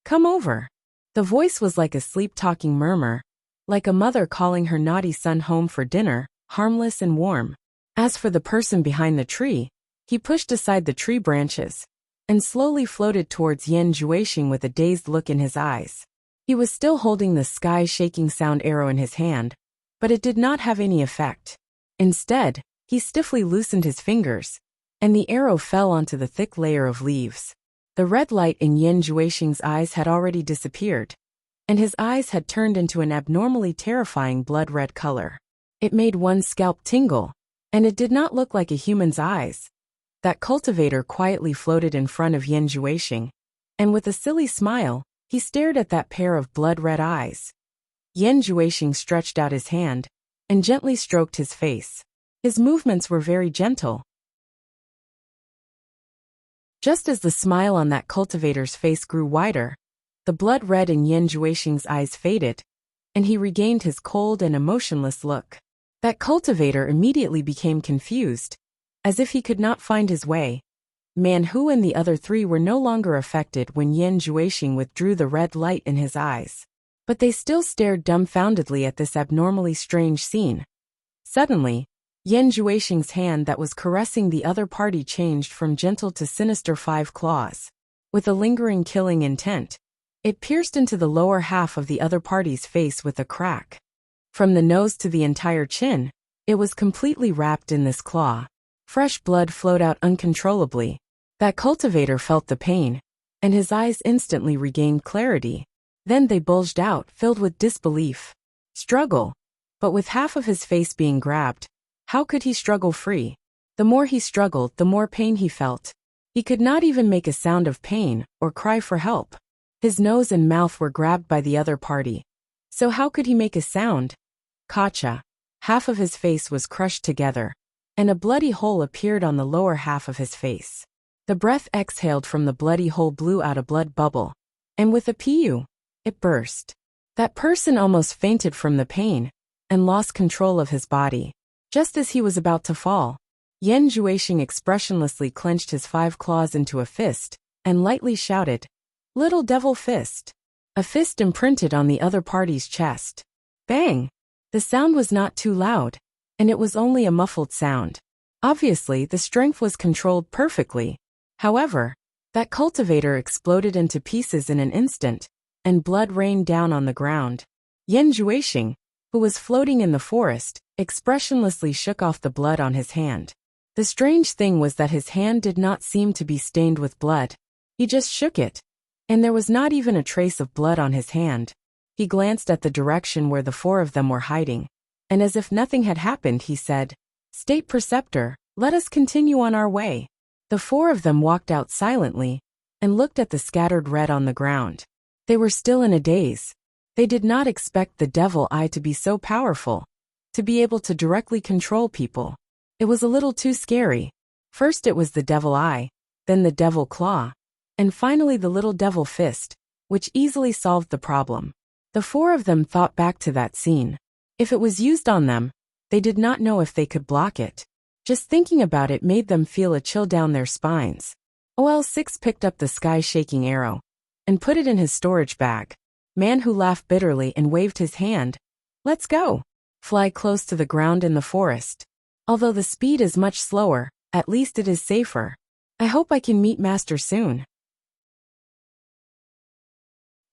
"Come over." The voice was like a sleep-talking murmur, like a mother calling her naughty son home for dinner, harmless and warm. As for the person behind the tree, he pushed aside the tree branches, and slowly floated towards Yan Juexing with a dazed look in his eyes. He was still holding the sky-shaking sound arrow in his hand, but it did not have any effect. Instead, he stiffly loosened his fingers, and the arrow fell onto the thick layer of leaves. The red light in Yan Juexing's eyes had already disappeared, and his eyes had turned into an abnormally terrifying blood-red color. It made one's scalp tingle, and it did not look like a human's eyes. that cultivator quietly floated in front of Yin Juexing, and with a silly smile, he stared at that pair of blood-red eyes. Yin Juexing stretched out his hand and gently stroked his face. His movements were very gentle. Just as the smile on that cultivator's face grew wider, the blood red in Yin Juexing's eyes faded, and he regained his cold and emotionless look. That cultivator immediately became confused, as if he could not find his way. Man Hu and the other three were no longer affected when Yin Juexing withdrew the red light in his eyes. But they still stared dumbfoundedly at this abnormally strange scene. Suddenly, Yin Juexing's hand that was caressing the other party changed from gentle to sinister 5 claws. With a lingering killing intent, it pierced into the lower half of the other party's face with a crack. From the nose to the entire chin, it was completely wrapped in this claw. Fresh blood flowed out uncontrollably. That cultivator felt the pain, and his eyes instantly regained clarity. Then they bulged out, filled with disbelief. Struggle. But with half of his face being grabbed, how could he struggle free? The more he struggled, the more pain he felt. He could not even make a sound of pain or cry for help. His nose and mouth were grabbed by the other party. So how could he make a sound? Gotcha. Half of his face was crushed together, and a bloody hole appeared on the lower half of his face. The breath exhaled from the bloody hole blew out a blood bubble, and with a pew, it burst. That person almost fainted from the pain and lost control of his body. Just as he was about to fall, Yin Juexing expressionlessly clenched his 5 claws into a fist and lightly shouted, "Little devil fist." A fist imprinted on the other party's chest. Bang! The sound was not too loud, and it was only a muffled sound. Obviously, the strength was controlled perfectly. However, that cultivator exploded into pieces in an instant, and blood rained down on the ground. Yin Juexing, who was floating in the forest, expressionlessly shook off the blood on his hand. The strange thing was that his hand did not seem to be stained with blood. He just shook it, and there was not even a trace of blood on his hand. He glanced at the direction where the 4 of them were hiding, and as if nothing had happened, he said, "State Preceptor, let us continue on our way." The 4 of them walked out silently and looked at the scattered red on the ground. They were still in a daze. They did not expect the devil eye to be so powerful, to be able to directly control people. It was a little too scary. First it was the devil eye, then the devil claw, and finally the little devil fist, which easily solved the problem. The 4 of them thought back to that scene. If it was used on them, they did not know if they could block it. Just thinking about it made them feel a chill down their spines. OL6 picked up the sky-shaking arrow and put it in his storage bag. Man Hu laughed bitterly and waved his hand. "Let's go. Fly close to the ground in the forest. Although the speed is much slower, at least it is safer. I hope I can meet Master soon."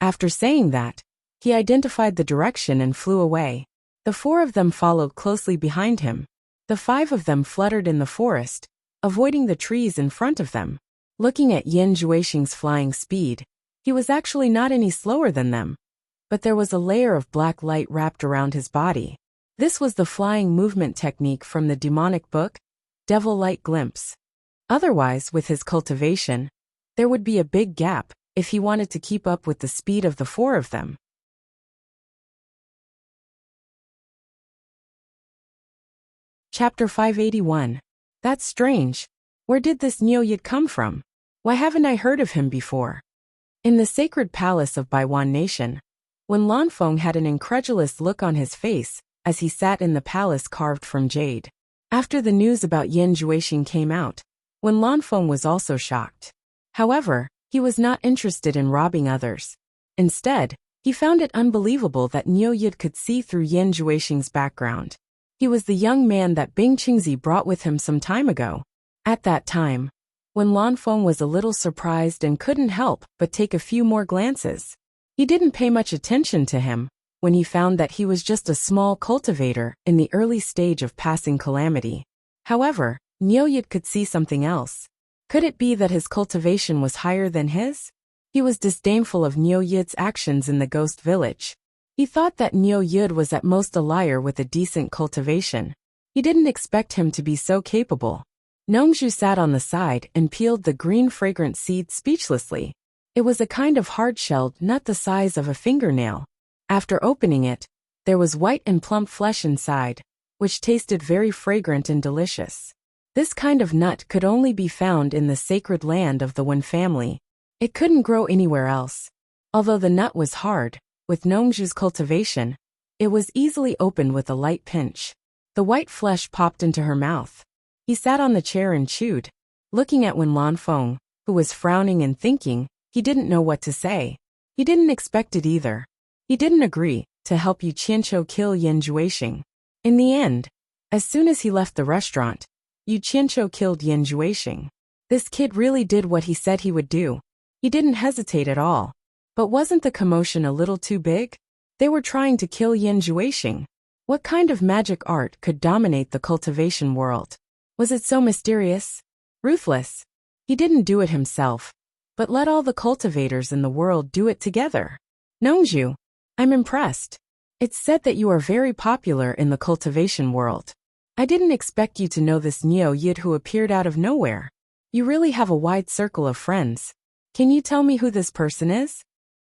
After saying that, he identified the direction and flew away. The 4 of them followed closely behind him. The 5 of them fluttered in the forest, avoiding the trees in front of them. Looking at Yin Juexing's flying speed, he was actually not any slower than them. But there was a layer of black light wrapped around his body. This was the flying movement technique from the demonic book, Devil Light Glimpse. Otherwise, with his cultivation, there would be a big gap if he wanted to keep up with the speed of the 4 of them. Chapter 581. That's strange. Where did this Neo-Yid come from? Why haven't I heard of him before? In the sacred palace of Baiwan Nation, when Lanfeng had an incredulous look on his face as he sat in the palace carved from jade. After the news about Yin Juexing came out, when Lanfeng was also shocked. However, he was not interested in robbing others. Instead, he found it unbelievable that Neo-Yid could see through Yin Juexing's background. He was the young man that Bing Qingzi brought with him some time ago. At that time, when Lanfeng was a little surprised and couldn't help but take a few more glances. He didn't pay much attention to him when he found that he was just a small cultivator in the early stage of passing calamity. However, Neo-Yid could see something else. Could it be that his cultivation was higher than his? He was disdainful of Neo-Yid's actions in the ghost village. He thought that Neo-Yid was at most a liar with a decent cultivation. He didn't expect him to be so capable. Nongju sat on the side and peeled the green fragrant seed speechlessly. It was a kind of hard-shelled nut the size of a fingernail. After opening it, there was white and plump flesh inside, which tasted very fragrant and delicious. This kind of nut could only be found in the sacred land of the Wen family. It couldn't grow anywhere else. Although the nut was hard, with Nongju's cultivation, it was easily opened with a light pinch. The white flesh popped into her mouth. He sat on the chair and chewed, looking at Wen Lanfeng, who was frowning and thinking. He didn't know what to say. He didn't expect it either. He didn't agree to help Yu Qianqiu kill Yan Juixing. In the end, as soon as he left the restaurant, Yu Qianqiu killed Yan Juixing. This kid really did what he said he would do. He didn't hesitate at all. But wasn't the commotion a little too big? They were trying to kill Yan Juixing. What kind of magic art could dominate the cultivation world? Was it so mysterious? Ruthless? He didn't do it himself, but let all the cultivators in the world do it together. Nongju, I'm impressed. It's said that you are very popular in the cultivation world. I didn't expect you to know this Niu Yid who appeared out of nowhere. You really have a wide circle of friends. Can you tell me who this person is?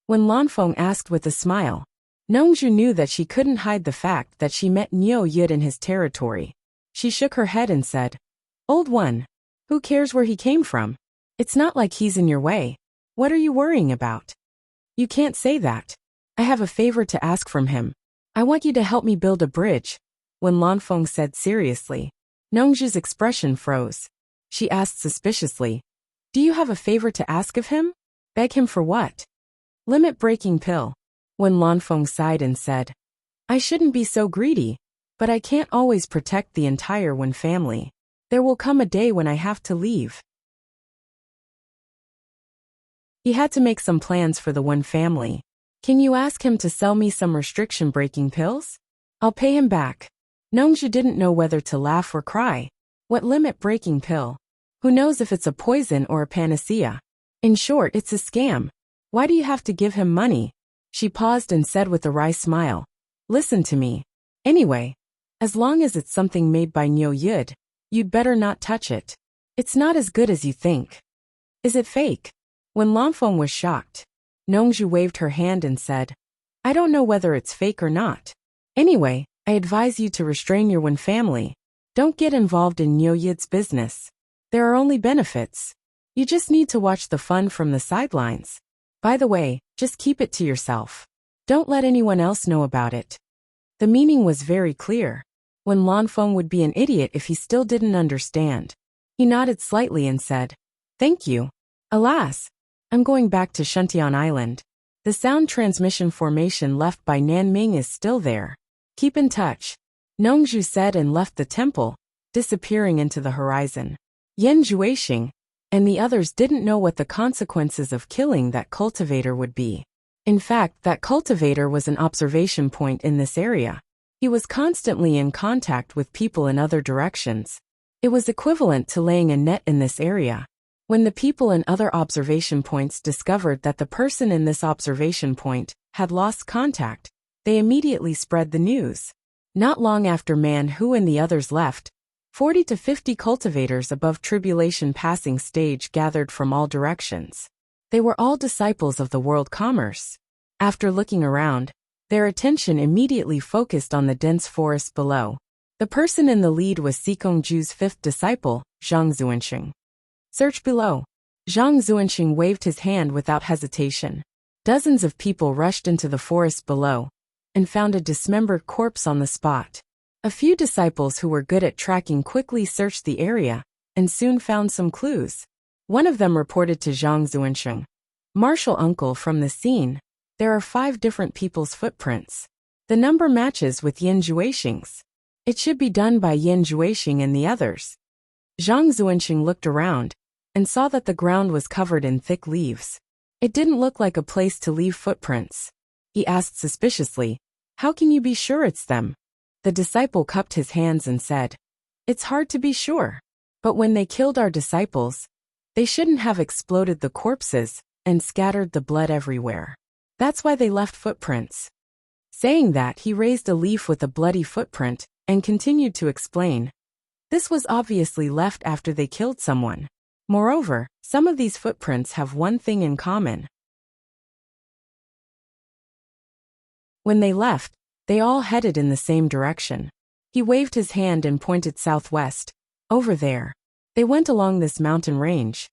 When Lanfeng asked with a smile, Nongju knew that she couldn't hide the fact that she met Niu Yid in his territory. She shook her head and said, Old one, who cares where he came from? It's not like he's in your way. What are you worrying about? You can't say that. I have a favor to ask from him. I want you to help me build a bridge, Wen Lanfeng said seriously. Nongju's expression froze. She asked suspiciously, Do you have a favor to ask of him? Beg him for what? Limit-breaking pill. Wen Lanfeng sighed and said, I shouldn't be so greedy, but I can't always protect the entire Wen family. There will come a day when I have to leave. He had to make some plans for the Wen family. Can you ask him to sell me some restriction-breaking pills? I'll pay him back. Nongju didn't know whether to laugh or cry. What limit-breaking pill? Who knows if it's a poison or a panacea? In short, it's a scam. Why do you have to give him money? She paused and said with a wry smile, Listen to me. Anyway, as long as it's something made by Niu Yid, you'd better not touch it. It's not as good as you think. Is it fake? When Lanfeng was shocked, Nongju waved her hand and said, I don't know whether it's fake or not. Anyway, I advise you to restrain your Wen family. Don't get involved in Niu Yid's business. There are only benefits. You just need to watch the fun from the sidelines. By the way, just keep it to yourself. Don't let anyone else know about it. The meaning was very clear. Wen Lanfeng would be an idiot if he still didn't understand. He nodded slightly and said, Thank you. Alas, I'm going back to Shuntian Island. The sound transmission formation left by Nanming is still there. Keep in touch. Nongju said and left the temple, disappearing into the horizon. Yan Juixing and the others didn't know what the consequences of killing that cultivator would be. In fact, that cultivator was an observation point in this area. He was constantly in contact with people in other directions. It was equivalent to laying a net in this area. When the people in other observation points discovered that the person in this observation point had lost contact, they immediately spread the news. Not long after Man Hu and the others left, 40 to 50 cultivators above tribulation passing stage gathered from all directions. They were all disciples of the world commerce. After looking around, their attention immediately focused on the dense forest below. The person in the lead was Sikongju's fifth disciple, Zhang Zuanxing. Search below. Zhang Zuanxing waved his hand without hesitation. Dozens of people rushed into the forest below and found a dismembered corpse on the spot. A few disciples who were good at tracking quickly searched the area and soon found some clues. One of them reported to Zhang Zuanxing, Martial uncle, from the scene, there are 5 different people's footprints. The number matches with Yan Juixing's. It should be done by Yan Juixing and the others. Zhang Zuanxing looked around and saw that the ground was covered in thick leaves. It didn't look like a place to leave footprints. He asked suspiciously, How can you be sure it's them? The disciple cupped his hands and said, It's hard to be sure. But when they killed our disciples, they shouldn't have exploded the corpses and scattered the blood everywhere. That's why they left footprints. Saying that, he raised a leaf with a bloody footprint and continued to explain. This was obviously left after they killed someone. Moreover, some of these footprints have one thing in common. When they left, they all headed in the same direction. He waved his hand and pointed southwest. Over there. They went along this mountain range.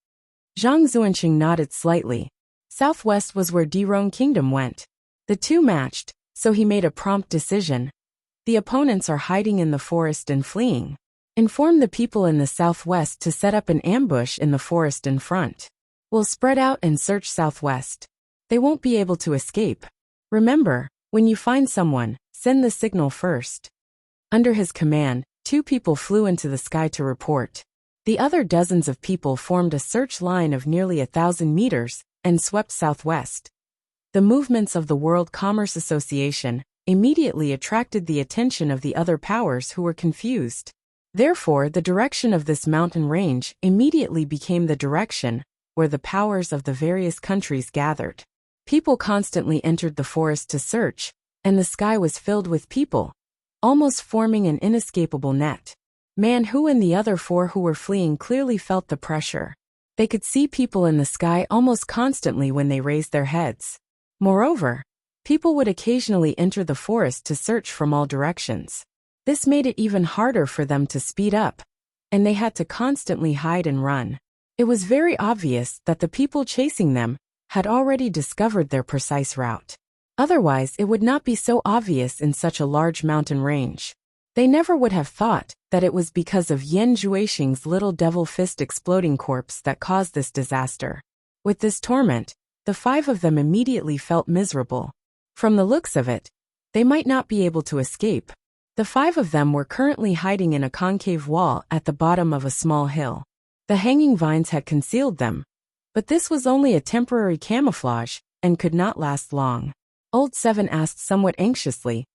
Zhang Zuanqing nodded slightly. Southwest was where Dirong Kingdom went. The two matched, so he made a prompt decision. The opponents are hiding in the forest and fleeing. Inform the people in the southwest to set up an ambush in the forest in front. We'll spread out and search southwest. They won't be able to escape. Remember, when you find someone, send the signal first. Under his command, 2 people flew into the sky to report. The other dozens of people formed a search line of nearly 1,000 meters and swept southwest. The movements of the World Commerce Association immediately attracted the attention of the other powers who were confused. Therefore, the direction of this mountain range immediately became the direction where the powers of the various countries gathered. People constantly entered the forest to search, and the sky was filled with people, almost forming an inescapable net. Man Hu and the other 4 who were fleeing clearly felt the pressure. They could see people in the sky almost constantly when they raised their heads. Moreover, people would occasionally enter the forest to search from all directions. This made it even harder for them to speed up, and they had to constantly hide and run. It was very obvious that the people chasing them had already discovered their precise route. Otherwise, it would not be so obvious in such a large mountain range. They never would have thought that it was because of Yan Zhuixing's little devil fist exploding corpse that caused this disaster. With this torment, the 5 of them immediately felt miserable. From the looks of it, they might not be able to escape. The 5 of them were currently hiding in a concave wall at the bottom of a small hill. The hanging vines had concealed them, but this was only a temporary camouflage and could not last long. Old 7 asked somewhat anxiously,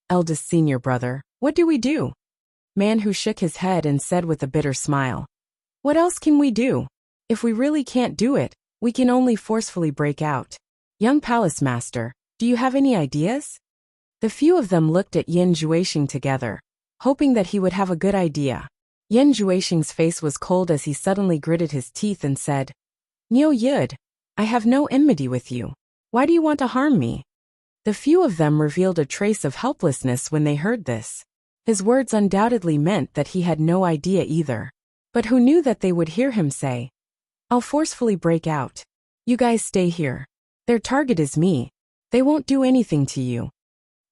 "Eldest senior brother, what do we do?" Man Hu shook his head and said with a bitter smile, "What else can we do? If we really can't do it, we can only forcefully break out. Young Palace Master, do you have any ideas?" The few of them looked at Yan Zhuixing together, hoping that he would have a good idea. Yan Zhuixing's face was cold as he suddenly gritted his teeth and said, "Niu Yud, I have no enmity with you. Why do you want to harm me?" The few of them revealed a trace of helplessness when they heard this. His words undoubtedly meant that he had no idea either. But who knew that they would hear him say, "I'll forcefully break out. You guys stay here. Their target is me. They won't do anything to you."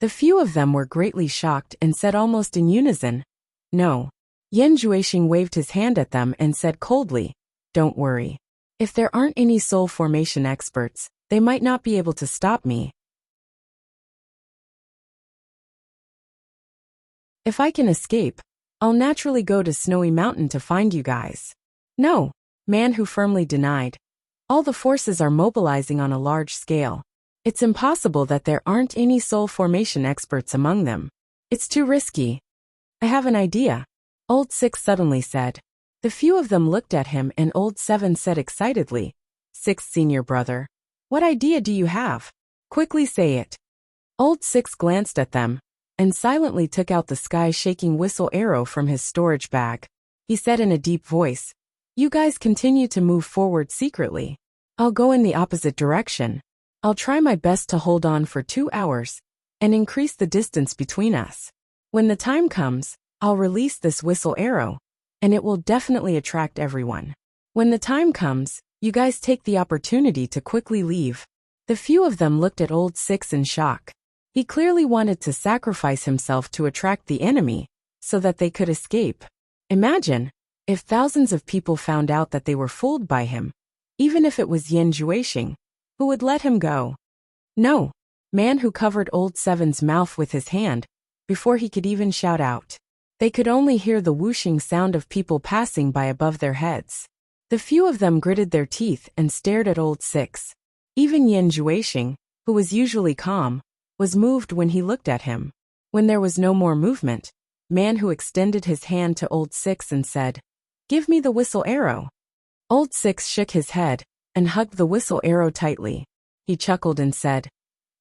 The few of them were greatly shocked and said almost in unison, "No." Yan Zhuixing waved his hand at them and said coldly, "Don't worry. If there aren't any soul formation experts, they might not be able to stop me. If I can escape, I'll naturally go to Snowy Mountain to find you guys." "No," Man Hu firmly denied. "All the forces are mobilizing on a large scale. It's impossible that there aren't any soul formation experts among them. It's too risky." "I have an idea," Old 6 suddenly said. The few of them looked at him and Old 7 said excitedly, "Sixth senior brother, what idea do you have? Quickly say it." Old 6 glanced at them and silently took out the sky-shaking whistle arrow from his storage bag. He said in a deep voice, "You guys continue to move forward secretly. I'll go in the opposite direction. I'll try my best to hold on for 2 hours and increase the distance between us. When the time comes, I'll release this whistle arrow, and it will definitely attract everyone. When the time comes, you guys take the opportunity to quickly leave." The few of them looked at Old 6 in shock. He clearly wanted to sacrifice himself to attract the enemy, so that they could escape. Imagine, if thousands of people found out that they were fooled by him, even if it was Yan Zhuixing, who would let him go? No. Man Hu covered Old 7's mouth with his hand, before he could even shout out. They could only hear the whooshing sound of people passing by above their heads. The few of them gritted their teeth and stared at Old 6. Even Yan Zhuixing, who was usually calm, was moved when he looked at him. When there was no more movement, Man Hu extended his hand to Old 6 and said, "Give me the whistle arrow." Old 6 shook his head and hugged the whistle arrow tightly. He chuckled and said,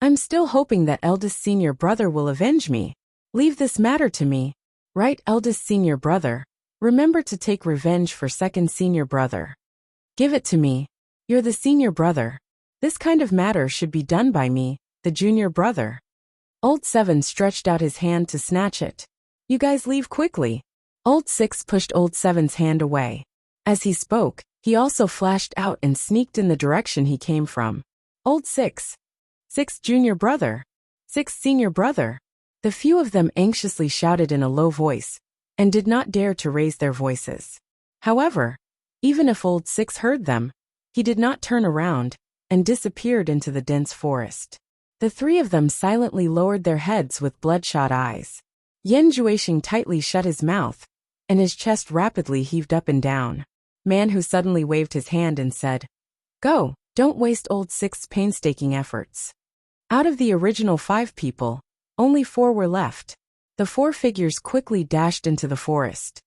"I'm still hoping that eldest senior brother will avenge me. Leave this matter to me." "Right, eldest senior brother," Remember to take revenge for second senior brother. Give it to me. You're the senior brother. This kind of matter should be done by me, the junior brother. Old 7 stretched out his hand to snatch it. You guys leave quickly. Old 6 pushed Old 7's hand away. As he spoke, he also flashed out and sneaked in the direction he came from. Old 6. 6 junior brother. 6 senior brother. The few of them anxiously shouted in a low voice, and did not dare to raise their voices. However, even if Old 6 heard them, he did not turn around, and disappeared into the dense forest. The three of them silently lowered their heads with bloodshot eyes. Yan Juexing tightly shut his mouth, and his chest rapidly heaved up and down. Man Who suddenly waved his hand and said, "Go, don't waste Old 6's painstaking efforts." Out of the original 5 people, only 4 were left. The 4 figures quickly dashed into the forest.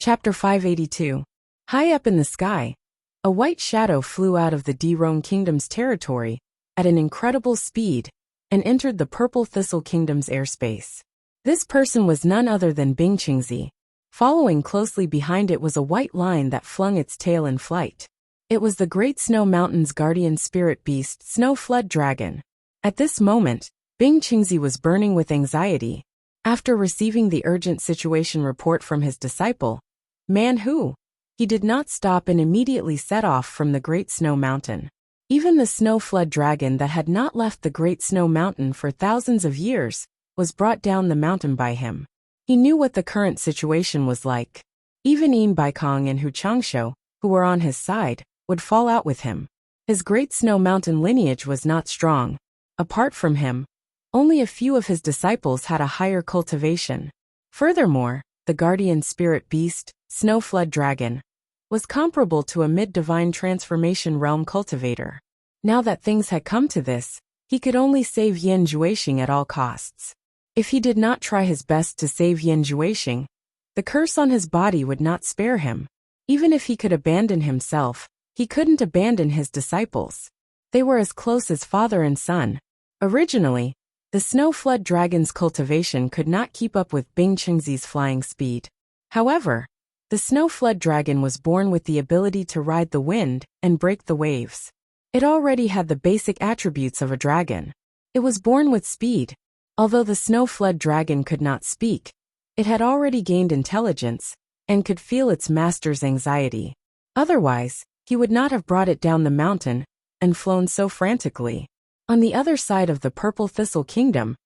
Chapter 582. High up in the sky, a white shadow flew out of the Dirong Kingdom's territory at an incredible speed and entered the Purple Thistle Kingdom's airspace. This person was none other than Bing Qingzi. Following closely behind it was a white line that flung its tail in flight. It was the Great Snow Mountain's guardian spirit beast, Snow Flood Dragon. At this moment, Bing Qingzi was burning with anxiety. After receiving the urgent situation report from his disciple, Man Hu, he did not stop and immediately set off from the Great Snow Mountain. Even the Snow Flood Dragon that had not left the Great Snow Mountain for thousands of years was brought down the mountain by him. He knew what the current situation was like. Even Yin Baikong and Hu Changshu, who were on his side, would fall out with him. His Great Snow Mountain lineage was not strong. Apart from him, only a few of his disciples had a higher cultivation. Furthermore, the guardian spirit beast, Snow Flood Dragon, was comparable to a mid-divine transformation realm cultivator. Now that things had come to this, he could only save Yan Juexing at all costs. If he did not try his best to save Yan Juexing, the curse on his body would not spare him. Even if he could abandon himself, he couldn't abandon his disciples. They were as close as father and son. Originally, the Snow Flood Dragon's cultivation could not keep up with Bing Qingzi's flying speed. However, the Snow Flood Dragon was born with the ability to ride the wind and break the waves. It already had the basic attributes of a dragon. It was born with speed. Although the Snow Flood Dragon could not speak, it had already gained intelligence and could feel its master's anxiety. Otherwise, he would not have brought it down the mountain and flown so frantically. On the other side of the Purple Thistle Kingdom,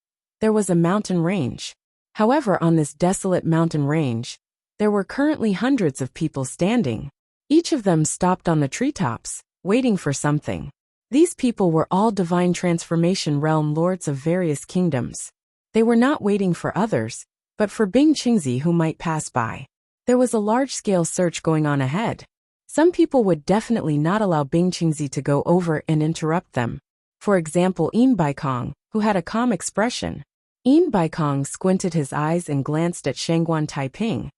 there was a mountain range. However, on this desolate mountain range, there were currently hundreds of people standing. Each of them stopped on the treetops, waiting for something. These people were all divine transformation realm lords of various kingdoms. They were not waiting for others, but for Bing Qingzi who might pass by. There was a large-scale search going on ahead. Some people would definitely not allow Bing Qingzi to go over and interrupt them. For example, Yin Baikong, who had a calm expression. Yin Baikong squinted his eyes and glanced at Shangguan Taiping,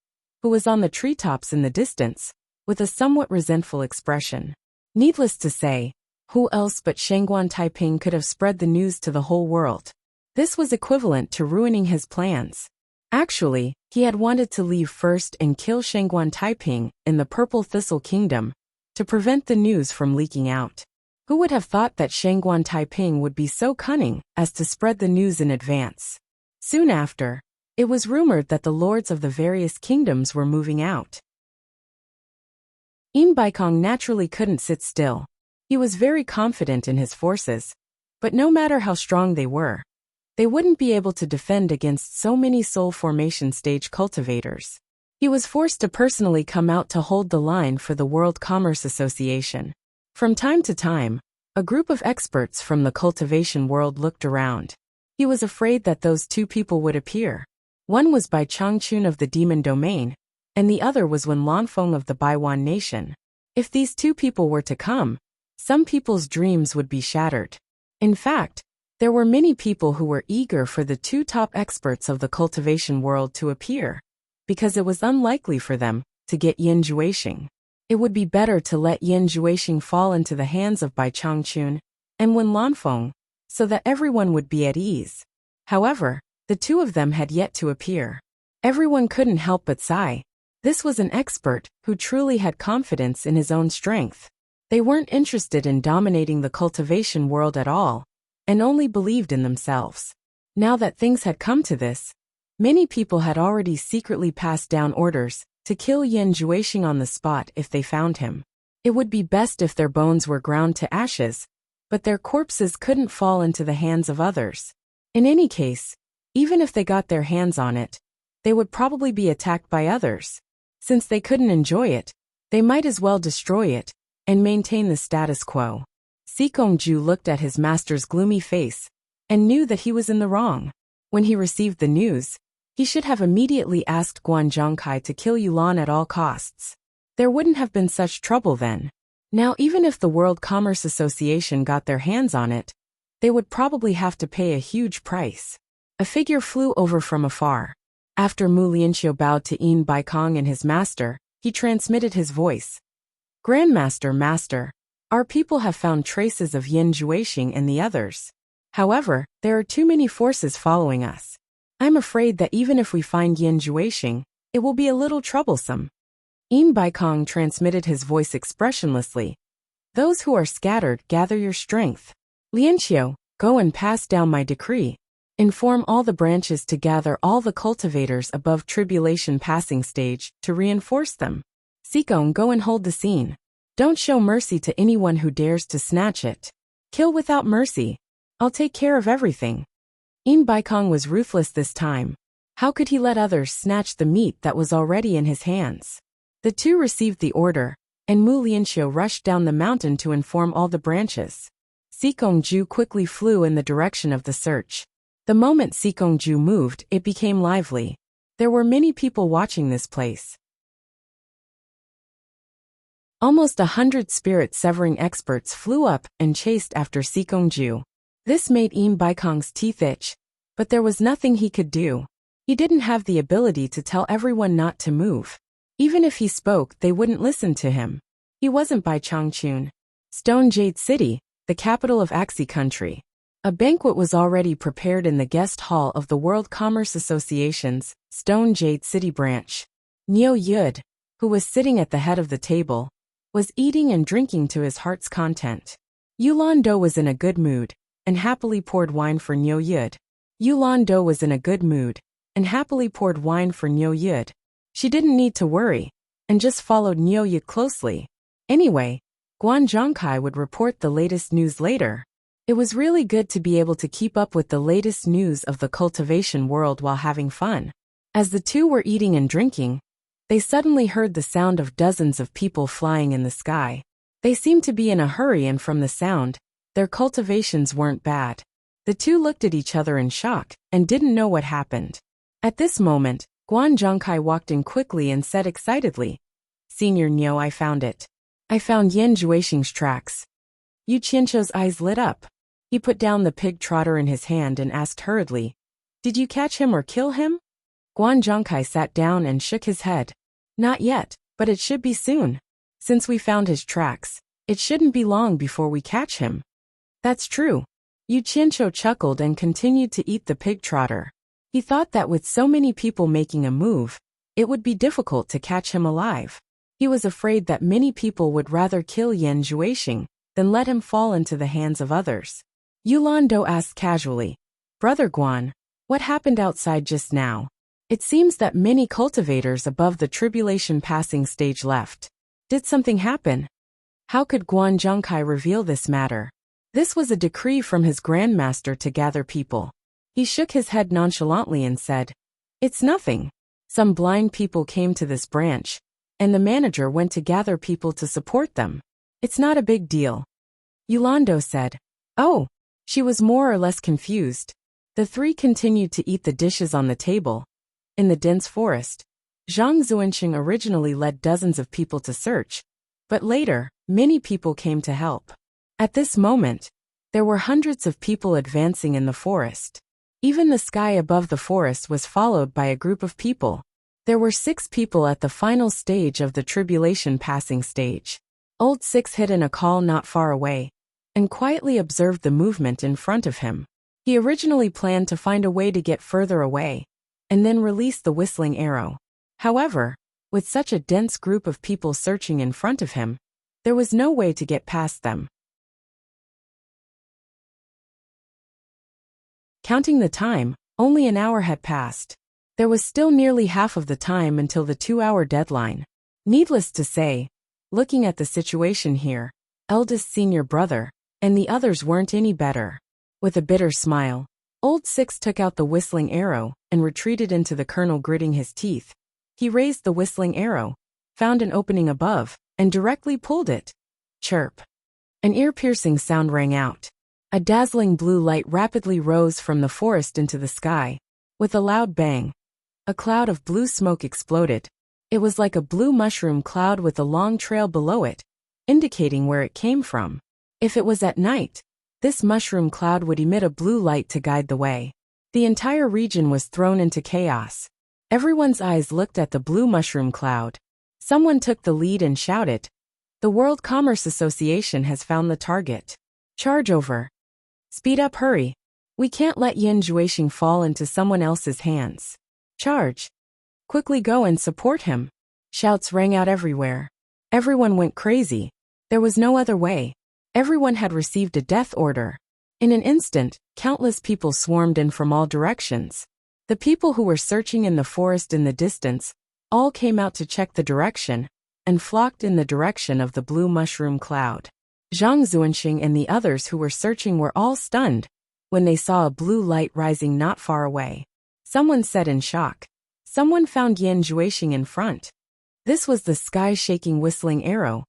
who was on the treetops in the distance, with a somewhat resentful expression. Needless to say, who else but Shangguan Taiping could have spread the news to the whole world? This was equivalent to ruining his plans. Actually, he had wanted to leave first and kill Shangguan Taiping in the Purple Thistle Kingdom to prevent the news from leaking out. Who would have thought that Shangguan Taiping would be so cunning as to spread the news in advance? Soon after, it was rumored that the lords of the various kingdoms were moving out. Yin Baikong naturally couldn't sit still. He was very confident in his forces, but no matter how strong they were, they wouldn't be able to defend against so many soul formation stage cultivators. He was forced to personally come out to hold the line for the World Commerce Association. From time to time, a group of experts from the cultivation world looked around. He was afraid that those 2 people would appear. One was Bai Changchun of the Demon Domain, and the other was Wen Lanfeng of the Baiwan Nation. If these 2 people were to come, some people's dreams would be shattered. In fact, there were many people who were eager for the 2 top experts of the cultivation world to appear, because it was unlikely for them to get Yan Juexing. It would be better to let Yin Juexing fall into the hands of Bai Changchun and Wen Lanfeng, so that everyone would be at ease. However, the two of them had yet to appear. Everyone couldn't help but sigh. This was an expert who truly had confidence in his own strength. They weren't interested in dominating the cultivation world at all, and only believed in themselves. Now that things had come to this, many people had already secretly passed down orders to kill Yin Juexing on the spot if they found him. It would be best if their bones were ground to ashes, but their corpses couldn't fall into the hands of others. In any case, even if they got their hands on it, they would probably be attacked by others. Since they couldn't enjoy it, they might as well destroy it and maintain the status quo. Sikongju looked at his master's gloomy face and knew that he was in the wrong. When he received the news, he should have immediately asked Guan Zhongkai to kill Yulan at all costs. There wouldn't have been such trouble then. Now even if the World Commerce Association got their hands on it, they would probably have to pay a huge price. A figure flew over from afar. After Mu Lianxiu bowed to Yin Baikong and his master, he transmitted his voice. Grandmaster, Master, our people have found traces of Yin Juexing and the others. However, there are too many forces following us. I'm afraid that even if we find Yin Juexing, it will be a little troublesome. Yin Baikong transmitted his voice expressionlessly. Those who are scattered, gather your strength. Lianxiu, go and pass down my decree. Inform all the branches to gather all the cultivators above tribulation passing stage to reinforce them. Sikong, go and hold the scene. Don't show mercy to anyone who dares to snatch it. Kill without mercy. I'll take care of everything. Yin Baikong was ruthless this time. How could he let others snatch the meat that was already in his hands? The two received the order, and Mu Lianxiu rushed down the mountain to inform all the branches. Sikongju quickly flew in the direction of the search. The moment Sikongju moved, it became lively. There were many people watching this place. Almost 100 spirit-severing experts flew up and chased after Sikongju. This made Yin Baikong's teeth itch, but there was nothing he could do. He didn't have the ability to tell everyone not to move. Even if he spoke, they wouldn't listen to him. He wasn't Bai Changchun. Stone Jade City, the capital of Axi country. A banquet was already prepared in the guest hall of the World Commerce Association's Stone Jade City branch. Niu Yud, who was sitting at the head of the table, was eating and drinking to his heart's content. Yulan Do was in a good mood and happily poured wine for Niu Yud. Yulan Do was in a good mood and happily poured wine for Niu Yud. She didn't need to worry and just followed Niu Yud closely. Anyway, Guan Zhongkai would report the latest news later. It was really good to be able to keep up with the latest news of the cultivation world while having fun. As the two were eating and drinking, they suddenly heard the sound of dozens of people flying in the sky. They seemed to be in a hurry, and from the sound, their cultivations weren't bad. The two looked at each other in shock and didn't know what happened. At this moment, Guan Zhongkai walked in quickly and said excitedly, "Senior Niu, I found it. I found Yin Juexing's tracks." Yu Qianqiu's eyes lit up. He put down the pig trotter in his hand and asked hurriedly, "Did you catch him or kill him?" Guan Zhongkai sat down and shook his head. "Not yet, but it should be soon. Since we found his tracks, it shouldn't be long before we catch him." "That's true." Yu Qianqiu chuckled and continued to eat the pig trotter. He thought that with so many people making a move, it would be difficult to catch him alive. He was afraid that many people would rather kill Yin Juexing than let him fall into the hands of others. Yulan Do asked casually, "Brother Guan, what happened outside just now? It seems that many cultivators above the tribulation passing stage left. Did something happen?" How could Guan Zhongkai reveal this matter? This was a decree from his grandmaster to gather people. He shook his head nonchalantly and said, "It's nothing. Some blind people came to this branch, and the manager went to gather people to support them. It's not a big deal." Yulando said, "Oh." She was more or less confused. The three continued to eat the dishes on the table. In the dense forest, Zhang Zuanqing originally led dozens of people to search, but later, many people came to help. At this moment, there were hundreds of people advancing in the forest. Even the sky above the forest was followed by a group of people. There were 6 people at the final stage of the tribulation passing stage. Old 6 hid in a call not far away and quietly observed the movement in front of him. He originally planned to find a way to get further away and then release the whistling arrow. However, with such a dense group of people searching in front of him, there was no way to get past them. Counting the time, only an hour had passed. There was still nearly half of the time until the 2-hour deadline. Needless to say, looking at the situation here, eldest senior brother and the others weren't any better. With a bitter smile, Old 6 took out the whistling arrow and retreated into the colonel, gritting his teeth. He raised the whistling arrow, found an opening above, and directly pulled it. Chirp. An ear-piercing sound rang out. A dazzling blue light rapidly rose from the forest into the sky. With a loud bang, a cloud of blue smoke exploded. It was like a blue mushroom cloud with a long trail below it, indicating where it came from. If it was at night, this mushroom cloud would emit a blue light to guide the way. The entire region was thrown into chaos. Everyone's eyes looked at the blue mushroom cloud. Someone took the lead and shouted, "The World Commerce Association has found the target. Charge over. Speed up, hurry. We can't let Yin Juixing fall into someone else's hands. Charge. Quickly go and support him." Shouts rang out everywhere. Everyone went crazy. There was no other way. Everyone had received a death order. In an instant, countless people swarmed in from all directions. The people who were searching in the forest in the distance all came out to check the direction and flocked in the direction of the blue mushroom cloud. Zhang Zuanxing and the others who were searching were all stunned when they saw a blue light rising not far away. Someone said in shock, "Someone found Yin Juixing in front." This was the sky-shaking whistling arrow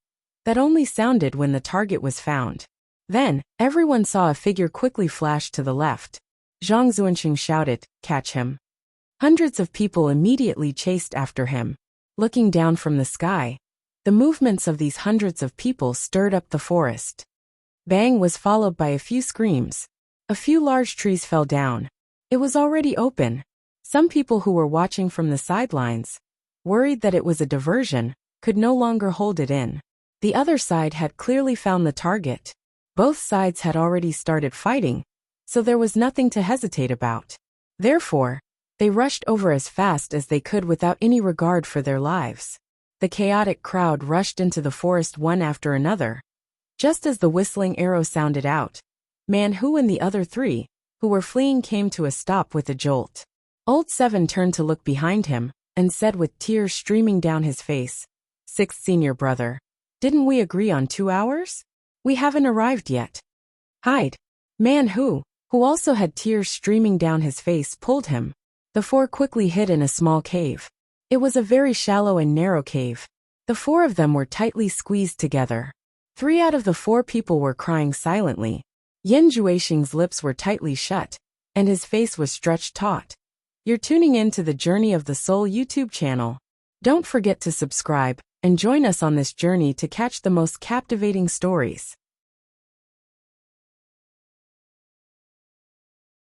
that only sounded when the target was found. Then, everyone saw a figure quickly flash to the left. Zhang Zuanxing shouted, "Catch him." Hundreds of people immediately chased after him. Looking down from the sky, the movements of these hundreds of people stirred up the forest. Bang was followed by a few screams. A few large trees fell down. It was already open. Some people who were watching from the sidelines, worried that it was a diversion, could no longer hold it in. The other side had clearly found the target. Both sides had already started fighting, so there was nothing to hesitate about. Therefore, they rushed over as fast as they could without any regard for their lives. The chaotic crowd rushed into the forest one after another. Just as the whistling arrow sounded out, Man Hu and the other 3, who were fleeing, came to a stop with a jolt. Old 7 turned to look behind him and said with tears streaming down his face, "Sixth senior brother, didn't we agree on 2 hours? We haven't arrived yet. Hide." Man Hu, who also had tears streaming down his face, pulled him. The 4 quickly hid in a small cave. It was a very shallow and narrow cave. The 4 of them were tightly squeezed together. 3 out of the 4 people were crying silently. Yin Juixing's lips were tightly shut, and his face was stretched taut. You're tuning in to the Journey of the Soul YouTube channel. Don't forget to subscribe and join us on this journey to catch the most captivating stories.